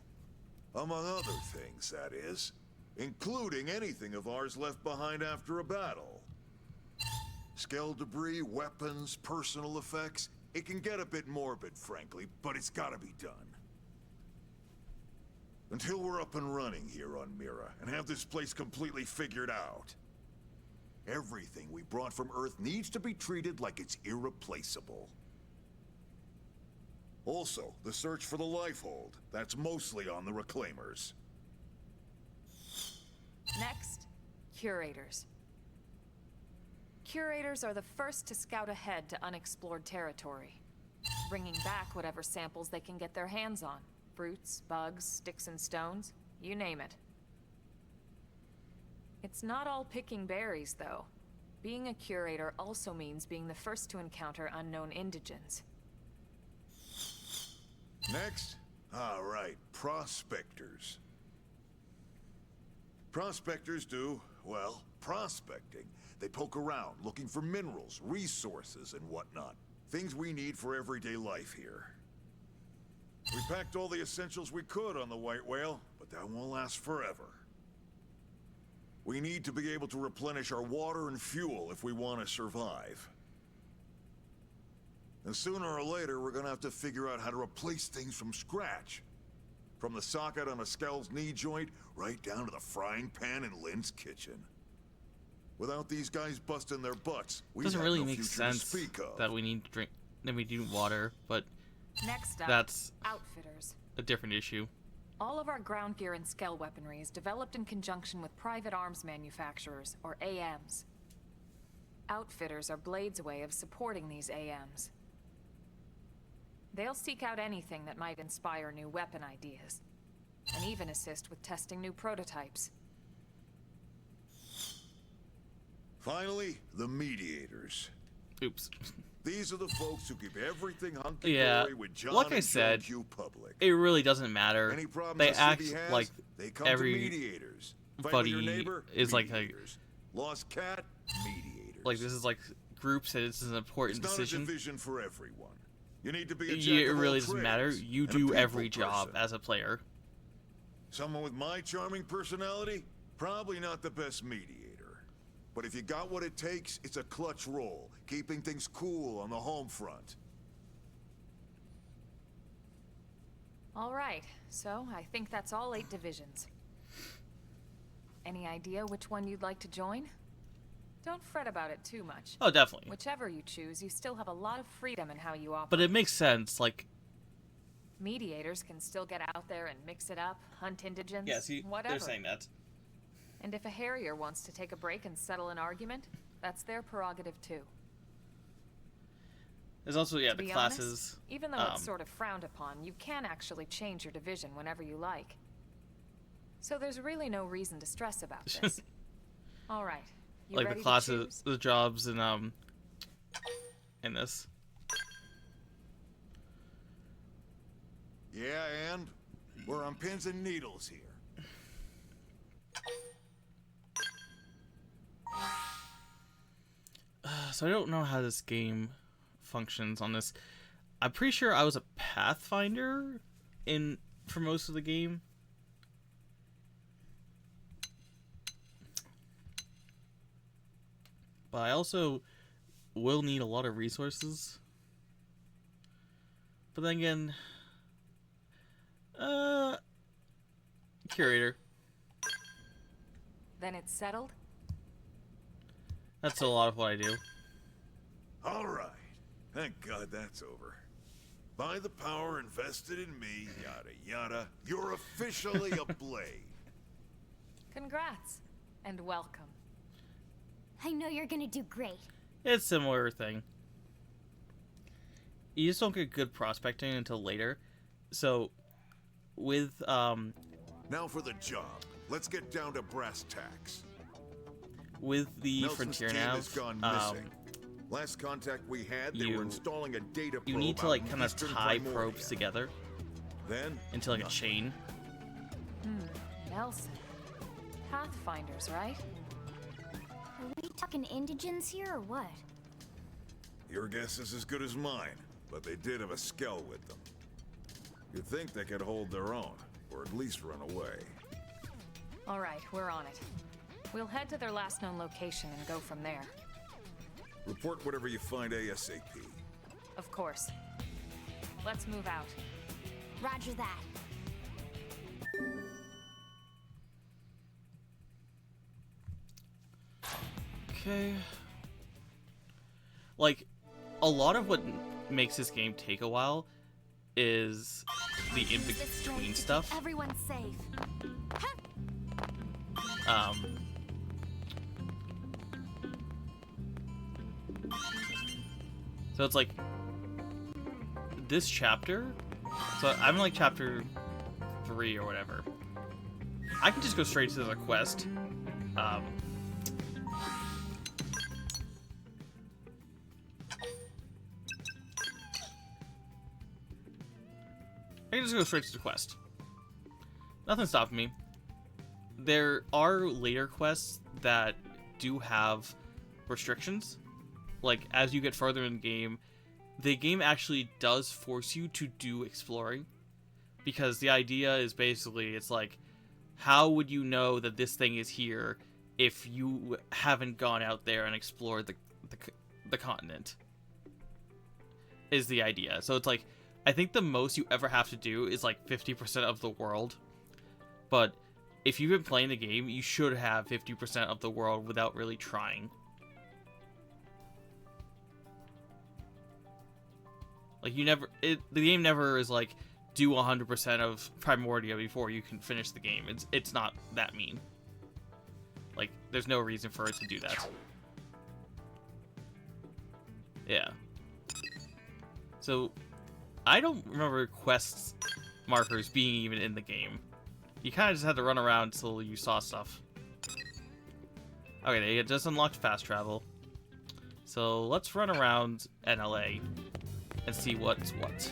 Among other things, that is. Including anything of ours left behind after a battle. Skell debris, weapons, personal effects. It can get a bit morbid, frankly, but it's gotta be done. Until we're up and running here on Mira, and have this place completely figured out. Everything we brought from Earth needs to be treated like it's irreplaceable. Also, the search for the Lifehold. That's mostly on the Reclaimers. Next, Curators. Curators are the first to scout ahead to unexplored territory, bringing back whatever samples they can get their hands on. Fruits, bugs, sticks and stones, you name it. It's not all picking berries, though. Being a curator also means being the first to encounter unknown indigens. Next? All right, prospectors. Prospectors do, well, prospecting. They poke around, looking for minerals, resources, and whatnot. Things we need for everyday life here. We packed all the essentials we could on the White Whale, but that won't last forever. We need to be able to replenish our water and fuel if we want to survive. And sooner or later, we're gonna have to figure out how to replace things from scratch. From the socket on a Skell's knee joint, right down to the frying pan in Lynn's kitchen. Without these guys busting their butts, we Doesn't have really no make future sense to speak of. that we need to drink, that we need water, but Next up, that's outfitters. a different issue. All of our ground gear and Skell weaponry is developed in conjunction with private arms manufacturers, or AMs. Outfitters are Blade's way of supporting these AMs. They'll seek out anything that might inspire new weapon ideas, and even assist with testing new prototypes. Finally, the mediators. Oops. These are the folks who keep everything hunky-dory Yeah, with John like I and said, Joe Q public. it really doesn't matter. Any problems They the act city has, like they come to every mediators. Fight with your buddy neighbor, is like a mediators. Lost cat, mediators. like this is like groups and this is an important It's not decision. a division for everyone. You need to be a jack It of all really doesn't matter. trades You and a do people every job person. as a player. Someone with my charming personality, probably not the best mediator. But if you got what it takes, it's a clutch role, keeping things cool on the home front. All right, so I think that's all 8 divisions. Any idea which one you'd like to join? Don't fret about it too much. Oh, definitely. Whichever you choose, you still have a lot of freedom in how you operate. But it makes sense. Like, Mediators can still get out there and mix it up, hunt indigents, yeah, see, whatever. they're saying that. And if a Harrier wants to take a break and settle an argument, that's their prerogative too. There's also, yeah, To the be classes. honest, even though it's sort of frowned upon, you can actually change your division whenever you like. So there's really no reason to stress about this. All right. You like ready the to classes, choose? the jobs, and in this. Yeah, and we're on pins and needles here. So I don't know how this game functions on this. I'm pretty sure I was a Pathfinder for most of the game. But I also will need a lot of resources. But then again, curator. Then it's settled? That's a lot of what I do. All right. Thank God that's over. By the power invested in me, yada yada, you're officially a Blade. Congrats. And welcome. I know you're gonna do great. It's a similar thing. You just don't get good prospecting until later. So, with, Now for the job. Let's get down to brass tacks. with the Nelson's Frontier team nav, has gone missing. Last contact we had, they were installing a data probe you need to, out like, in kind of eastern tie Primoria. probes together Then, into, like, a nothing. chain. Nelson. Pathfinders, right? Are we talking indigents here or what? Your guess is as good as mine, but they did have a Skell with them. You'd think they could hold their own, or at least run away. All right, we're on it. We'll head to their last known location and go from there. Report whatever you find ASAP. Of course. Let's move out. Roger that. Okay. Like, a lot of what makes this game take a while is the Use this strength in-between to keep stuff. Everyone's safe. So it's like this chapter. So I'm in like chapter 3 or whatever. I can just go straight to the quest. I can just go straight to the quest. Nothing stopping me. There are later quests that do have restrictions. Like, as you get further in the game actually does force you to do exploring. Because the idea is basically, it's like, how would you know that this thing is here if you haven't gone out there and explored the continent? is the idea. So it's like, I think the most you ever have to do is like 50% of the world. But if you've been playing the game, you should have 50% of the world without really trying. Like, the game never is like, do 100% of Primordia before you can finish the game. It's not that mean. Like, there's no reason for it to do that. Yeah. So, I don't remember quest markers being even in the game. You kind of just had to run around until you saw stuff. Okay, they just unlocked fast travel. So, let's run around NLA and see what's what.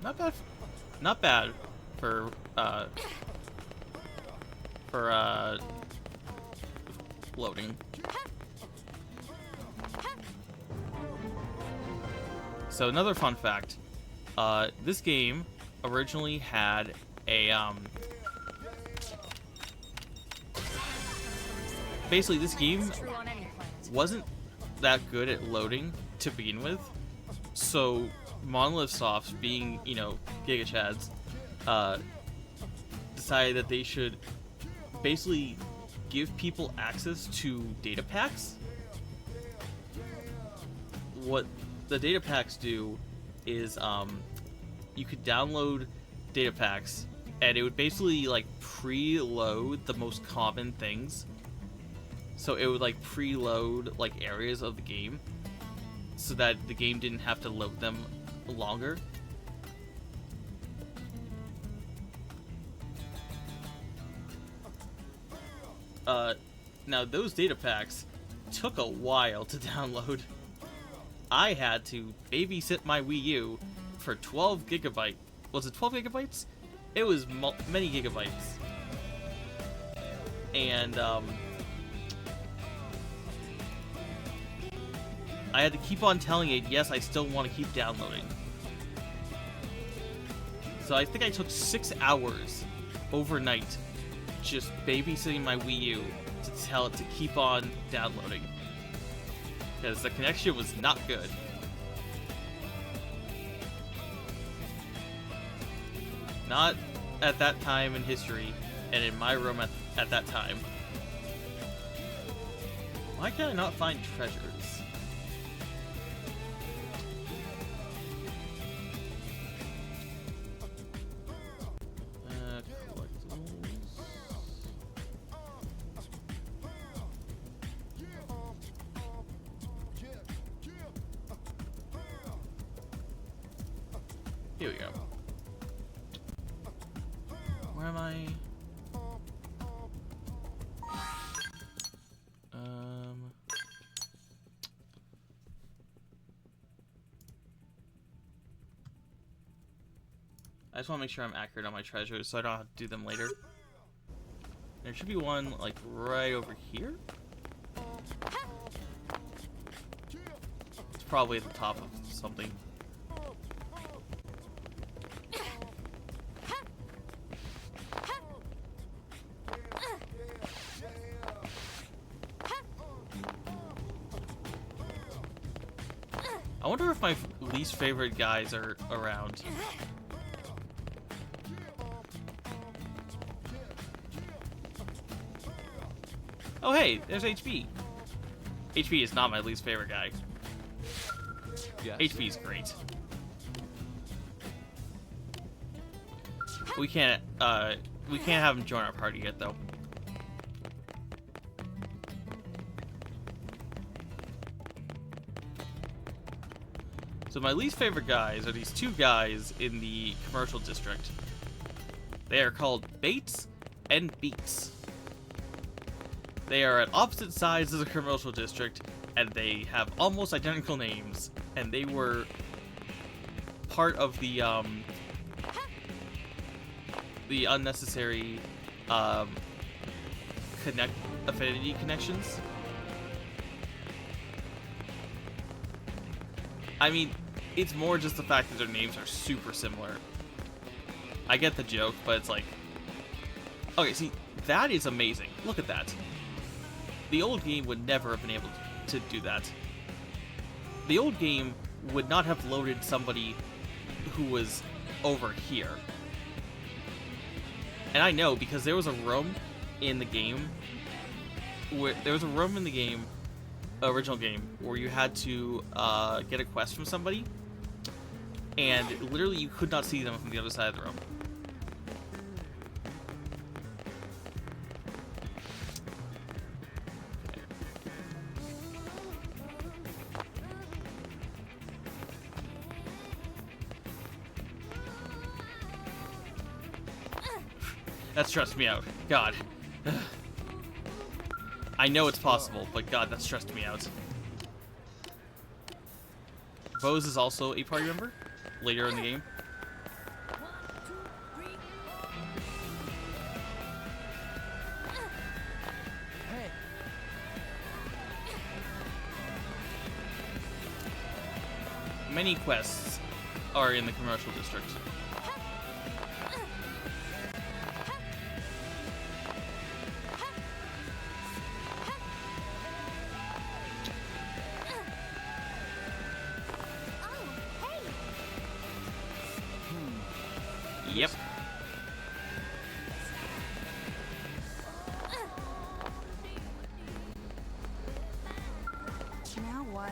Not bad. Not bad for loading. So another fun fact, this game originally had a basically this game wasn't that good at loading to begin with, so Monolith Soft, being, you know, Giga Chads, decided that they should basically give people access to data packs. What the data packs do is, you could download data packs, and it would basically, like, preload the most common things. So it would, like, preload, like, areas of the game, so that the game didn't have to load them longer. Now those data packs took a while to download. I had to babysit my Wii U for 12 gigabytes. Was it 12 gigabytes? It was many gigabytes. And, I had to keep on telling it, yes, I still want to keep downloading. So I think I took 6 hours overnight just babysitting my Wii U to tell it to keep on downloading. Because the connection was not good. Not at that time in history, and in my room at that time. Why can I not find treasures? Here we go. Where am I? I just want to make sure I'm accurate on my treasures so I don't have to do them later. There should be one, like, right over here. It's probably at the top of something. I wonder if my least favorite guys are around. Oh hey, there's HP. HP is not my least favorite guy. Yes. HP is great. We can't have him join our party yet though. So my least favorite guys are these two guys in the commercial district. They are called Bates and Beats. They are at opposite sides of the commercial district, and they have almost identical names. And they were part of the unnecessary affinity connections I mean, it's more just the fact that their names are super similar. I get the joke, but it's like... Okay, see, that is amazing. Look at that. The old game would never have been able to do that. The old game would not have loaded somebody who was over here. And I know, because there was a room in the game... original game, where you had to get a quest from somebody, and literally you could not see them from the other side of the room. That stressed me out. God. I know it's possible, but God, that stressed me out. Bose is also a party member later in the game. Many quests are in the commercial district. Yep. Now what?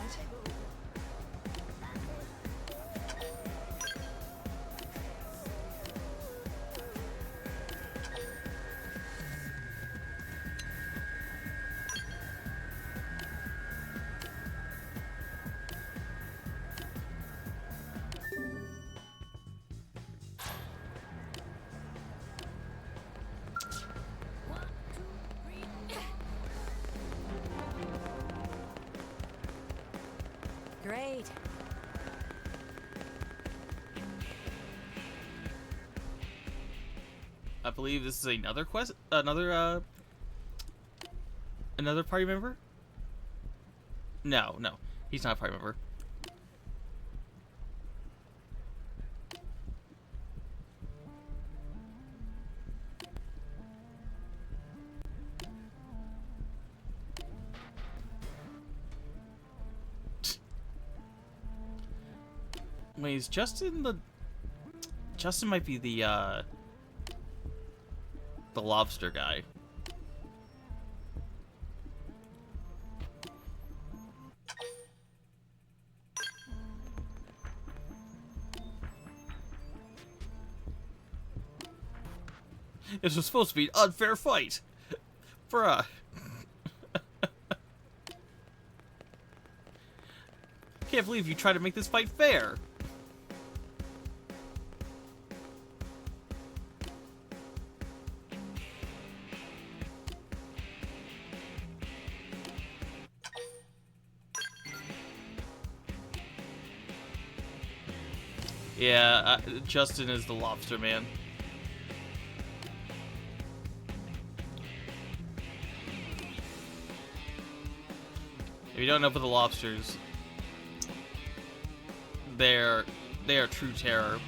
Great. I believe this is another quest, another party member? No, he's not a party member. Wait, is Justin the... Justin might be the lobster guy. This was supposed to be an unfair fight. Bruh. Can't believe you tried to make this fight fair. Yeah, Justin is the lobster man. If you don't know about the lobsters, they are true terror.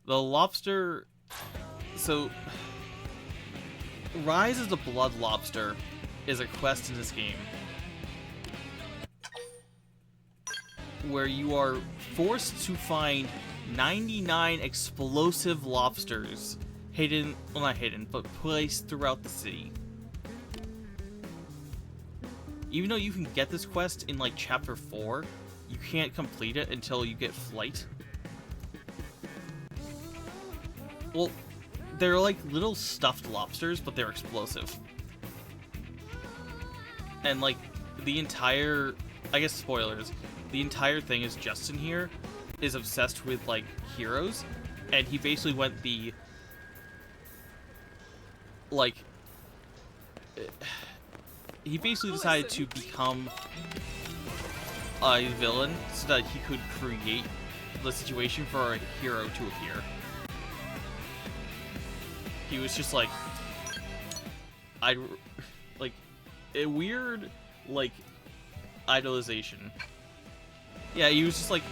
The lobster... So... Rise as a Blood Lobster is a quest in this game where you are forced to find 99 explosive lobsters hidden, well, not hidden, but placed throughout the city. Even though you can get this quest in, like, Chapter 4, you can't complete it until you get Flight. Well, they're like little stuffed lobsters, but they're explosive. And, like, the entire... I guess spoilers. The entire thing is Justin here is obsessed with, like, heroes. And he basically went the... Like... He basically decided to become a villain so that he could create the situation for a hero to appear. He was just like, like a weird like idolization. Yeah, he was just like,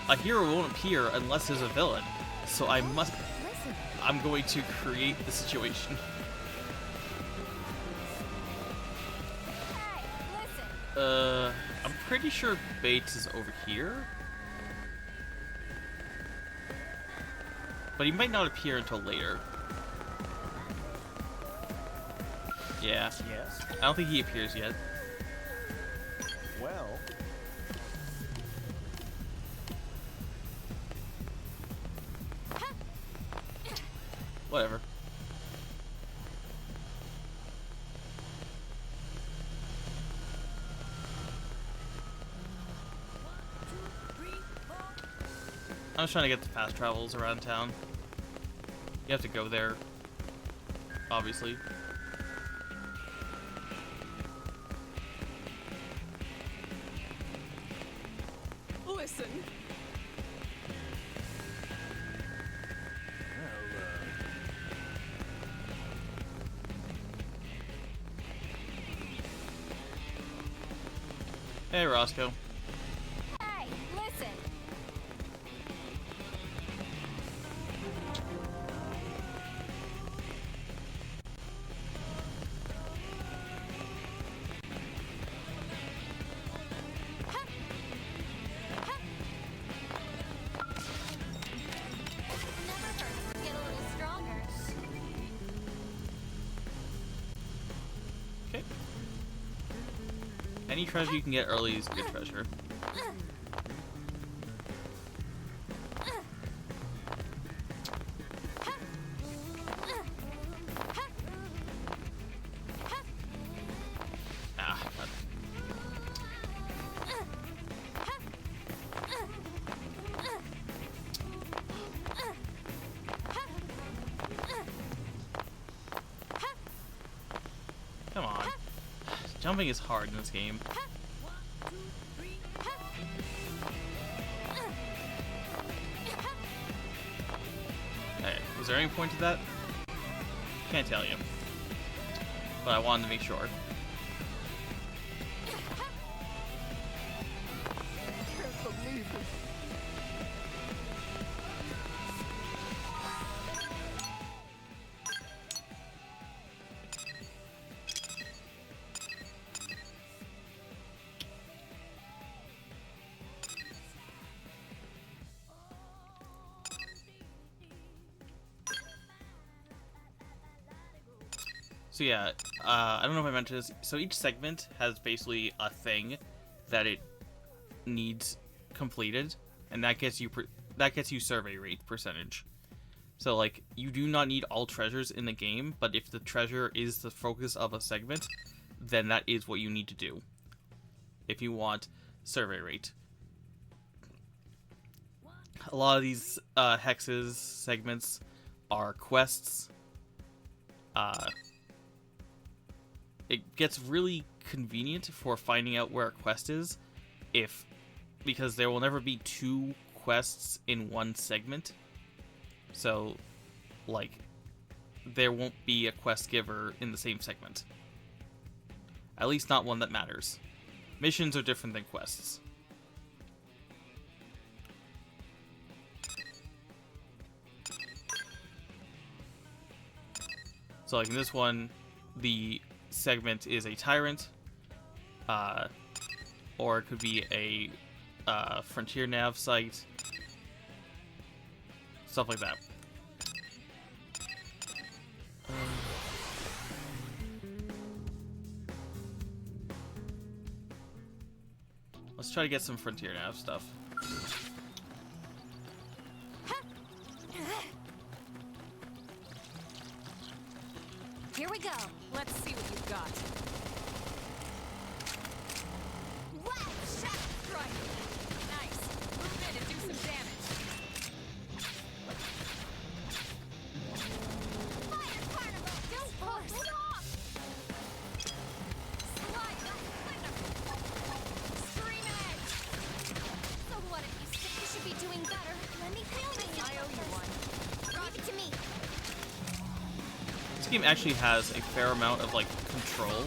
a hero won't appear unless there's a villain, so I'm going to create the situation. I'm pretty sure Bates is over here, but he might not appear until later. Yeah. Yes. I don't think he appears yet. Well. Whatever. I'm just trying to get the fast travels around town. You have to go there, obviously. Listen. Hey, Roscoe. Hey, listen. Never hurts to get a little stronger. Okay. Any treasure you can get early is good treasure. Ah, God. Come on. Jumping is hard in this game. Hey, was there any point to that? Can't tell you. But I wanted to make sure. So yeah, I don't know if I mentioned this. So each segment has basically a thing that it needs completed, and that gets you survey rate percentage. So like, you do not need all treasures in the game, but if the treasure is the focus of a segment, then that is what you need to do if you want survey rate. A lot of these hexes segments are quests. It gets really convenient for finding out where a quest is, because there will never be two quests in one segment. So, like, there won't be a quest giver in the same segment. At least not one that matters. Missions are different than quests. So like in this one, the segment is a tyrant, or it could be a frontier nav site, stuff like that. Let's try to get some frontier nav stuff. Here we go. Let's see what you've got. Wow, shot Right. Nice. Move in and do some damage. fire carnival. Don't force. Hold off. Slide. Stream edge. So what if you think you should be doing better? Let me feel me. I owe you one. Leave it to me. this game actually has a fair amount of like control.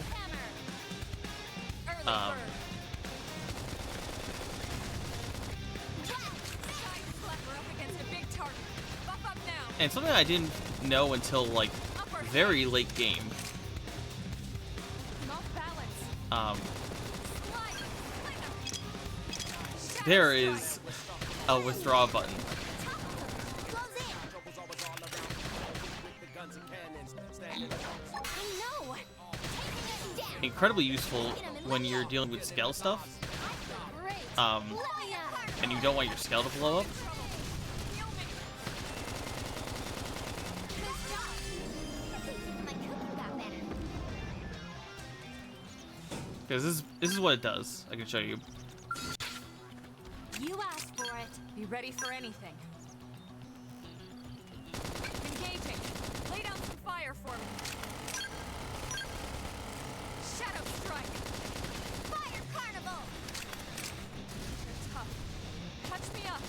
And something I didn't know until like very late game. There is a withdraw button. Incredibly useful when you're dealing with scale stuff. And you don't want your scale to blow up. Because this is what it does. I can show you. You asked for it. Be ready for anything. Engaging. Lay down some fire for me. Shadow strike. Fire carnival! They're tough. Touch me up.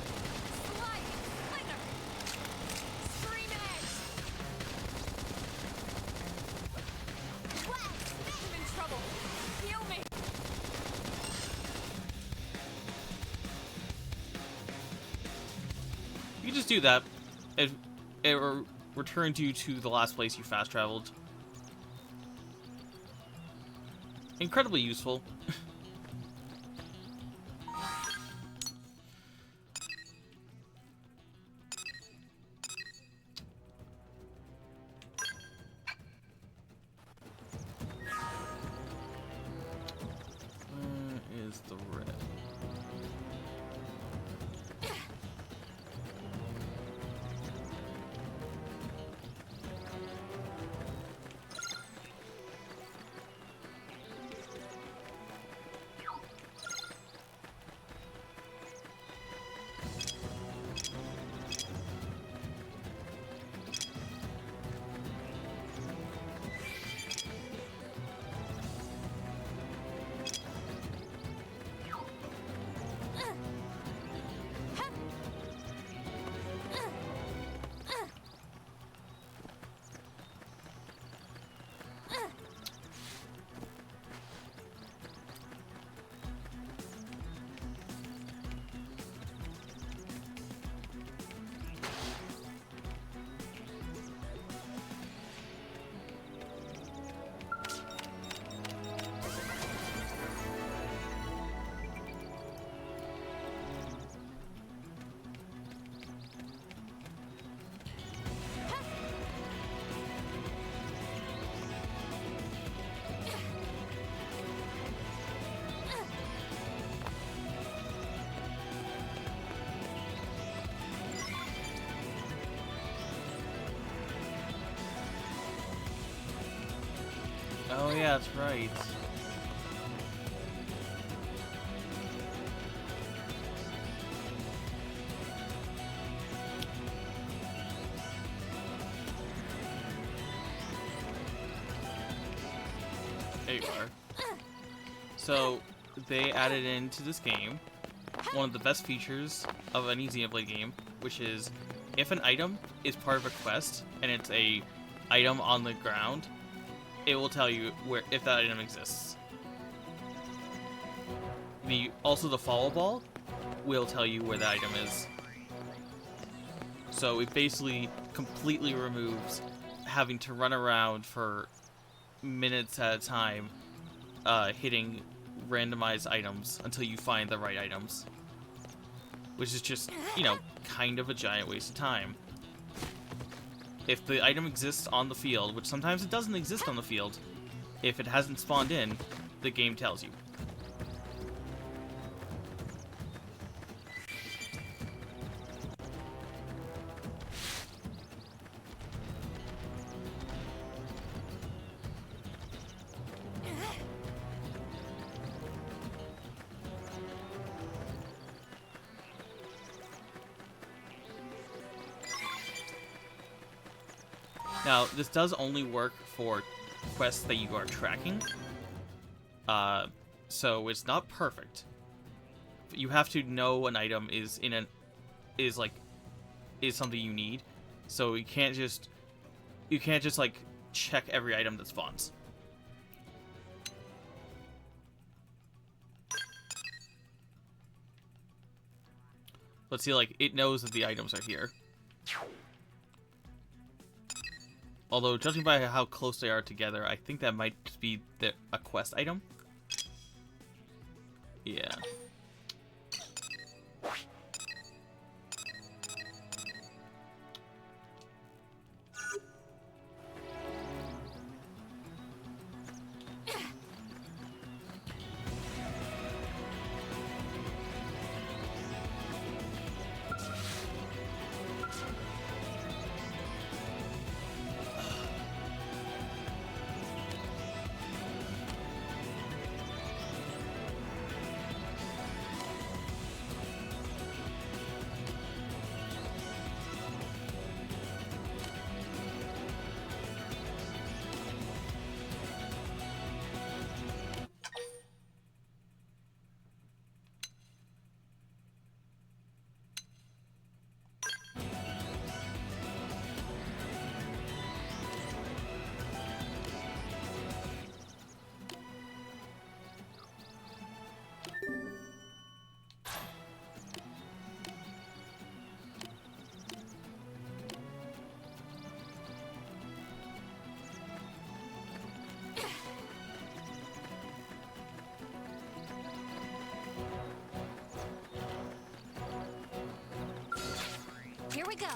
Sliding slinger. Stream edge. I'm in trouble. Heal me. You can just do that. It returns you to the last place you fast traveled. Incredibly useful. Where is the red? Oh yeah, that's right. There you are. So, they added into this game one of the best features of any Xenoblade game, which is if an item is part of a quest and it's a item on the ground, it will tell you where if that item exists. Also the follow ball will tell you where the item is. So it basically completely removes having to run around for minutes at a time hitting randomized items until you find the right items. Which is just, you know, kind of a giant waste of time. If the item exists on the field, which sometimes it doesn't exist on the field, if it hasn't spawned in, the game tells you. Now, this does only work for quests that you are tracking, so it's not perfect. You have to know an item is something you need, so you can't just like check every item that spawns. Let's see, like, it knows that the items are here. Although, judging by how close they are together, I think that might just be a quest item. Yeah. Here we go.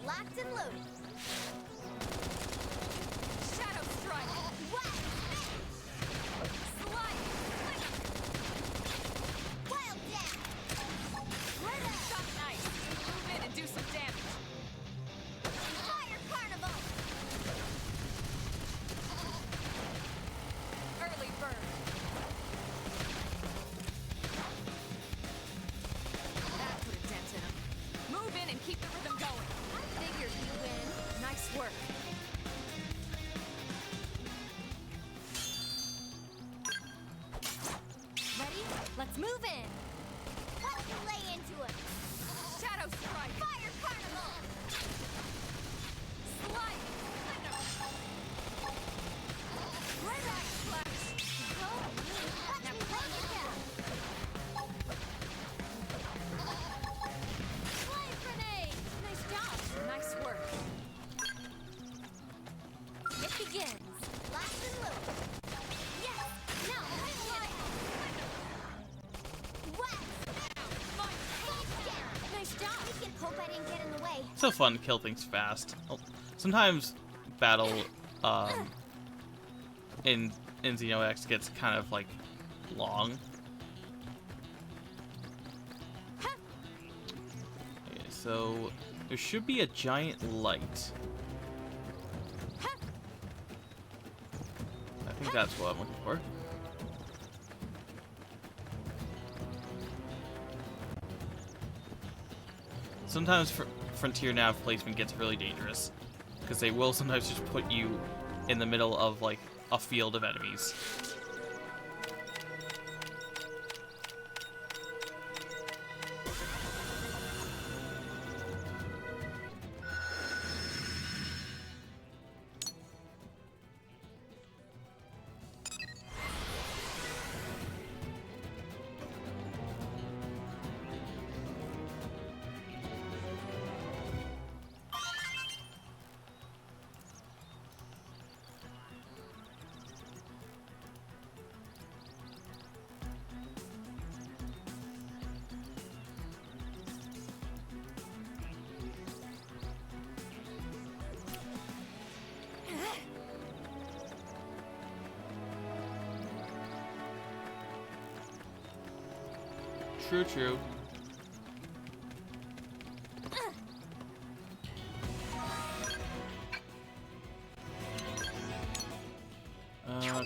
Locked and loaded. Shadow strike. What? Slide. Wild dash. Right up. Shot nice. Move in and do some damage. Fire carnival. Early bird. That put a dent in him. Move in and keep the rhythm going. I figured you win. Nice work. Ready? Let's move in. Let's lay into it. Shadow strike. Fire carnival. Slide. Red eye flash. Go. Now play it down. Slide grenade. Nice job. Nice work. It begins. Locked and loaded. Yes. Now let's slide. Nice job. We can hope I didn't get in the way. So fun to kill things fast. Well, sometimes battle in Xenoblade gets kind of like long. Okay, so there should be a giant light. I think that's what I'm looking for. Sometimes Frontier nav placement gets really dangerous because they will sometimes just put you in the middle of like a field of enemies. True, true. Okay.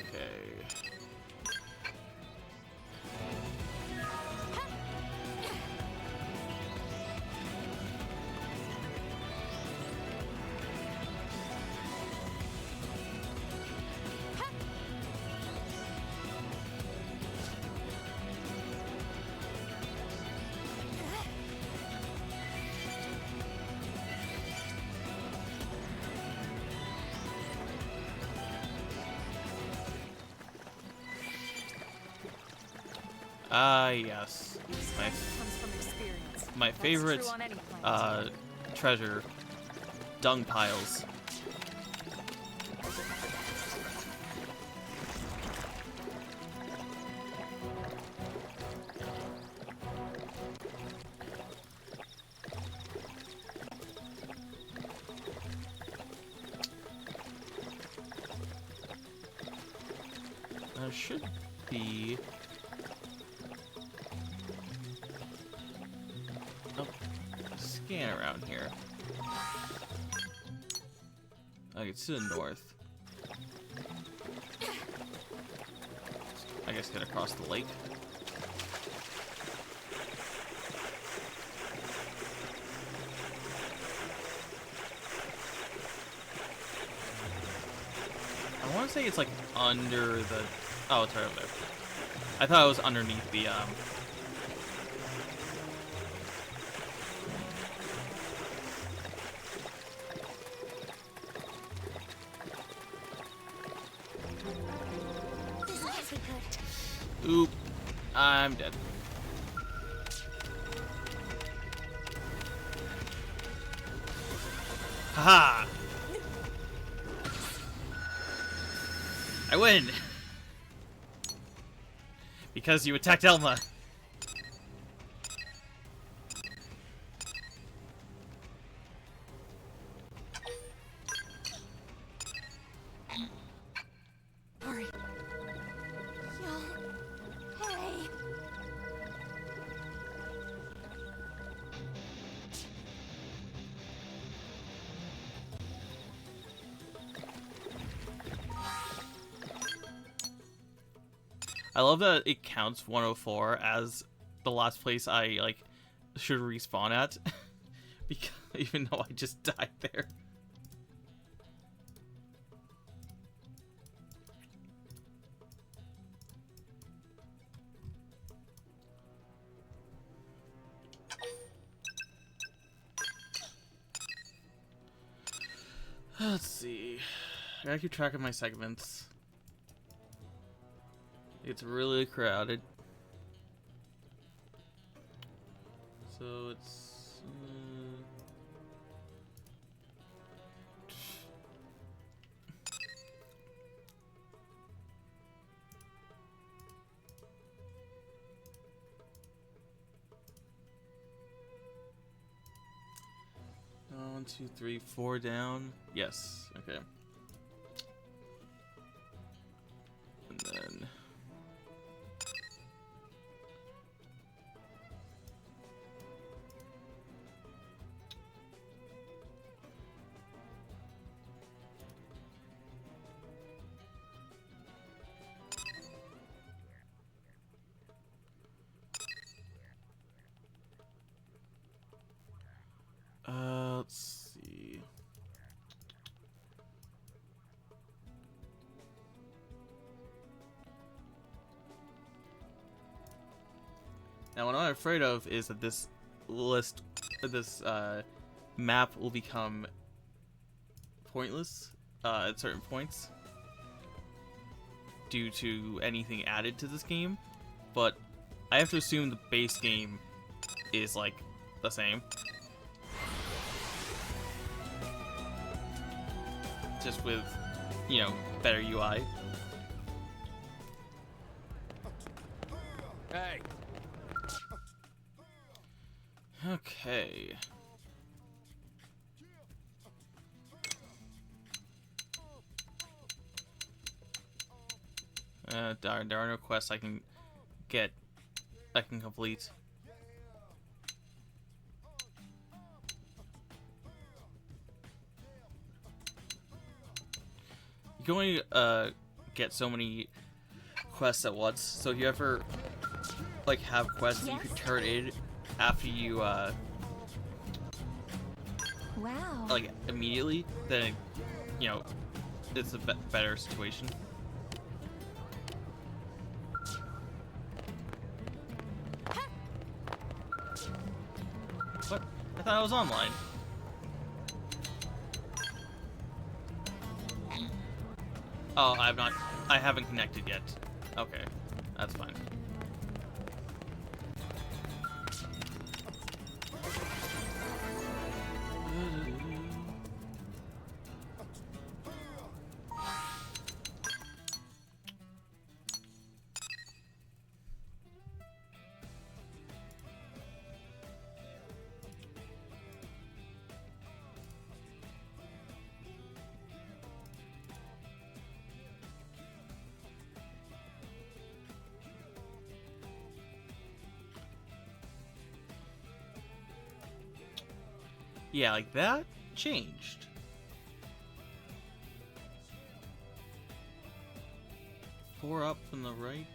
Yes. Comes from experience. My That's favorite true on any planet. treasure, dung piles. There should be... Oh, scan around here. Okay, it's to the north. I guess get across the lake. I want to say it's like under the... Oh, it's right over there. I thought it was underneath the, This can't be good. Oop. I'm dead. Haha! I win! Because you attacked Elma. Hurry. Yo. Hey. I love that it counts 104 as the last place I, like, should respawn at. Because, even though I just died there. Let's see. I gotta keep track of my segments. It's really crowded. So it's... 1, 2, 3, 4 down. Yes, okay. And then... let's see. Now, what I'm afraid of is that this map will become pointless at certain points due to anything added to this game. But I have to assume the base game is like the same. Just with, you know, better UI. Hey. Okay. Darn, there are no quests I can complete. You can only get so many quests at once, so if you ever like have quests that you can turn in after you Wow. like immediately, then you know it's a better situation. What? I thought I was online. Oh, I haven't connected yet. Okay, that's fine. Yeah, like that changed. Four up from the right.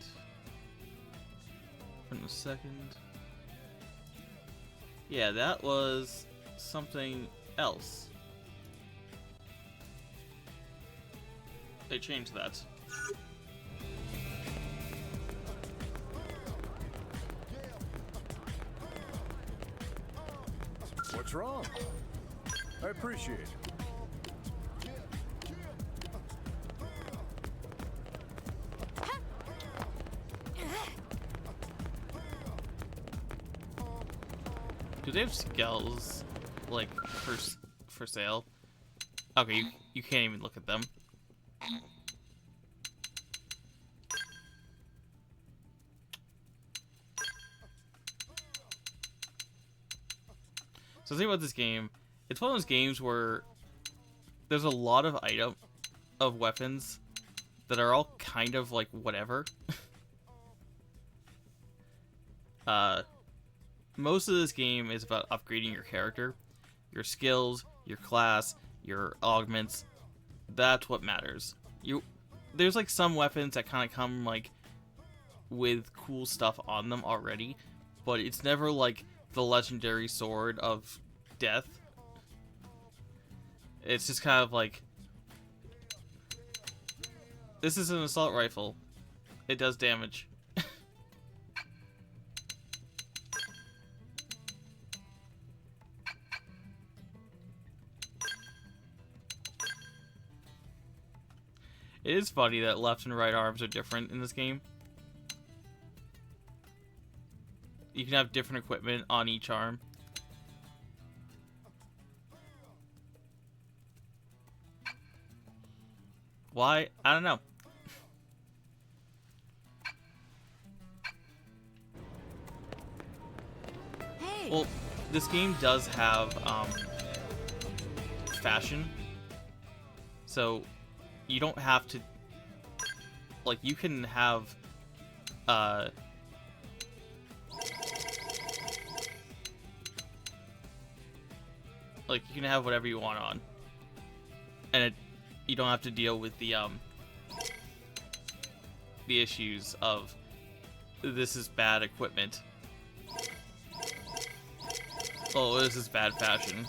From the second. Yeah, that was something else. They changed that. What's wrong? I appreciate it. Do they have skulls, like, for sale? Okay, you can't even look at them. So the thing about this game, it's one of those games where there's a lot of weapons that are all kind of like whatever. Most of this game is about upgrading your character, your skills, your class, your augments. That's what matters. There's like some weapons that kind of come like with cool stuff on them already, but it's never like the legendary sword of death. It's just kind of like, this is an assault rifle. It does damage. It is funny that left and right arms are different in this game. You can have different equipment on each arm. Why? I don't know. Hey. Well, this game does have fashion, so you don't have to, like, you can have like, you can have whatever you want on, and you don't have to deal with the issues of this is bad equipment. Oh, this is bad fashion.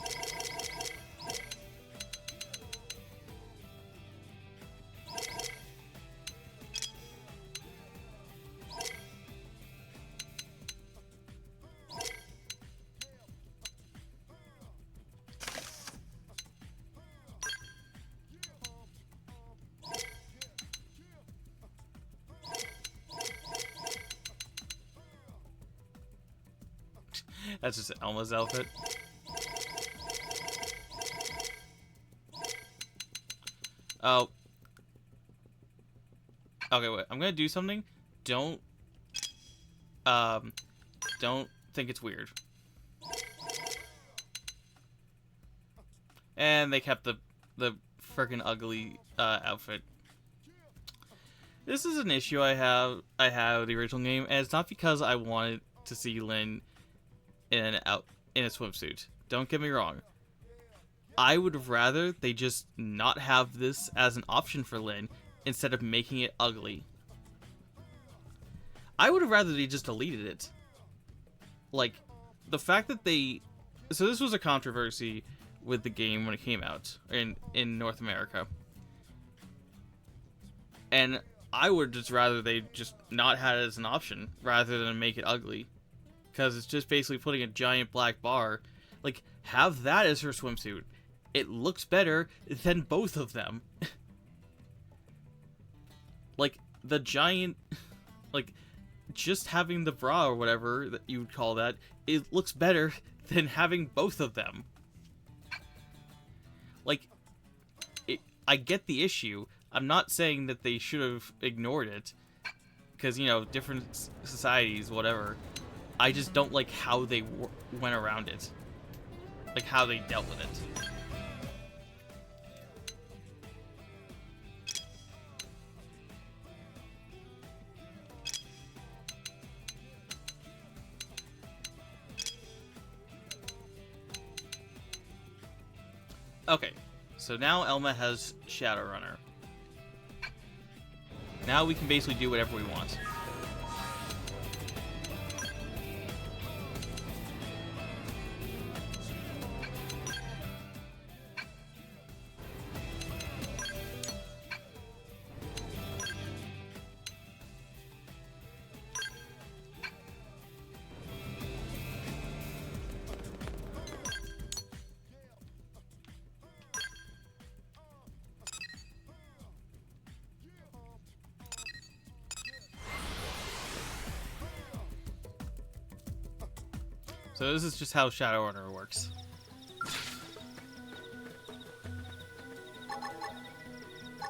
That's just Elma's outfit. Oh. Okay, wait. I'm gonna do something. Don't think it's weird. And they kept the freaking ugly outfit. This is an issue I had with the original game, and it's not because I wanted to see Lynn in a swimsuit. Don't get me wrong. I would rather they just not have this as an option for Lynn instead of making it ugly. I would have rather they just deleted it. Like, the fact that they... So this was a controversy with the game when it came out in North America. And I would just rather they just not had it as an option rather than make it ugly. Because it's just basically putting a giant black bar. Like, have that as her swimsuit. It looks better than both of them. Like, the giant... Like, just having the bra or whatever that you would call that, it looks better than having both of them. Like, I get the issue. I'm not saying that they should have ignored it. Because, you know, different societies, whatever. I just don't like how they went around it. Like, how they dealt with it. Okay, so now Elma has Shadowrunner. Now we can basically do whatever we want. So this is just how Shadowrunner works.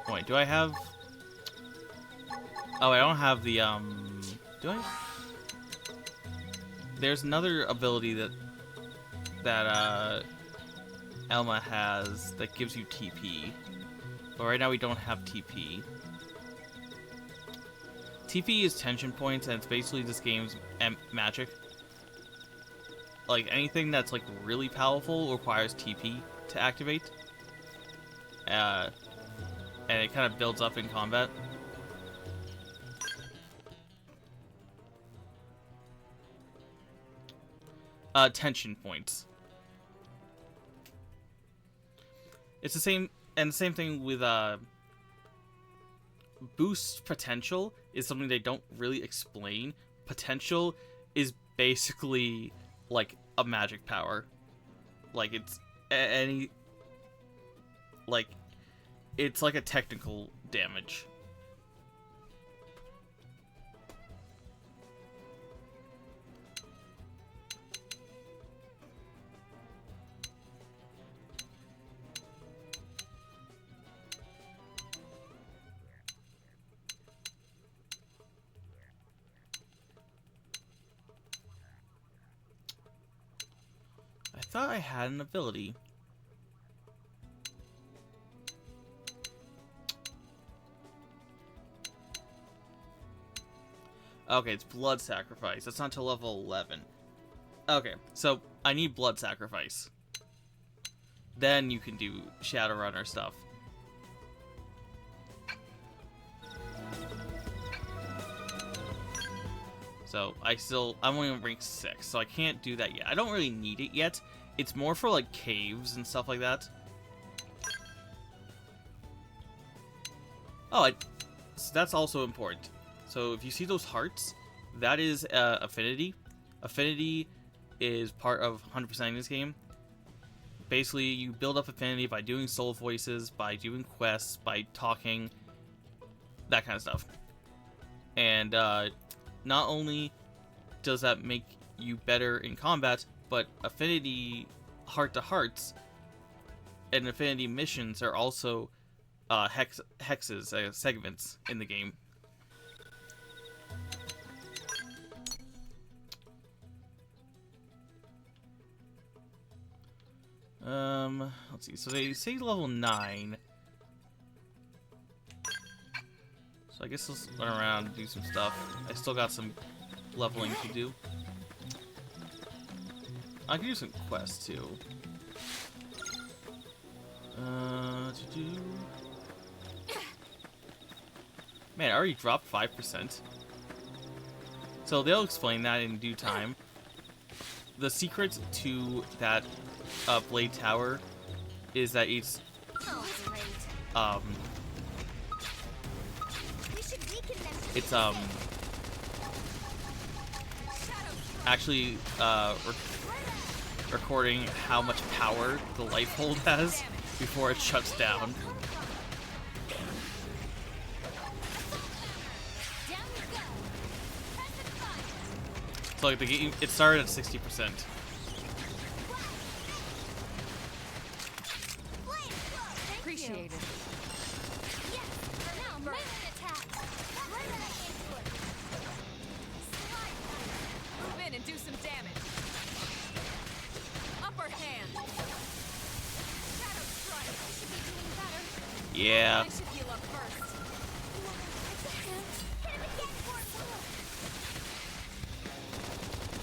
Wait, do I have... Oh, I don't have the, Do I? There's another ability that Elma has that gives you TP. But right now we don't have TP. TP is tension points, and it's basically this game's magic. Like, anything that's, like, really powerful requires TP to activate. And it kind of builds up in combat. Tension points. It's the same, and the same thing with, boost potential is something they don't really explain. Potential is basically like a magic power. Like it's any, like it's like a technical damage. I thought I had an ability. Okay, it's blood sacrifice. That's not till level 11. Okay, so I need blood sacrifice. Then you can do Shadowrunner stuff. So I'm only on rank 6, so I can't do that yet. I don't really need it yet. It's more for like caves and stuff like that. Oh, so that's also important. So if you see those hearts, that is affinity. Affinity is part of 100%ing this game. Basically, you build up affinity by doing soul voices, by doing quests, by talking, that kind of stuff. And not only does that make you better in combat, but affinity heart-to-hearts and affinity missions are also hexes, segments in the game. Let's see. So they say level 9. So I guess let's run around and do some stuff. I still got some leveling to do. I can do some quests too. Man, I already dropped 5%. So they'll explain that in due time. The secret to that Blade Tower is that it's actually recording how much power the life hold has before it shuts down. So like the game, it started at 60%. Appreciated. Move in and do some damage. Upper hand. Shadow strike. I should be doing better. Yeah. I should heal up first.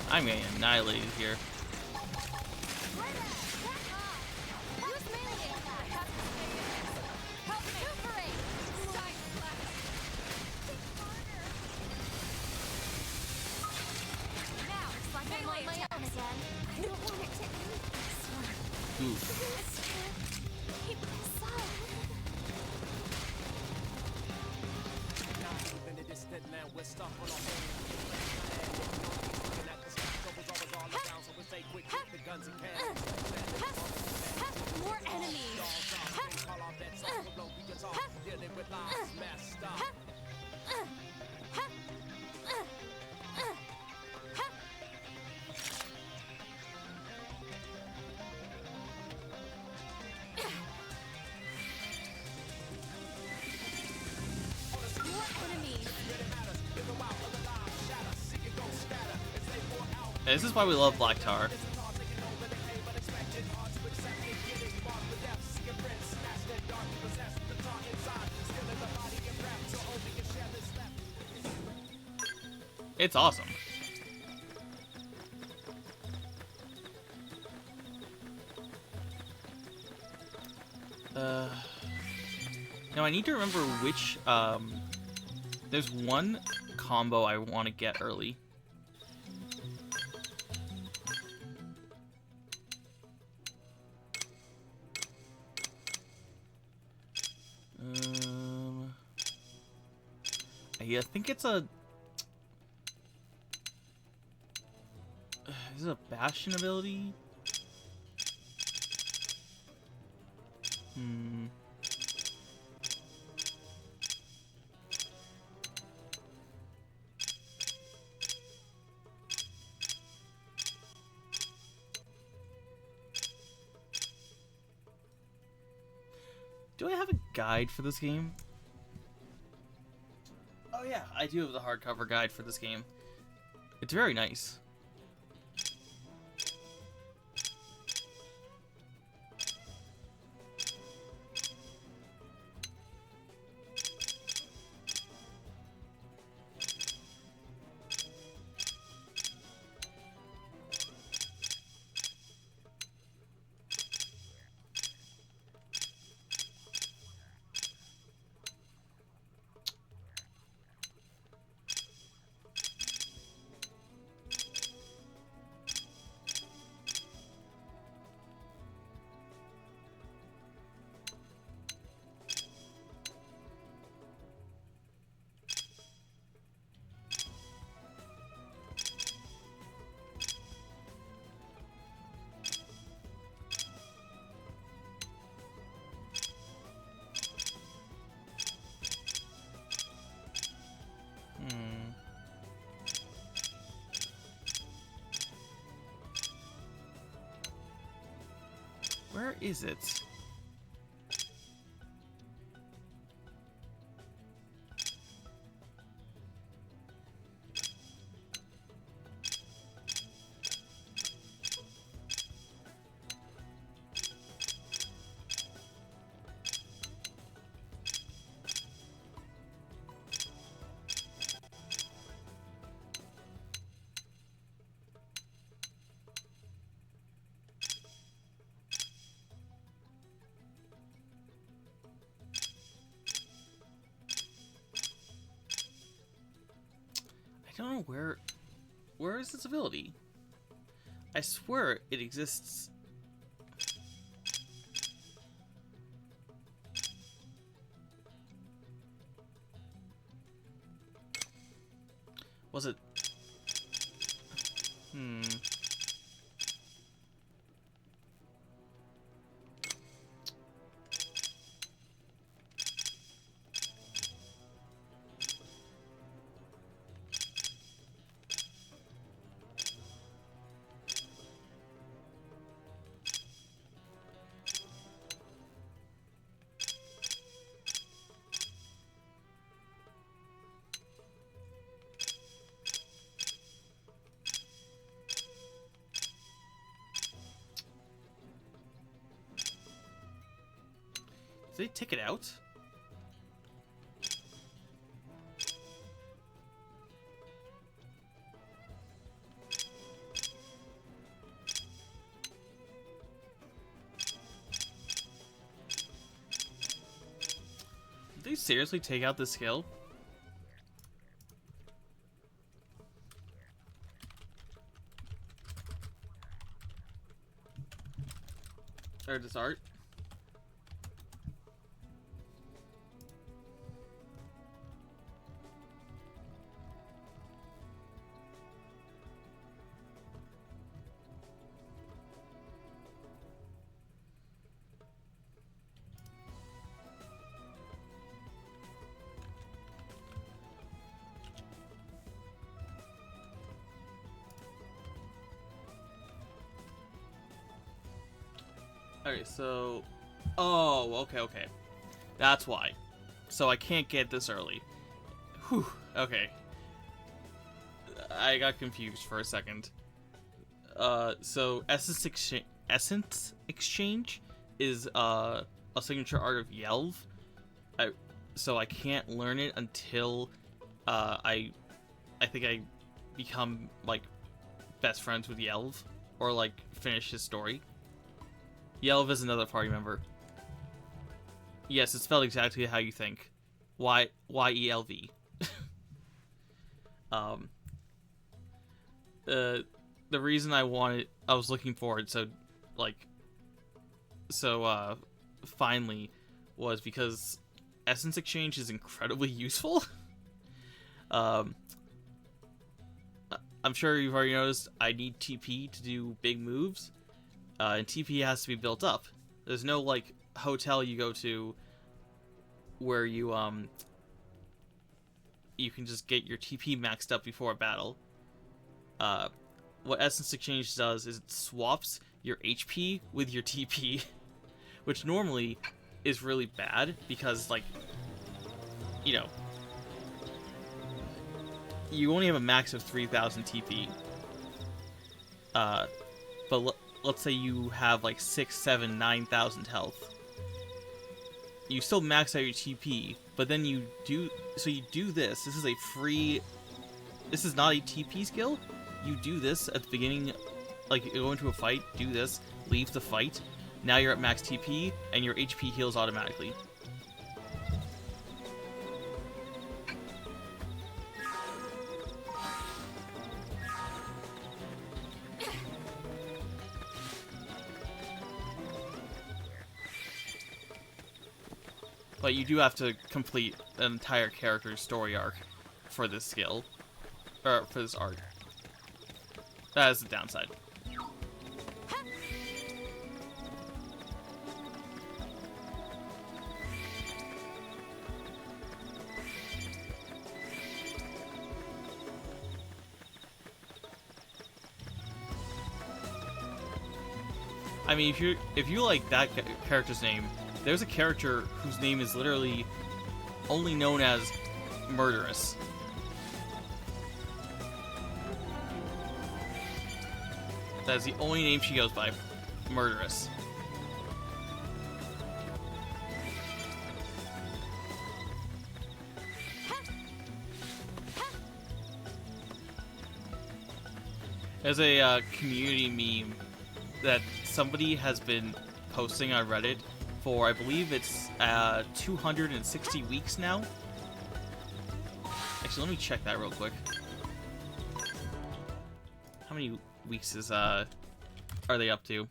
I'm getting annihilated here. Dad. I don't want it to end this one. Oof. Please, Dad. Keep this up. In the distant land, we're stuck on a whole different planet. No peace looking at the sky. Trouble's always all around, so we stay quick with the guns and cannons. More enemies. Call our bets off below the guitar. Dealing with lives messed up. This is why we love Black Tar. It's awesome. Now I need to remember which, there's one combo I want to get early. I think it's a... Is it a Bastion ability? Do I have a guide for this game? Oh yeah, I do have the hardcover guide for this game. It's very nice. Where is it? I don't know where is this ability? I swear it exists. Was it? Did they take it out? Did they seriously take out this skill? Or this art. Okay, so... Oh, okay. That's why. So I can't get this early. Whew, okay. I got confused for a second. So Essence Exchange is a signature art of Yelv. So I can't learn it until I think I become like best friends with Yelv or like finish his story. Yelv is another party member. Yes, it's spelled exactly how you think. Y-E-L-V. The reason I was looking forward finally was because Essence Exchange is incredibly useful. I'm sure you've already noticed I need TP to do big moves. And TP has to be built up. There's no, like, hotel you go to where you can just get your TP maxed up before a battle. What Essence Exchange does is it swaps your HP with your TP, which normally is really bad because, like, you know, you only have a max of 3,000 TP. But let's say you have like 6, 7, 9,000 health. You still max out your TP, but then you do this. This is a free. This is not a TP skill. You do this at the beginning, like you go into a fight. Do this, leave the fight. Now you're at max TP, and your HP heals automatically. But you do have to complete an entire character's story arc for this skill. Or for this art. That is the downside. I mean, if you like that character's name, there's a character whose name is literally only known as Murderous. That is the only name she goes by. Murderous. There's a community meme that somebody has been posting on Reddit for, I believe it's 260 weeks now. Actually, let me check that real quick. How many weeks is are they up to?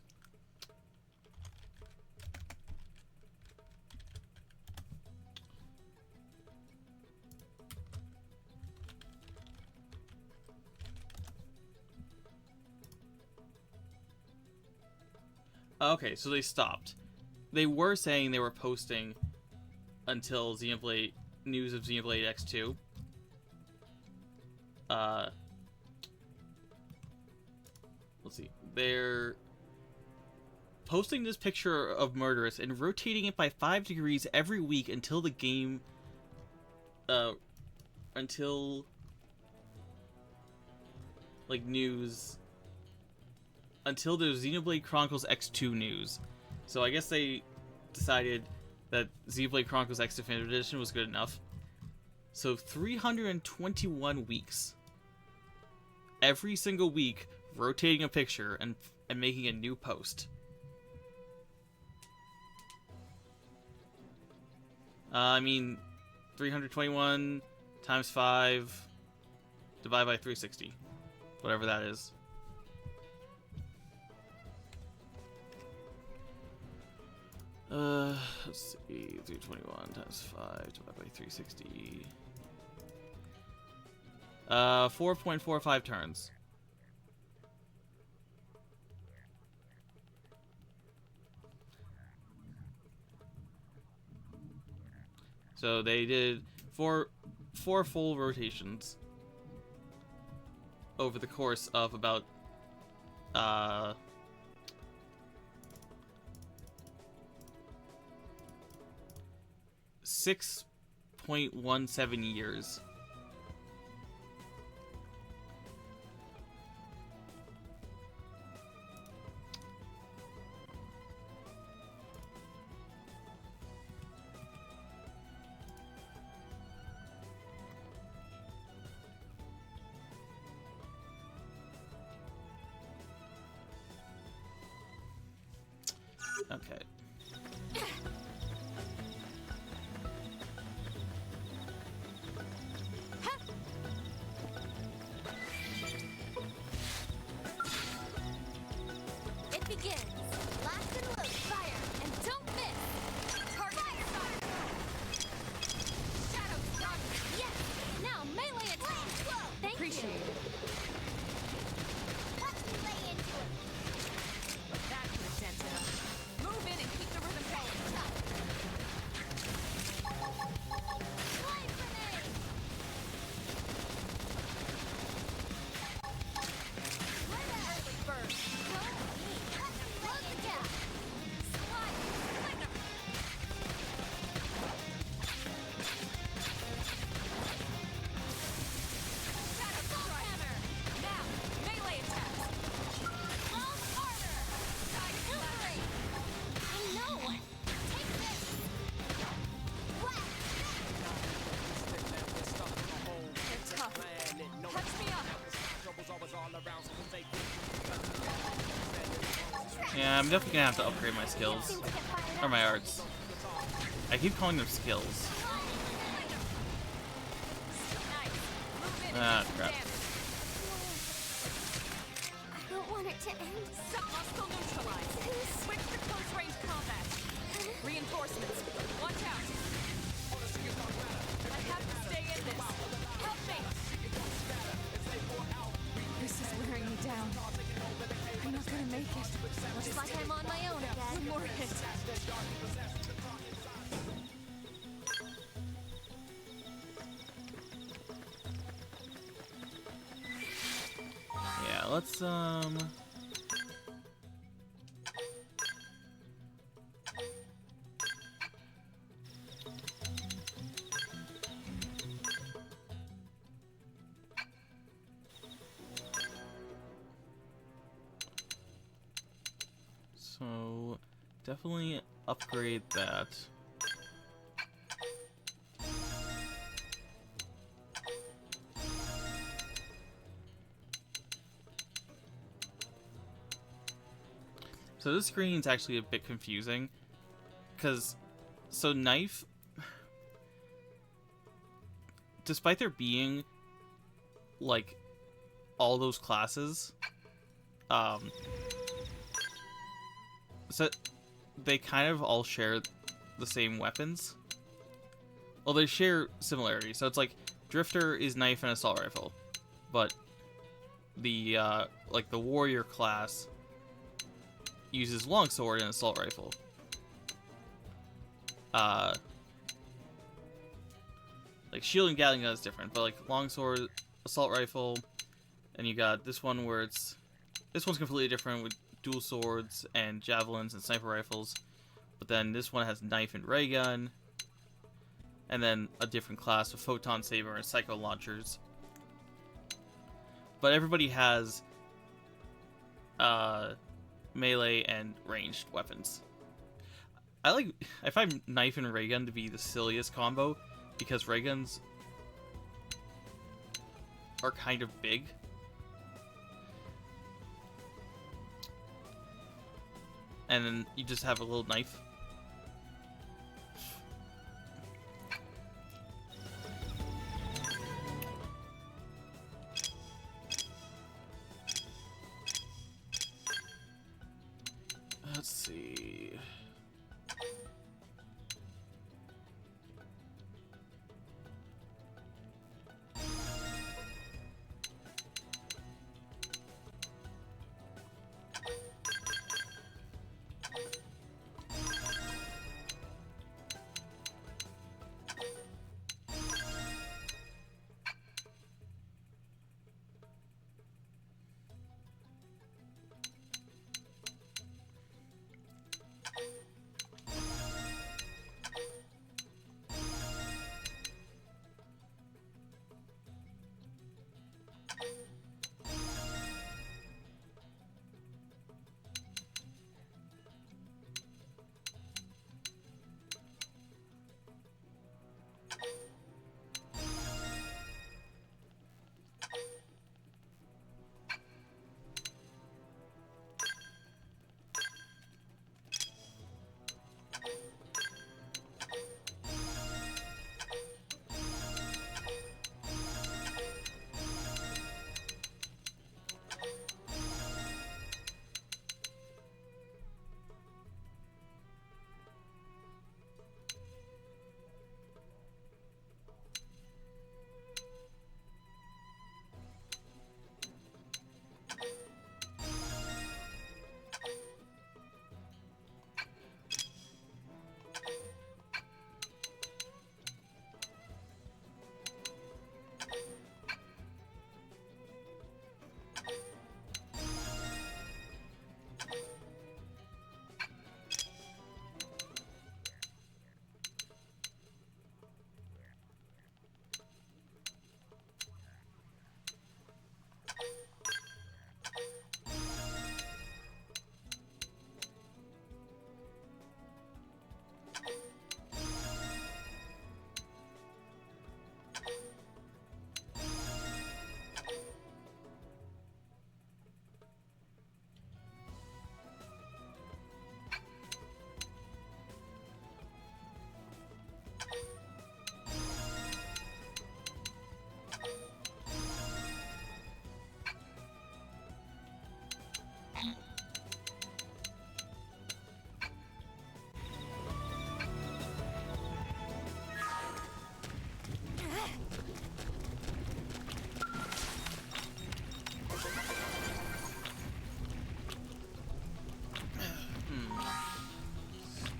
Okay, so they stopped. They were saying they were posting until Xenoblade news of Xenoblade X2. Let's see. They're posting this picture of Murderous and rotating it by 5 degrees every week until the game until like news until there's Xenoblade Chronicles X2 news. So I guess they decided that Xenoblade Chronicles X Definitive Edition was good enough. So 321 weeks. Every single week, rotating a picture and making a new post. I mean, 321 times 5 divided by 360. Whatever that is. let's see, 321 times 5 divided by 360. 4.45 turns. So they did four full rotations over the course of about 6.17 years. Okay. It begins. Blast and load. Fire. And don't miss. Target fire. Shadow stun. Yes. Now melee attack. Thank Appreciate you. it. Watch me lay into it. That could have dented him. Move in and keep the rhythm going. Flame grenade. Early bird. Don't me. Close the gap. Slide. Lightning. Shadow hammer. Now, melee attacks. Long armor. Side Hilary. I know. Take this. Whack. They're tough. Touch me up. Yeah, I'm definitely gonna have to upgrade my skills. Seems to get fired Or up. my arts. I keep calling them skills. Nice. Move in Ah, and do some crap. damage. I don't want it to end. Submuscle neutralized. Switch to close range combat. Reinforcements. Watch out. I have to stay in this. Help me. This is wearing me down. I'm not gonna make it. Looks like I'm on my own again. One more hit. Yeah, let's so definitely upgrade that. So this screen's actually a bit confusing, because so knife, despite there being like all those classes, so they kind of all share the same weapons. Well, they share similarities. So it's like Drifter is knife and assault rifle, but the like the warrior class uses longsword and assault rifle. Like shield and gatling gun is different, but like longsword, assault rifle, and you got this one where this one's completely different with dual swords and javelins and sniper rifles. But then this one has knife and ray gun, and then a different class with photon saber and psycho launchers. But everybody has melee and ranged weapons. I find knife and ray gun to be the silliest combo because ray guns are kind of big. And then you just have a little knife. Let's see.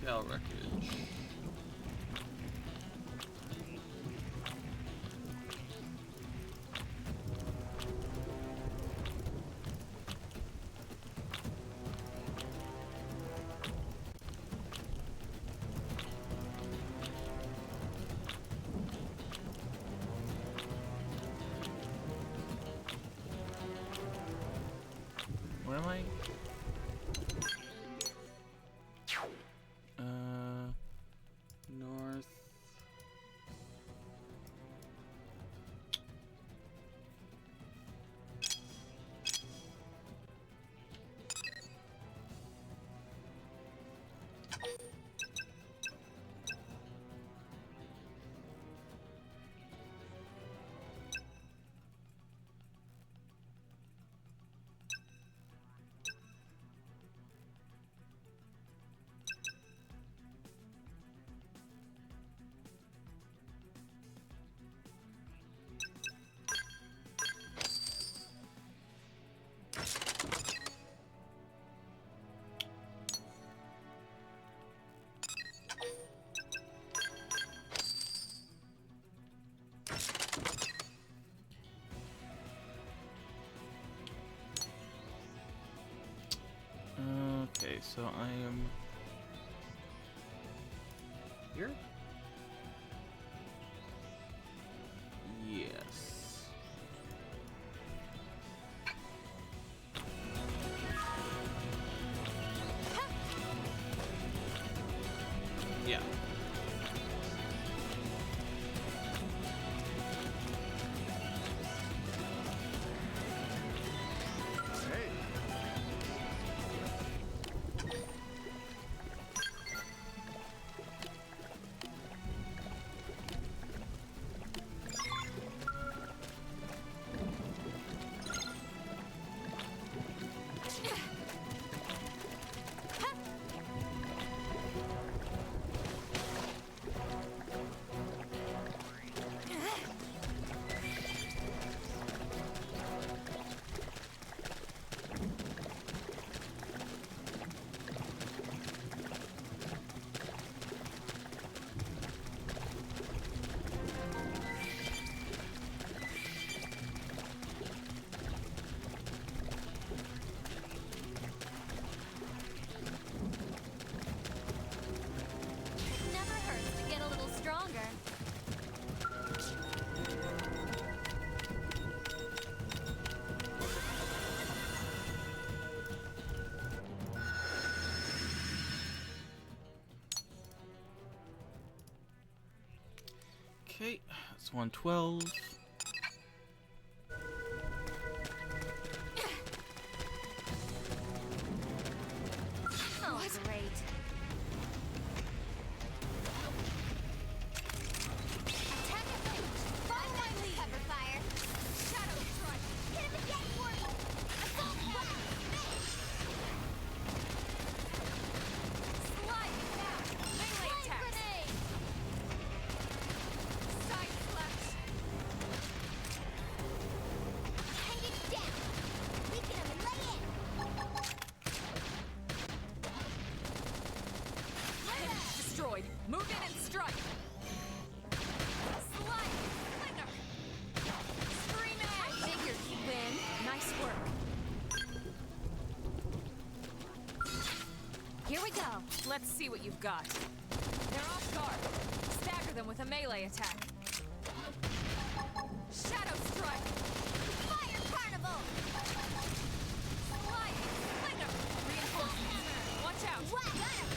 Cal wreckage. Where am I? North. Okay, so I am here? Yes. Yeah. Okay, that's 112. Oh, great. Attack at range. Follow my lead. Cover fire. Shadow strike. Hit him again, portal. Assault blast. Slide down. Melee attack. Grenade. Side slash. Hanging down. Weaken him and lay in. Destroyed. Move in and strike. Slide. Flinger. Scream it out. Figured you win. Nice work. Here we go. Let's see what you've got. They're off guard. Stagger them with a melee attack. Shadow strike. Fire carnival. Slide. Flinger. Reinforcements. Watch out. What? Got him.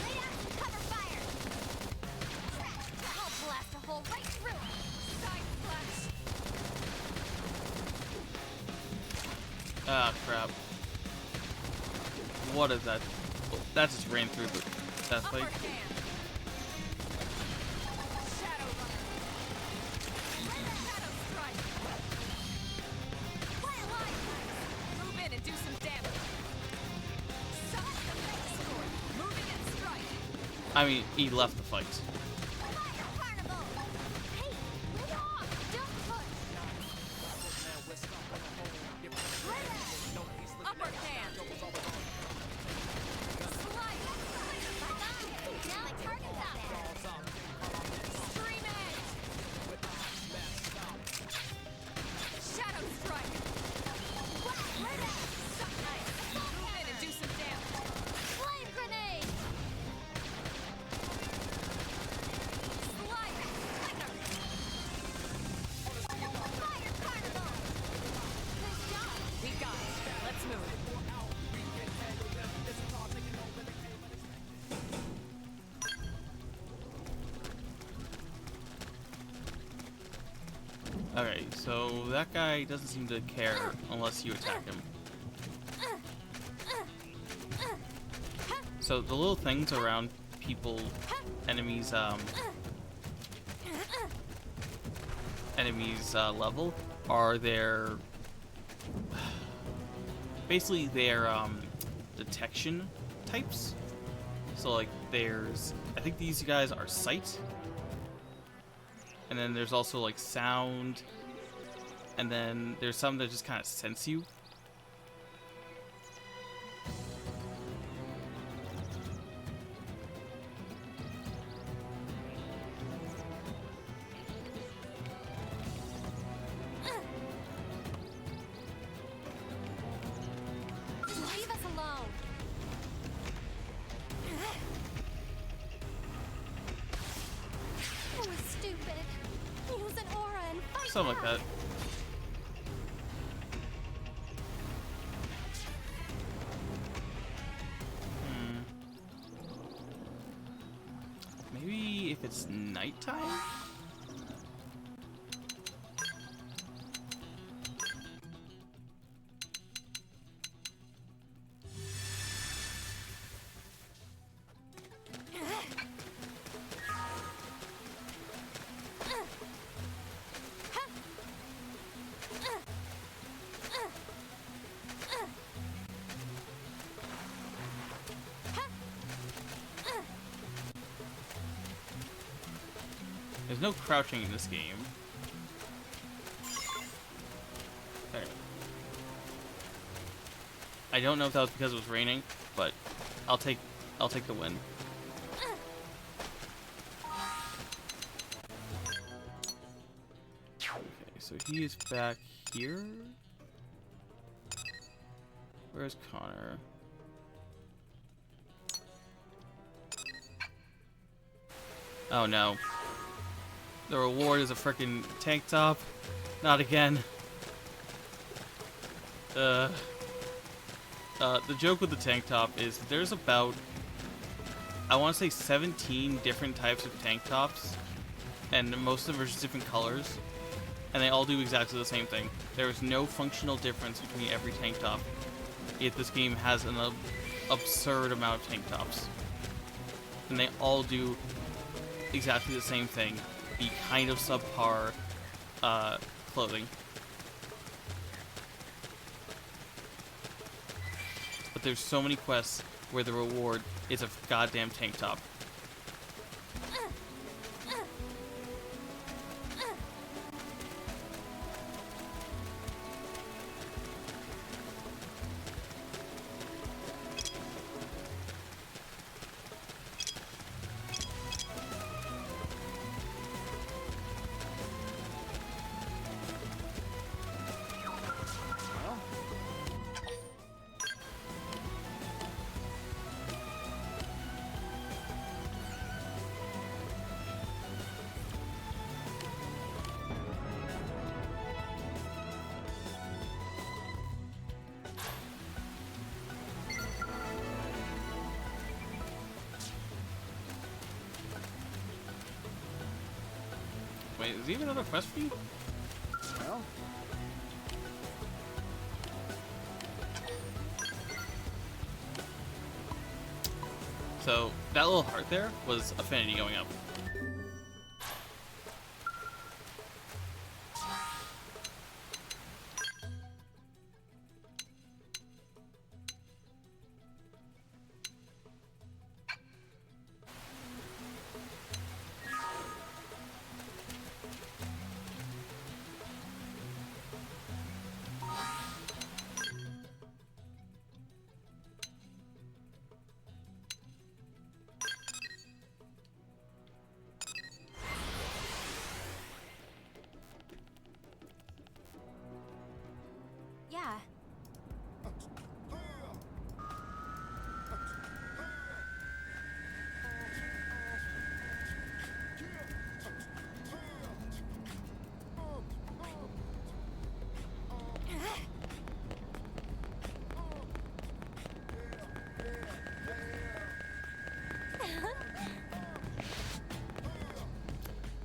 Lay down some cover fire. I'll blast a hole right through it. Side slash. Ah, crap. What is that? Oh, that just ran through the, that Upper fight. hand. Shadow runner. Shadow strike. Slide. Move in and do some damage. Summon the Megazord. Move in and strike. I mean, he left the fight. Fire carnival. Hey, lay off. Don't push. Upper hand. Slide. Okay, so that guy doesn't seem to care unless you attack him. So the little things around people, enemies, level are their basically their detection types. So like there's, I think these guys are sight, and then there's also like sound, and then there's some that just kind of sense you. Leave us alone. That was stupid. Use an aura and fight Something like that. Maybe if it's nighttime? There's no crouching in this game. Okay. I don't know if that was because it was raining, but I'll take the win. Okay, so he is back here. Where's Connor? Oh no. The reward is a frickin' tank top. Not again. The joke with the tank top is there's about, I want to say 17 different types of tank tops, and most of them are just different colors, and they all do exactly the same thing. There is no functional difference between every tank top, yet this game has an absurd amount of tank tops. And they all do exactly the same thing. Be kind of subpar clothing. But there's so many quests where the reward is a goddamn tank top. Wait, is there even another quest for you? Well, So, that little heart there was affinity going up. Yeah.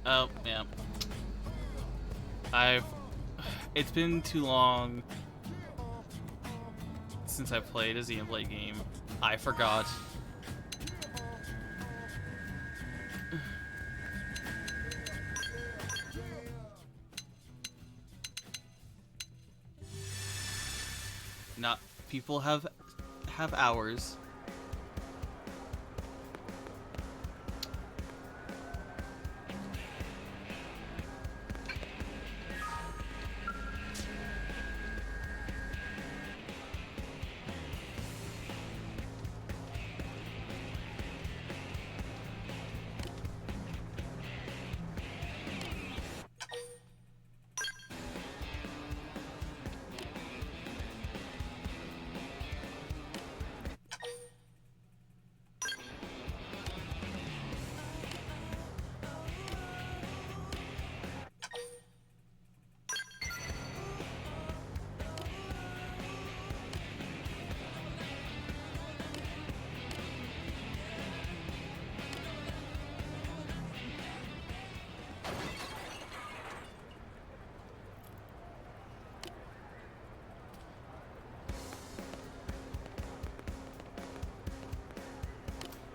Oh, yeah. It's been too long since I played a Xenoblade game. I forgot. Not people have hours.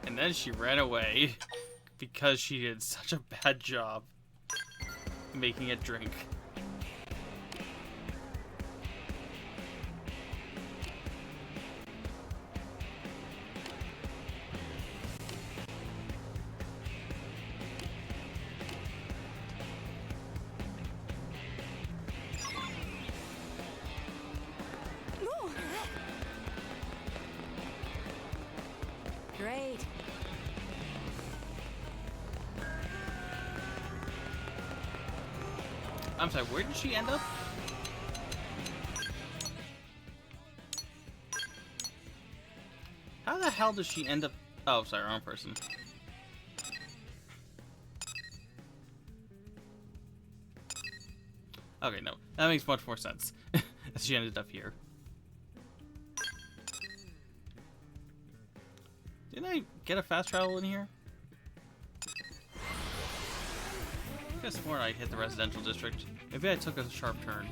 And then she ran away because she did such a bad job making it drink. Great. I'm sorry, where did she end up? How the hell does she end up? Oh, sorry, wrong person. Okay, no, that makes much more sense. She ended up here. Didn't I get a fast travel in here? I guess more I hit the residential district. Maybe I took a sharp turn.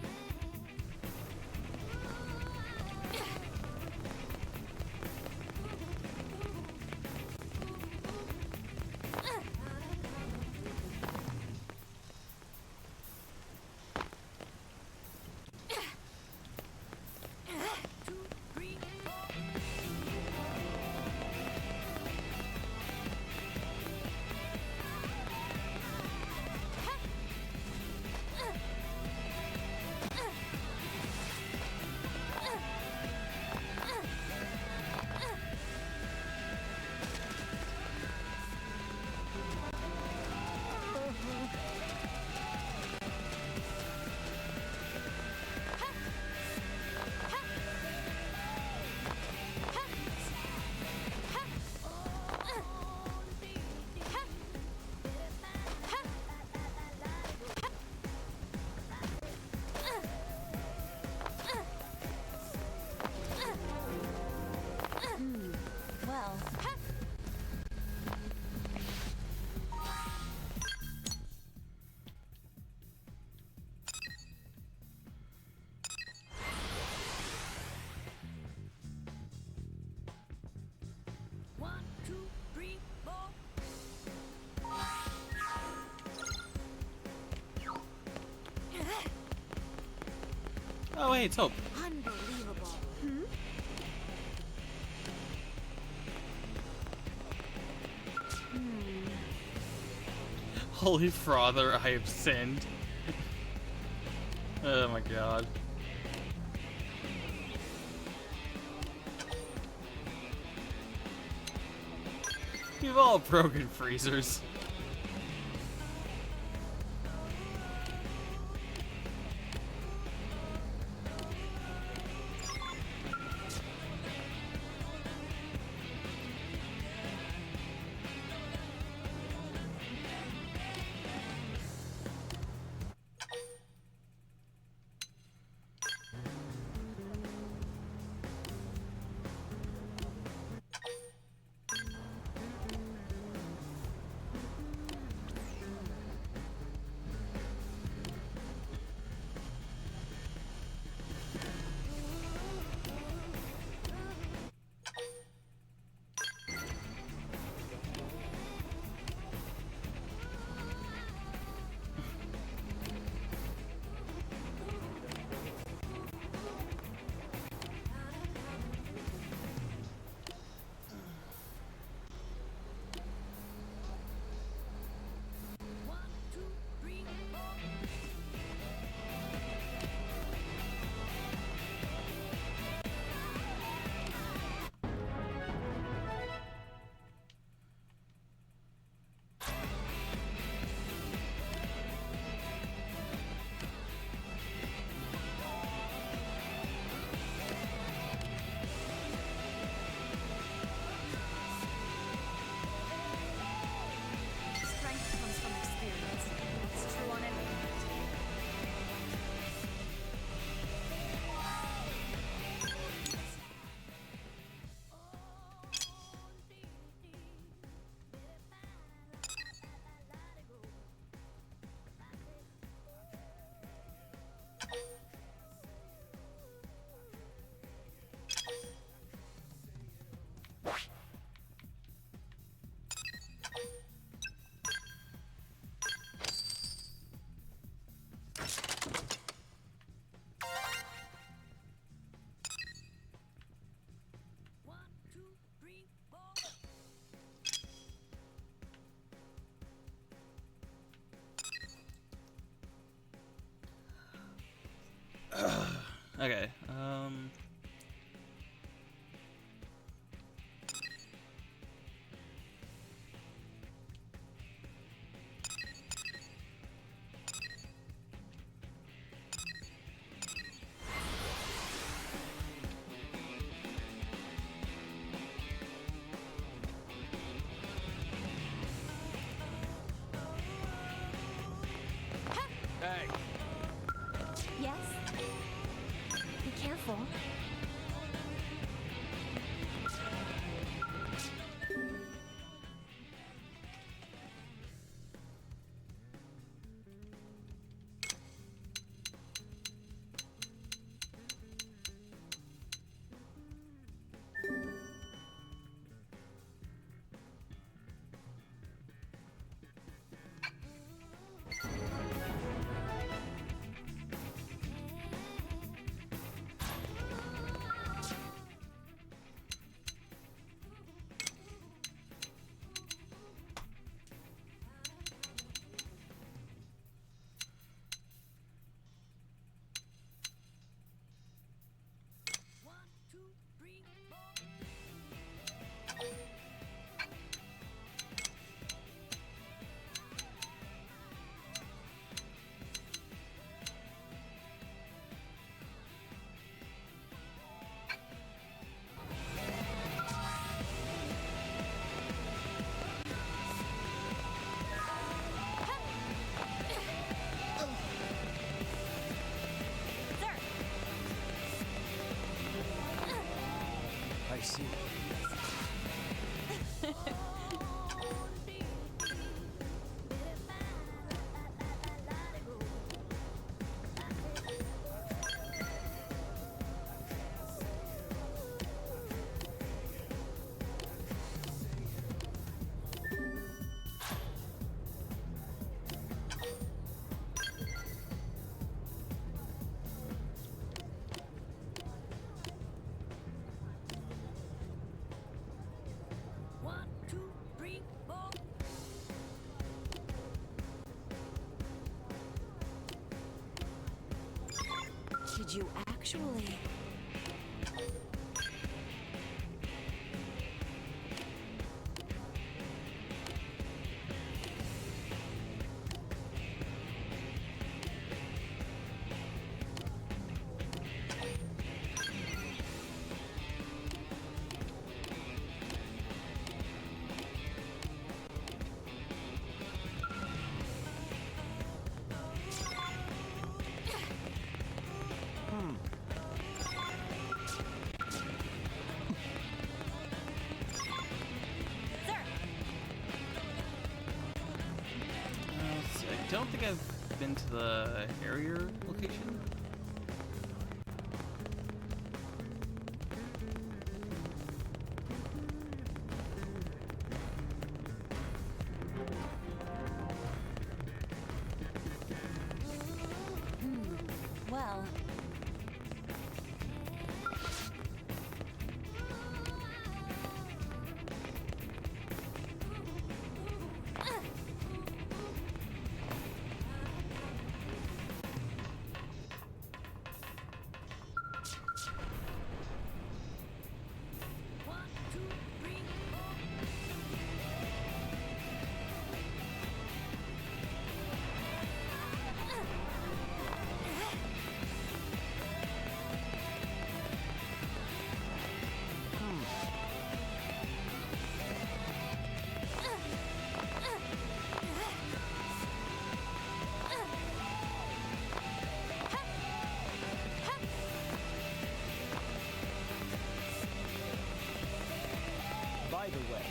Well, Oh, hey, it's Hope. unbelievable. Holy Father, I have sinned. Oh my god. You've all broken freezers. Okay, Hey, Yes? Be careful. I see. Did you actually? I don't think I've been to the Harrier location. Well, By the way,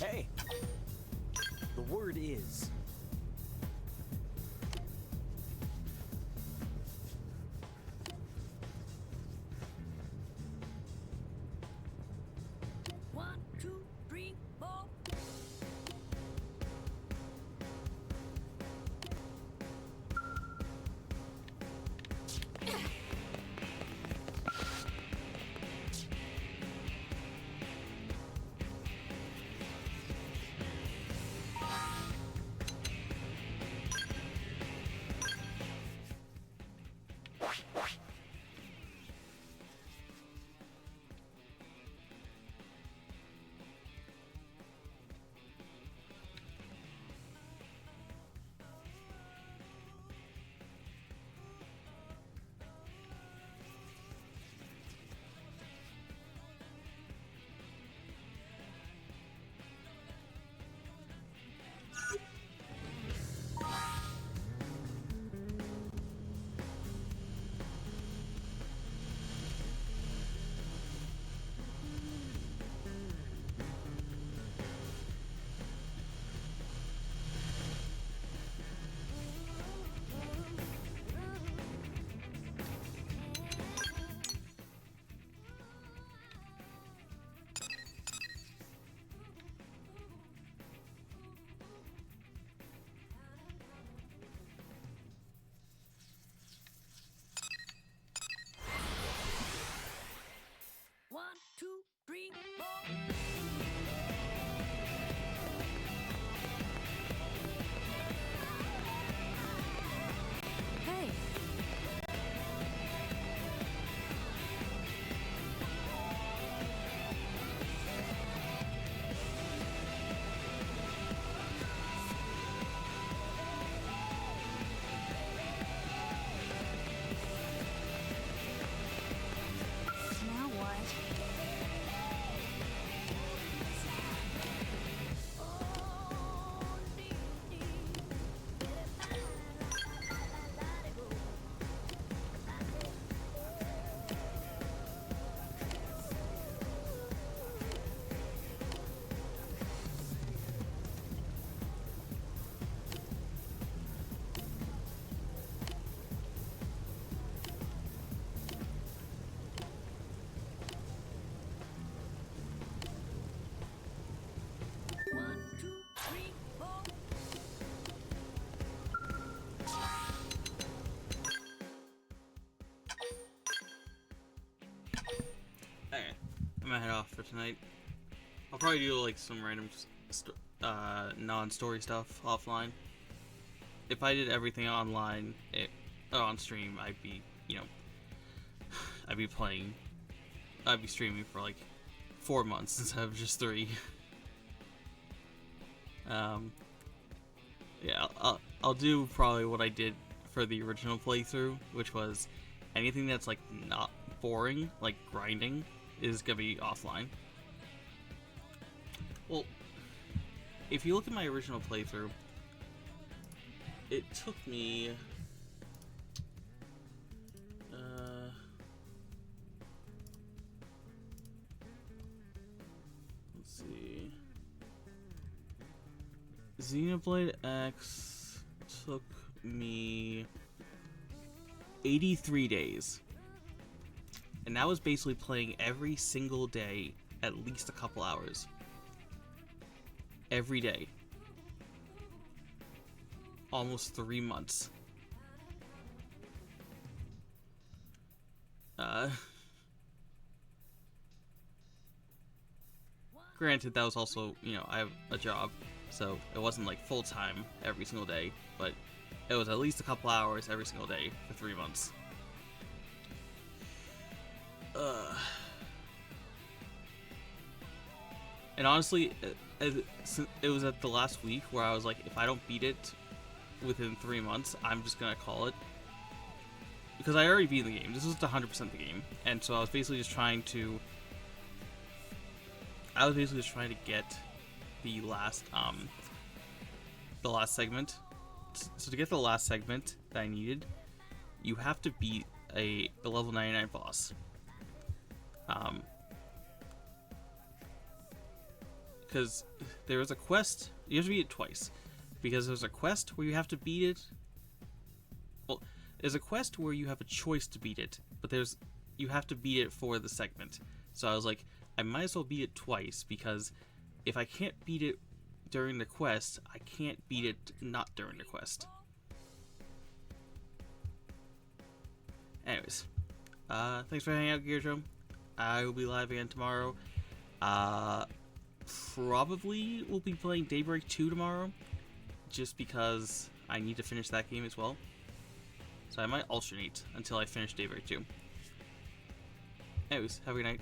hey, the word is. might head off for tonight. I'll probably do like some random non-story stuff offline. If I did everything online, on stream, I'd be, you know, I'd be streaming for like 4 months instead of just 3. Yeah, I'll do probably what I did for the original playthrough, which was anything that's like not boring, like grinding, is gonna be offline. Well, if you look at my original playthrough, it took me let's see, Xenoblade X took me 83 days. And that was basically playing every single day at least a couple hours. Every day. Almost 3 months. Granted, that was also, you know, I have a job, so it wasn't like full-time every single day, but it was at least a couple hours every single day for 3 months. And honestly, it was at the last week where I was like, if I don't beat it within 3 months, I'm just gonna call it. Because I already beat the game. This was 100% the game. And so I was basically just trying to get the last segment. So to get the last segment that I needed, you have to beat a level 99 boss. Because there was a quest, you have to beat it twice. Because there's a quest where you have to beat it. Well, there's a quest where you have a choice to beat it, but you have to beat it for the segment. So I was like, I might as well beat it twice, because if I can't beat it during the quest, I can't beat it not during the quest. Anyways, thanks for hanging out, Geardrum. I will be live again tomorrow. Probably will be playing Daybreak 2 tomorrow, just because I need to finish that game as well. So I might alternate until I finish Daybreak 2. Anyways, have a good night.